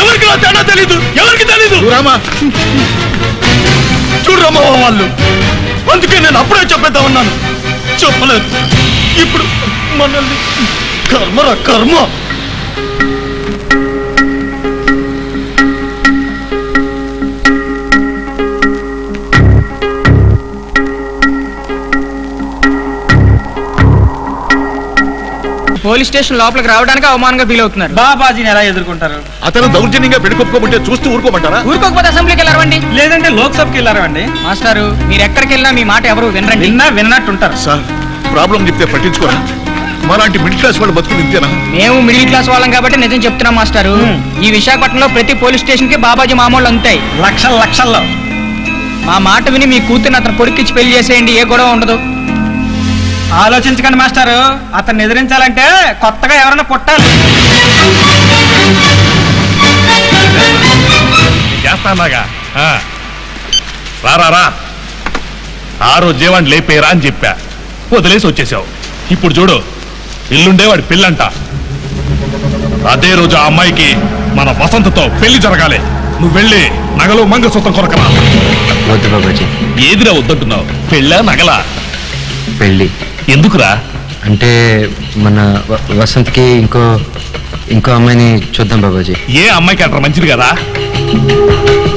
ఎవరికి తేడా తెలీదు, ఎవరికి తెలీదు. రామా, చూడమ్మా వాళ్ళు. అందుకే నేను అప్పుడే చెప్పేద్దా ఉన్నాను, చెప్పలేదు. ఇప్పుడు మనల్ని కర్మరా కర్మ. పోలీస్ స్టేషన్ లోపలికి రావడానికి అవమానంగా ఫీల్ అవుతున్నారు. బాబాజీని ఎలా ఎదుర్కొంటారు? అతను దౌర్జన్యంగా పెళ్ళికొప్పుకోమంటే చూస్తూ ఊరుకోమంటారా? ఊరుకోకపోతే అసెంబ్లీకి వెళ్ళారండి, లేదంటే లోక్సభకి వెళ్ళారండి. మాస్టారు, మీరు ఎక్కడికి వెళ్ళినా మీ మాట ఎవరు వినరండి. విన్నట్టుంటారు. సార్, ప్రాబ్లం చెప్తే పట్టించుకోరా? మాలాంటి మిడిల్ క్లాస్ వాళ్ళు బతుకులు ఇంతేనా? మేము మిడిల్ క్లాస్ వాళ్ళం కాబట్టి నిజం చెప్తున్నాం మాస్టారు. ఈ విశాఖపట్నంలో ప్రతి పోలీస్ స్టేషన్ కి బాబాజీ మామూలు అంతాయి, లక్షల లక్షల్లో. మా మాట విని మీ కూతుర్ని అతను పొడికిచ్చి పెళ్లి చేసేయండి, ఏ గొడవ ఉండదు. ఆలోచించకండి మాస్టారు, అతన్ని ఎదిరించాలంటే కొత్తగా ఎవరైనా పుట్టాలి. చేస్తానాగా రా. ఆ రోజు జీవాన్ని లేపేరా అని చెప్పా, వదిలేసి వచ్చేసావు. ఇప్పుడు చూడు, ఇల్లుండే వాడి పెళ్ళంట. అదే రోజు ఆ అమ్మాయికి మన వసంతతో పెళ్లి జరగాలి. నువ్వు వెళ్ళి నగలు మంగళసూత్రం కొరకరా. వద్దు బాబాజీ. ఏదిరా వద్దంటున్నావు? పెళ్ళా నగలా? పెళ్ళి. ఎందుకురా? అంటే మన వసంత్కి ఇంకో అమ్మాయిని చూద్దాం బాబాజీ. ఏ అమ్మాయికి అంటారా మంచిది కదా?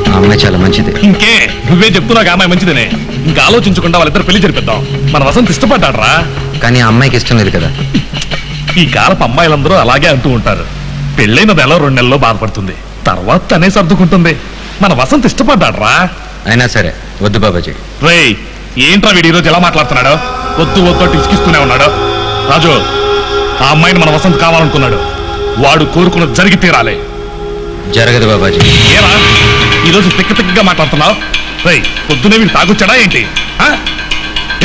ఆ అమ్మాయి చాలా మంచిది. ఇంకే నువ్వే చెప్తున్నావు ఆ అమ్మాయి మంచిదనే. ఇంకా ఆలోచించకుండా వాళ్ళిద్దరు పెళ్లి జరిపిద్దాం. మన వసంత్ ఇష్టపడ్డాడ్రా. కానీ ఆ అమ్మాయికి ఇష్టం లేదు కదా. ఈ కాలపు అమ్మాయిలందరూ అలాగే అంటూ ఉంటారు. పెళ్ళైన నెల 2 నెలల్లో బాధపడుతుంది, తర్వాత తనే సర్దుకుంటుంది. మన వసంత్ ఇష్టపడ్డాడ్రా. అయినా సరే వద్దు బాబాజీ. రేయ్, ఏంట్రా వీడు ఈరోజు ఎలా మాట్లాడుతున్నాడు? వద్దు వద్దు ఇసుకిస్తూనే ఉన్నాడు. రాజు, ఆ అమ్మాయిని మన వసంత్ కావాలనుకున్నాడు. వాడు కోరుకున్నది జరిగి తీరాలి. జరగదు బాబాజీ. ఏరా ఈరోజు తిక్కగా మాట్లాడుతున్నావు? రేయ్, పొద్దునే వీడు తాగొచ్చాడా ఏంటి?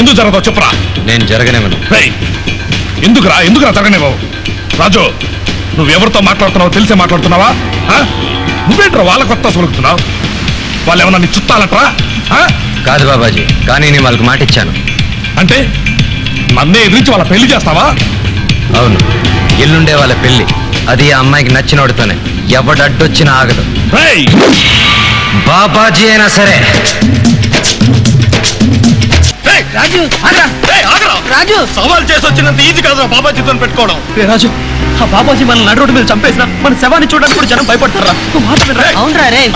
ఎందుకు జరగదో చెప్పురా. నేను జరగనేమను. రేయ్, ఎందుకురా జరగనేవావు? రాజు, నువ్వెవరితో మాట్లాడుతున్నావో తెలిసే మాట్లాడుతున్నావా? నువ్వేంట్రా వాళ్ళ కొత్త సొలుగుతున్నావు? వాళ్ళు ఏమన్నా నీ చుట్టాలట్రా? కాదు బాబాజీ, కానీ నేను వాళ్ళకి మాట ఇచ్చాను. అంటే నన్నే ఎదిరించి వాళ్ళ పెళ్లి చేస్తావా? అవును, ఎల్లుండే వాళ్ళ పెళ్లి. అది ఆ అమ్మాయికి నచ్చినోడితోనే. ఎవడు అడ్డొచ్చినా ఆగదు. బాబాజీ అయినా సరే. రాజు, రాజు, సవాల్ చేసి వచ్చినంత ఈజీ కాదు బాబాజీతో పెట్టుకోవడం. రాజు, ఆ బాబాజీ మన నడు రోడ్డు మీద చంపేసిన మన శవాన్ని చూడడానికి కూడా జనం భయపడతారా?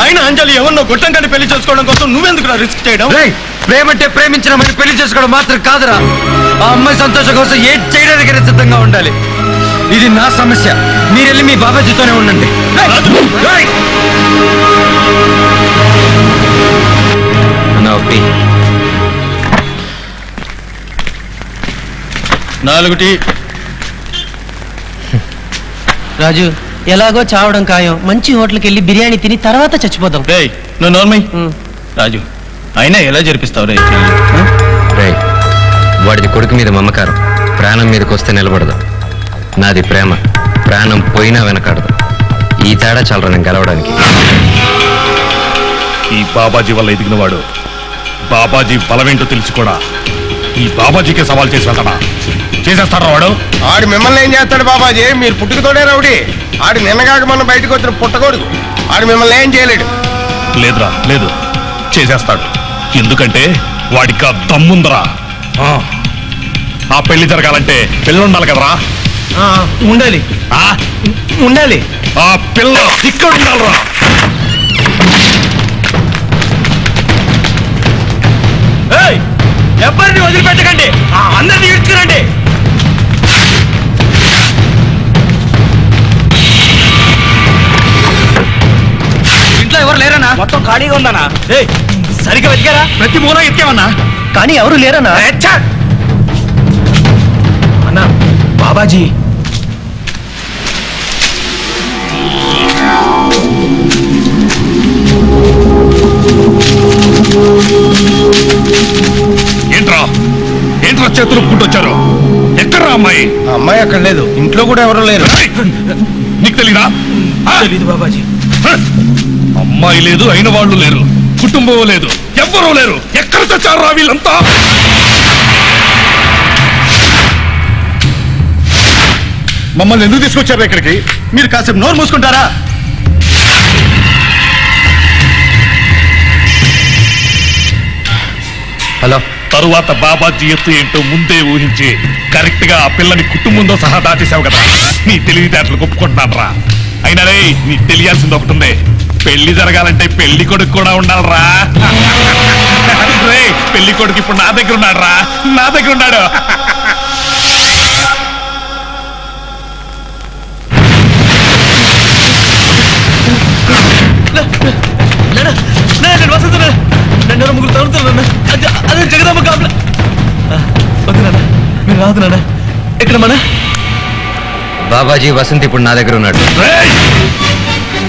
అయినా అంజలి ఎవరినో గొట్టంగానే పెళ్లి చేసుకోవడం కోసం నువ్వెందుకు రిస్క్ చేయడం? ప్రేమంటే ప్రేమించిన మరి పెళ్లి చేసుకోవడం మాత్రం కాదురా. ఆ అమ్మాయి సంతోషం కోసం ఏం చేయడానికైనా సిద్ధంగా ఉండాలి. ఇది నా సమస్య. మీరెళ్ళి మీ బాబాజీతోనే ఉండండి. ఒకటి 4 టీ. రాజు ఎలాగో చావడం ఖాయం. మంచి హోటల్కి వెళ్ళి బిర్యానీ తిని తర్వాత చచ్చిపోదాం. నువ్వు నోర్మై రాజు, అయినా ఎలా జరిపిస్తావు రే? వాడిది కొడుకు మీద మమకారం, ప్రాణం మీదకి వస్తే నిలబడదు. నాది ప్రేమ, ప్రాణం పోయినా వెనకాడదు. ఈ తేడా చాలరా నేను గెలవడానికి. ఈ బాబాజీ వల్ల ఎదిగిన వాడు బాబాజీ బలమేంటో తెలిసి కూడా ఈ బాబాజీకే సవాల్ చేసి వెళ్తాడా? చేసేస్తాడా వాడు? ఆడు మిమ్మల్ని ఏం చేస్తాడు బాబాజీ? మీరు పుట్టుకతోడే రౌడీ. ఆడు నిన్నగాక మనం బయటకు వచ్చిన పుట్టకూడదు. ఆడు మిమ్మల్ని ఏం చేయలేడు. లేదురా, లేదు, చేసేస్తాడు. ఎందుకంటే వాడికి ఆ దమ్ముందరా. ఆ పెళ్లి జరగాలంటే పిల్ల ఉండాలి కదరా. ఉండాలి ఉండాలి. ఆ పిల్ల ఇక్కడ ఉండాలరా. ఎవరిని వదిలిపెట్టకండి, అందరిని ఇడ్చుకురండి. ఇంట్లో ఎవరు లేరన్నా? మొత్తం ఖాళీగా ఉందన్నా. సరిగ్గా వెతికారా? ప్రతి మూల ఎత్తామన్నా, కానీ ఎవరు లేరన్నా. అన్నా బాబాజీ ఏంట్రా ఏంట్రా చేతులు పుట్టొచ్చారు? ఎక్కడ్రా అమ్మాయి? అమ్మాయి అక్కడ లేదు, ఇంట్లో కూడా ఎవరు లేరు. నీకు తెలీదా? తెలీదు బాబాజీ. అమ్మాయి లేదు, అయిన వాళ్ళు లేరు, కుటుంబం లేదు, ఎవ్వరూ లేరు. ఎక్కడ తెచ్చారు రా వీళ్ళంతా? మమ్మల్ని ఎందుకు తీసుకొచ్చారు ఇక్కడికి? మీరు కాసేపు నోరు మూసుకుంటారా? హలో. తరువాత బాబాజీ ఎత్తు ఏంటో ముందే ఊహించి కరెక్ట్ గా ఆ పిల్లని కుటుంబంతో సహా దాటేశావు కదా. నీ తెలివితేటలు ఒప్పుకుంటున్నాను రా. అయినా రే, నీకు తెలియాల్సింది ఒకటి ఉంది. పెళ్లి జరగాలంటే పెళ్లి కొడుకు కూడా ఉండాలరా. రే, పెళ్లి కొడుకు ఇప్పుడు నా దగ్గర ఉన్నాడు రా, నా దగ్గర ఉన్నాడు. నేను వస్తుందా? రెండు ముగ్గురు తగులుతున్నా. అదే జగదమ్మ కాపుల. వద్దునా, మీరు రాదునా. ఎక్కడ మన బాబాజీ వసంత్ ఇప్పుడు నా దగ్గర ఉన్నాడు.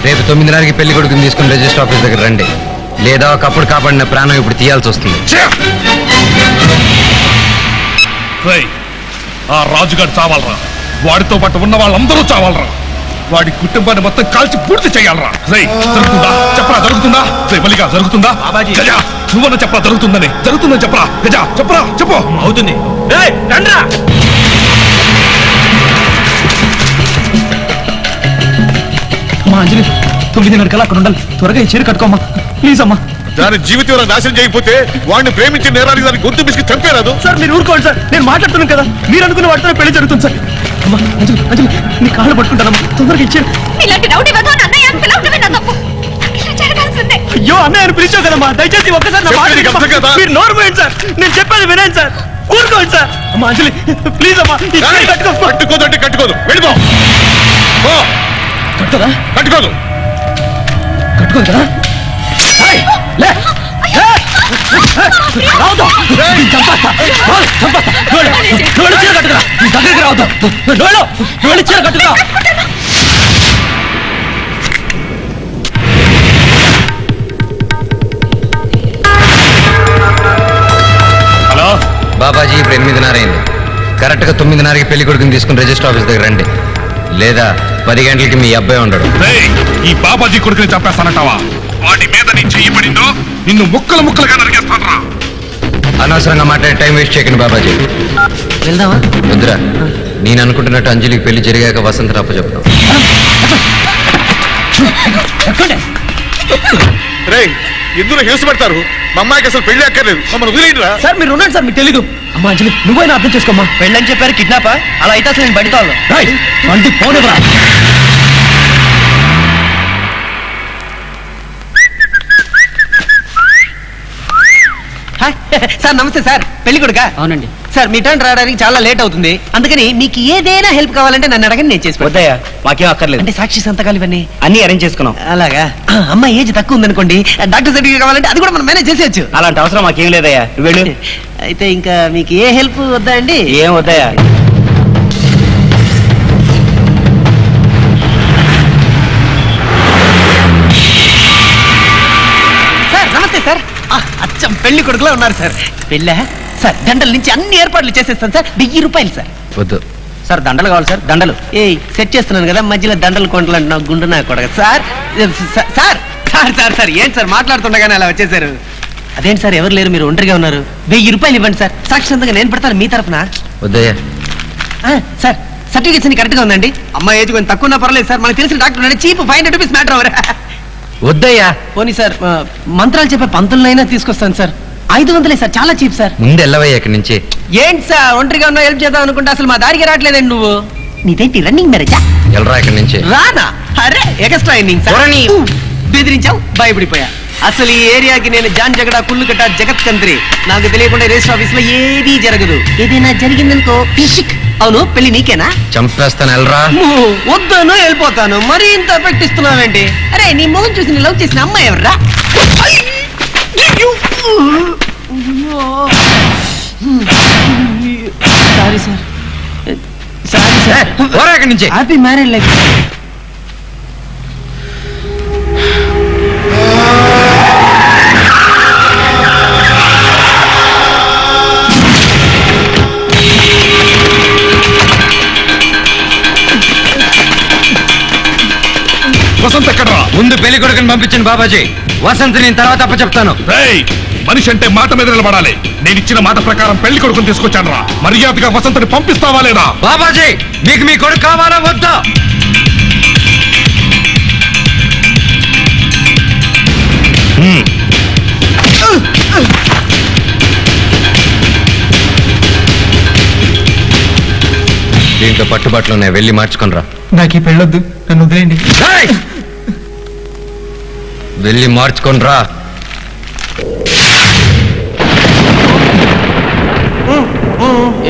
రేపు 9:30కి పెళ్లి కొడుకుని తీసుకుని రిజిస్టర్ ఆఫీస్ దగ్గర రండి. లేదా ఒకప్పుడు కాపాడిన ప్రాణం ఇప్పుడు తీయాల్సి వస్తుంది. ఆ రాజుగారు చావాలరా. వాడితో పాటు ఉన్న వాళ్ళందరూ చావాలరా. వాడి కుటుంబాన్ని మొత్తం కాల్చి పూర్తి చేయాలరా. రై, జరుగుతుందా చెప్పరా? జరుగుతుందా? మల్లిగా జరుగుతుందా? గజా, నువ్వన్నా చెప్పరా జరుగుతుందని. జరుగుతుందని చెప్పరా గజా, చెప్పరా చెప్పు. అవుతుంది. రండ్రా. అమ్మా అంజలి, 9:30 అక్కడ ఉండాలి. త్వరగా ఈ చీర కట్టుకోమ్మా ప్లీజ్ అమ్మా. దాని జీవితం నాశనం చేయకపోతే వాడిని ప్రేమించి నేరానికి దానికి గొంతు బిస్కి చంపేరాదు. సార్ మీరు ఊరుకోండి సార్, నేను మాట్లాడుతున్నాను కదా. మీరు అనుకున్న వాటితో పెళ్లి జరుగుతుంది సార్. అమ్మా అంజలి, అంజలి నీ కాళ్ళు పట్టుకుంటానమ్మా, తొందరగా ఇచ్చారు. ఇలాంటి రౌడీ వద్దు అన్నయ్య అని పిలవడమే నా తప్పు. ఇలా జరగాల్సిందే. అయ్యో అన్నయ్య అని పిలిచావు కదమ్మా, దయచేసి ఒక్కసారి నా మాట వినమ్మా. మీరు నోరు పోయండి సార్, నేను చెప్పేది వినండి సార్. ఊరుకోండి సార్. అమ్మా అంజలి ప్లీజ్ అమ్మా, కట్టుకోదంటే కట్టుకోదు, వెళ్ళిపో. కట్టుకోదా? కట్టుకోదు. కట్టుకోదు కదా? రావద్దు, చీర కట్టుకురా. దగ్గరికి రావద్దు, చీర కట్టుకురా. హలో బాబాజీ ఇప్పుడు 8:30 అయింది. కరెక్ట్గా 9:30కి పెళ్లి కొడుకుని తీసుకుని రిజిస్టర్ ఆఫీస్ దగ్గర రండి. లేదా 10 గంటలకి మీ అబ్బాయి ఉండడు. ఈ బాబాజీ కొడుకుని చంపేస్తానంటావా? వాడి మీద నీ చెయ్యి పడిందో నిన్ను ముక్కలు ముక్కలుగా నరికేస్తానరా. అనవసరంగా మాట్లాడే టైం వేస్ట్ చేయకండి బాబాజీ. వెళ్దామా? వద్దురా, నేను అనుకుంటున్నట్టు అంజలికి పెళ్లి జరిగాక వసంత రాప చెప్తాం. రే, ఎందుకు హింస పెడతారు? మా అమ్మాయికి అసలు పెళ్లి అక్కర్లేదు, మమ్మల్ని వదిలేయండిరా. సార్ మీరు ఉన్నాడు సార్, మీకు తెలీదు. అమ్మా అంజలి నువ్వైనా అర్థం చేసుకోమ్మా. పెళ్ళని చెప్పారు కిడ్నాపా? అలా అయితే అసలు నేను బయట వంటి పోనివ్వరా. సార్ నమస్తే సార్, పెళ్లి కొడుకా? అవునండి సార్. మీ టర్న్ రావడానికి చాలా లేట్ అవుతుంది, అందుకని మీకు ఏదైనా హెల్ప్ కావాలంటే నన్ను అడగండి, నేను చేసి. వద్దయ్యా, మాకేం అక్కర్లేదు. అంటే సాక్షి సంతకాలు ఇవన్నీ అన్ని అరేంజ్ చేసుకున్నాం. అలాగా? అమ్మాయి ఏజ్ తక్కువ ఉందనుకోండి, డాక్టర్ సర్టిఫికేట్ కావాలంటే అది కూడా మనం మేనేజ్ చేసేయచ్చు. అలాంటి అవసరం మాకేం లేదయ్యా, వెళ్ళు. అయితే ఇంకా మీకు ఏ హెల్ప్ వద్దా అండి? ఏం వద్దయ్యా. అచ్చం పెళ్లి కొడుకులో ఉన్నారు సార్. పెళ్ళా సార్? దండల నుంచి అన్ని ఏర్పాట్లు చేసేస్తాను సార్. 1000 రూపాయలు సార్. వద్దు సార్ దండలు కావాలి సార్. దండలు సెట్ చేస్తున్నాను కదా, మధ్యలో దండలు కొంటలు అంటున్నావు. గుండు నా కొడక sir. Sir sir sir sir ఏంటి సార్ మాట్లాడుతుండగానే అలా వచ్చేసారు? అదేంటి సార్ ఎవరు లేరు, మీరు ఒంటరిగా ఉన్నారు? 1000 రూపాయలు ఇవ్వండి సార్, సాక్షితంగా నేను పెడతాను మీ తరఫున. వద్దయ్యా. సార్ సర్టిఫికేట్స్ అన్ని కరెక్ట్ గా ఉందండి? అమ్మాయి ఏజ్ కొంచెం తక్కువ పర్లేదు సార్, మనకు తెలిసిన డాక్టర్ ఉన్నాడు, చీప్ 500 రూపీస్ మ్యాటర్ అవర్. వద్దయ్యా. పోనీ సార్ మంత్రాలు చెప్పే పంతులనైనా తీసుకొస్తాను సార్. 500 సార్, చాలా చీప్ సార్. ముందు వెళ్ళవయ్యా ఇక్కడి నుంచి. ఏంటి సార్ ఒంటరిగా ఉన్నా హెల్ప్ చేద్దాం అనుకుంటే అసలు మా దారికి రావట్లేదండి నువ్వు. నీదేంటి రన్నింగ్ మ్యారేజా? వెళ్ళరా ఇక్కడి నుంచి. రానా? అరే ఎక్స్ట్రా ఇన్నింగ్ సార్. బెదిరించావు, భయపడిపోయా. అసలు ఈ ఏరియాకి నేను జాన్ జగడా కుళ్ళు కట్ట జగత్ కంత్రి. నాకు తెలియకుండా రిజిస్టర్ ఆఫీస్ లో ఏదీ జరగదు. ఏదైనా జరిగిందనుకో పిషిక్. అవును పెళ్లి నీకేనా? చంపేస్తాను, వెళ్ళరా. వద్దాను వెళ్ళిపోతాను, మరీ ఇంత ఎఫెక్ట్ ఇస్తున్నావేంటి? అరే నీ మొహం చూసి నీ లవ్ చేసిన అమ్మాయి ఎవర్రా? Sorry sir, sorry sir. ఇక్కడి నుంచి. Happy marriage life. వసంత్ ఎక్కడ్రా? ముందు పెళ్లి కొడుకుని పంపించండి బాబాజీ. వసంత్ నేను తర్వాత అప్ప చెప్తాను. మనిషి అంటే మాట మీద నిలబడాలి. నేను ఇచ్చిన మాట ప్రకారం పెళ్లి కొడుకుని తీసుకొచ్చాను రా. మర్యాదగా వసంతని పంపిస్తావా లేదా? బాబాజీ మీకు మీ కొడుకు కావాలా వద్దా? దీంట్లో పట్టుబాట్లు ఉన్నాయి, వెళ్ళి మార్చుకునిరా. నాకు ఈ పెళ్ళొద్దు, నన్ను వదిలేయండి. వెళ్ళి మార్చుకునిరా.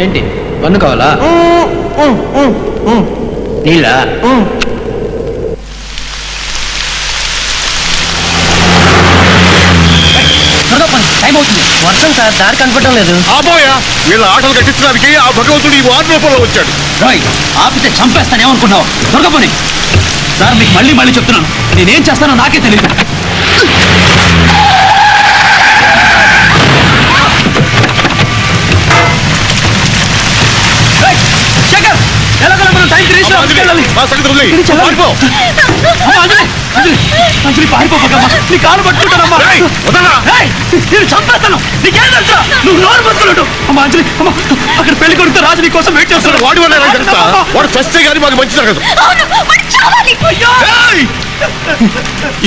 ఏంటి వన్ను కావాలా? నీళ్ళ టైం అవుతుంది. వర్షం సార్, దారి కనపడటం లేదు. ఆబోయా వీళ్ళ ఆటలు కట్టించడానికి ఆ భగవంతుడు ఈ వార్డు రూపంలో వచ్చాడు. ఆపితే చంపేస్తానేమనుకున్నావు? దొరకపోని సార్, మీకు మళ్ళీ మళ్ళీ చెప్తున్నాను, నేనేం చేస్తానో నాకే తెలియదు. శేఖర్ ఎలాగో మనం టైంకి రీచ్ అవ్వాలి. నీ కాలు పట్టుకుంటానమ్మా, నేను చంపేస్తాను. నీకేం తెలుసా? నువ్వు నోరు పట్టుకున్నట్టు. అమ్మా అంజలి, అమ్మా అక్కడ పెళ్లి కొడుకు రాజు నీ కోసం వెయిట్ చేస్తాడు. వాడి వల్ల వాడు చస్తే కానీ మాకు మంచి జరగదు.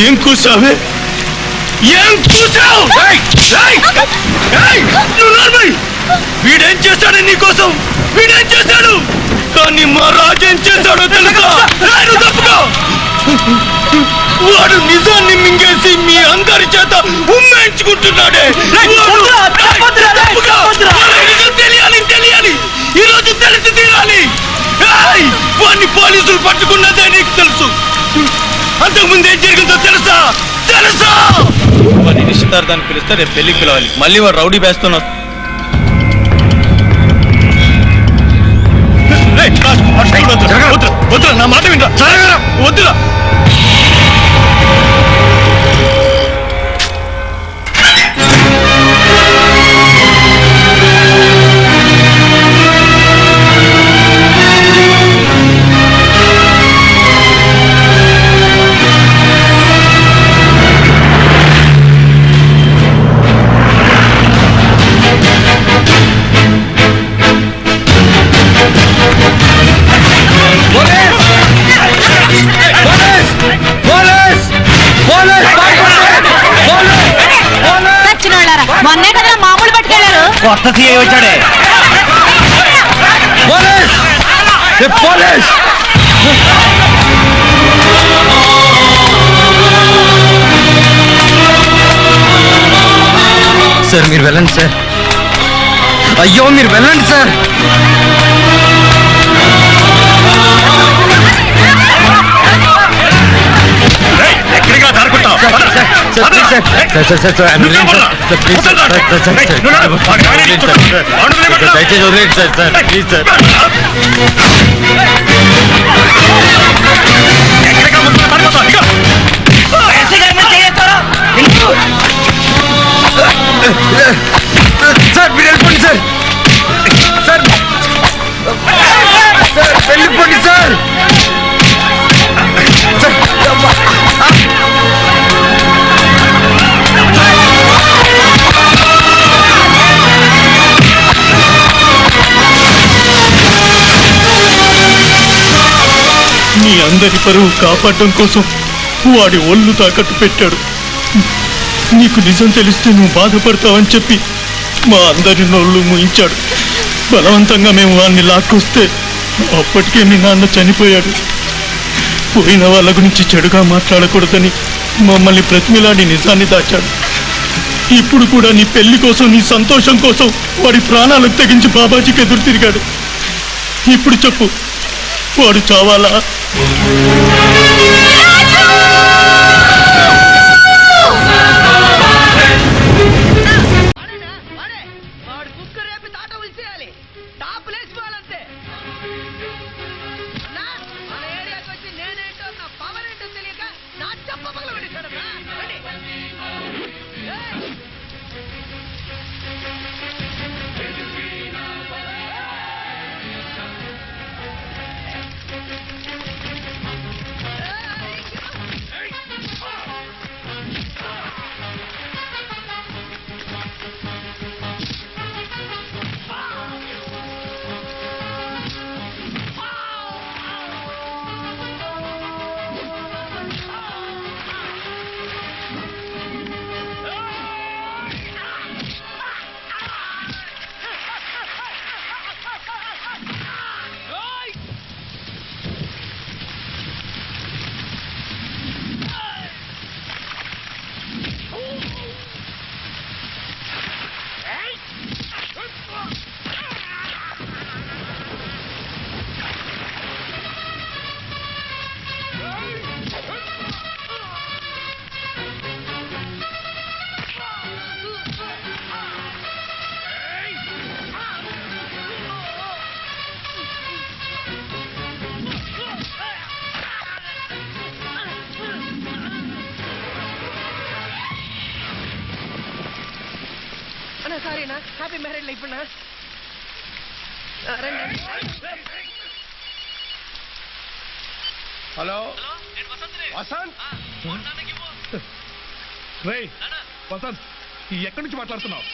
ఏం కూర్చావే? ఏం కూర్చావు? వీడేం చేశాడు నీకోసం? వీడేం చేశాడు? కానీ మా రాజు ఏం చేశాడో తెలుసా? తప్పుకో. వాడు నిజాన్ని మింగేసి మీ అందరి చేత ఉమ్మేయించుకుంటున్నాడే. తెలియాలి తెలియాలి, ఈ రోజు తెలిసి తీరాలి. వాడిని పోలీసులు పట్టుకున్నదే నీకు తెలుసు. అంతకుముందు ఏం జరిగిందో తెలుసా? తెలుసా? వాడి నిశ్చితార్థాన్ని పిలిస్తే రేపు పెళ్లికి పిలవాలి. మళ్ళీ వాడు రౌడీ వేస్తున్నా. వద్దురా, నా మాట వినరా. వద్దురా. మొన్నే కదా మామూలు పట్టుకెళ్ళారు. కొత్త సీఐ వచ్చాడే. సార్ మీరు వెళ్ళండి సార్. అయ్యో మీరు వెళ్ళండి సార్. ఎక్కడిగా దారుకుంటావు? దయచేసి వదిలేండి సార్. Sir please sir. ఎక్కడిగా ఆపండి సార్. మీ అందరి పరువు కాపాడడం కోసం వాడి ఒళ్ళు తాకట్టు పెట్టాడు. నీకు నిజం తెలిస్తే నువ్వు బాధపడతావని చెప్పి మా అందరి నోళ్ళు ముయించాడు. బలవంతంగా మేము వాడిని లాక్కొస్తే అప్పటికే మీ నాన్న చనిపోయాడు. పోయిన వాళ్ళ గురించి చెడుగా మాట్లాడకూడదని మమ్మల్ని ప్రతిమిలాడి నిజాన్ని దాచాడు. ఇప్పుడు కూడా నీ పెళ్లి కోసం, నీ సంతోషం కోసం వాడి ప్రాణాలకు తెగించి బాబాజీకి ఎదురు తిరిగాడు. ఇప్పుడు చెప్పు, వాడు చావాలా? వాడు కుక్క రేపి తాట ఉల్చేయాలి. టాప్ లేచిపోవాలంతే. మన ఏరియాకి వచ్చి నేనేంటో నా పవర్ ఏంటో తెలియక నా చెప్ప పగల పెట్టాడు. సారీనా, హ్యాపీ మ్యారేజ్ లైఫ్ అన్నా. హలో వసంత్. రే వసంత్, ఎక్కడి నుంచి మాట్లాడుతున్నావు?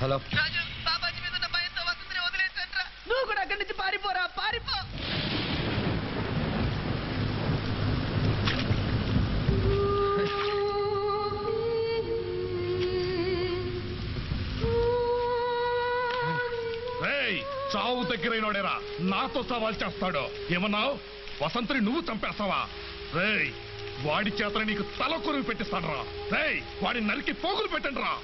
హలో, నువ్వు కూడా అక్కడి నుంచి పారిపోరా, పారిపో. చావు దగ్గరైనోడేరా నాతో సవాల్ చేస్తాడు. ఏమన్నావు? వసంతుని నువ్వు చంపేస్తావా? రేయ్, వాడి చేతనే నీకు తల కొరువు పెట్టిస్తాను రా. రేయ్, వాడి నరికి పోగులు పెట్టండి రా.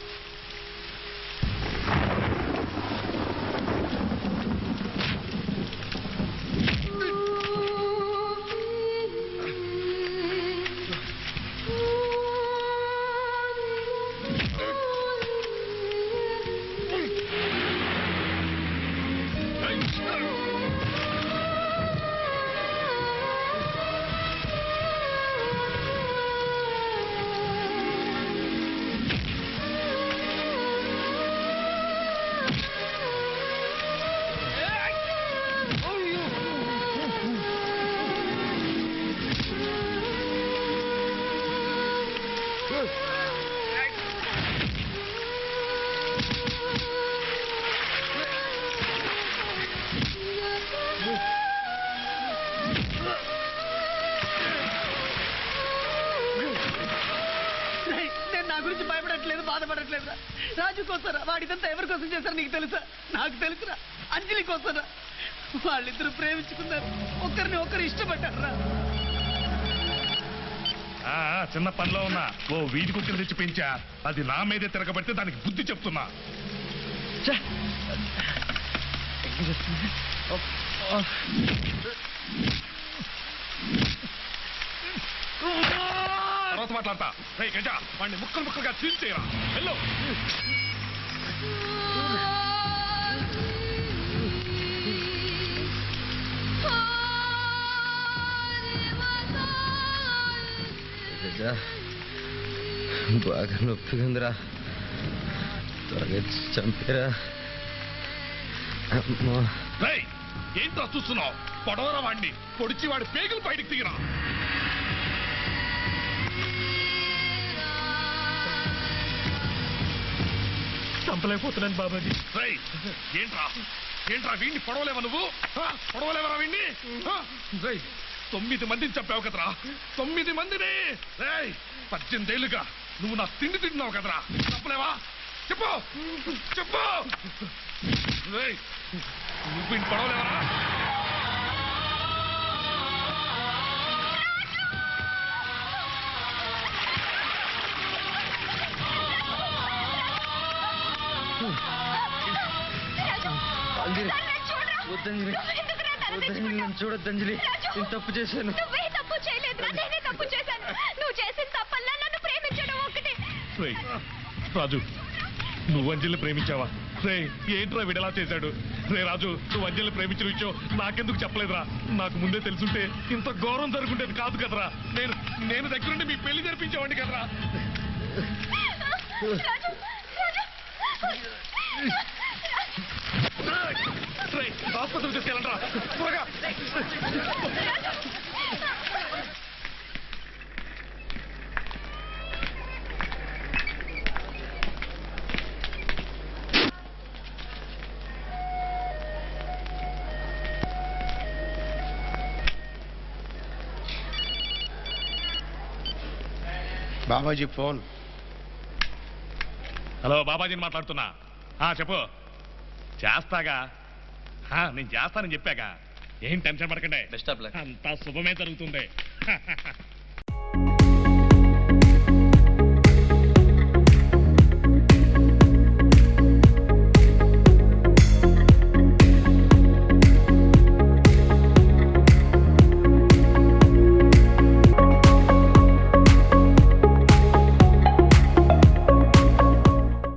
గురించి భయపడట్లేదు, బాధపడట్లేదు. రాజు కోసరా, వాడిదంతా ఎవరి కోసం చేశారు నీకు తెలుసా? నాకు తెలుసురా, అంజలి కోసరా. వాళ్ళిద్దరూ ప్రేమించుకున్నారు, ఒకరిని ఒకరు ఇష్టపడ్డారా. చిన్న పనిలో ఉన్నా ఓ వీధి కుక్కలు తెచ్చి పెంచా. అది నా మీదే తిరగబడితే దానికి బుద్ధి చెప్తున్నా. తర్వాత మాట్లాడతా. రే గజ, వాడిని ముక్కలు ముక్కలుగా చీల్చేయరా. వెళ్ళు. బాగా నొప్పిగా ఉందిరా, త్వరగా చంపేరా. రేయ్, ఏంట్రా చూస్తున్నావు? పొడవరా వాడిని, పొడిచి వాడి పేగులు బయటికి తీయరా. చంపలేకపోతున్నాను బాబాజీ. రేయ్, ఏంట్రా ఏంట్రా వీడిని పొడవలేవా నువ్వు? పొడవలేవరా వీడిని? రేయ్, 9 మందిని చంపావు కదరా, 9 మందిని. రేయ్, 18 ఏళ్ళుగా నువ్వు నా తిండి తింటున్నావు కదరా, చంపలేవా? చెప్పు చెప్పు. రేయ్, నువ్వు వీడిని పొడవలేవరా? చూడొద్దంజలి, నేను తప్పు చేశాను. నువ్వే తప్పు చేయలేదురా, నేనే తప్పు చేశాను. నువ్వు చేసిన తప్పల్లా నన్ను ప్రేమించడం ఒకటి. రేయ్, రాజు, నువ్వు అంజలిని ప్రేమించావా? రే, ఏంట్రా విడలా చేశాడు? రే రాజు, నువ్వు అంజలిని ప్రేమించిన విషయం నాకెందుకు చెప్పలేదురా? నాకు ముందే తెలుసుంటే ఇంత ఘోరం జరుగుండేది కాదు కదరా. నేను దగ్గరుండి మీ పెళ్లి జరిపించేవాడిని కదరా. హాస్పిటల్ తీసుకెళ్ళండి రా త్వరగా. బాబాజీ ఫోన్. హలో, బాబాజీని మాట్లాడుతున్నా. చెప్పు. చేస్తాగా, నేను చేస్తానని చెప్పాక ఏం టెన్షన్ పడకండి, అంతా శుభమే జరుగుతుంది.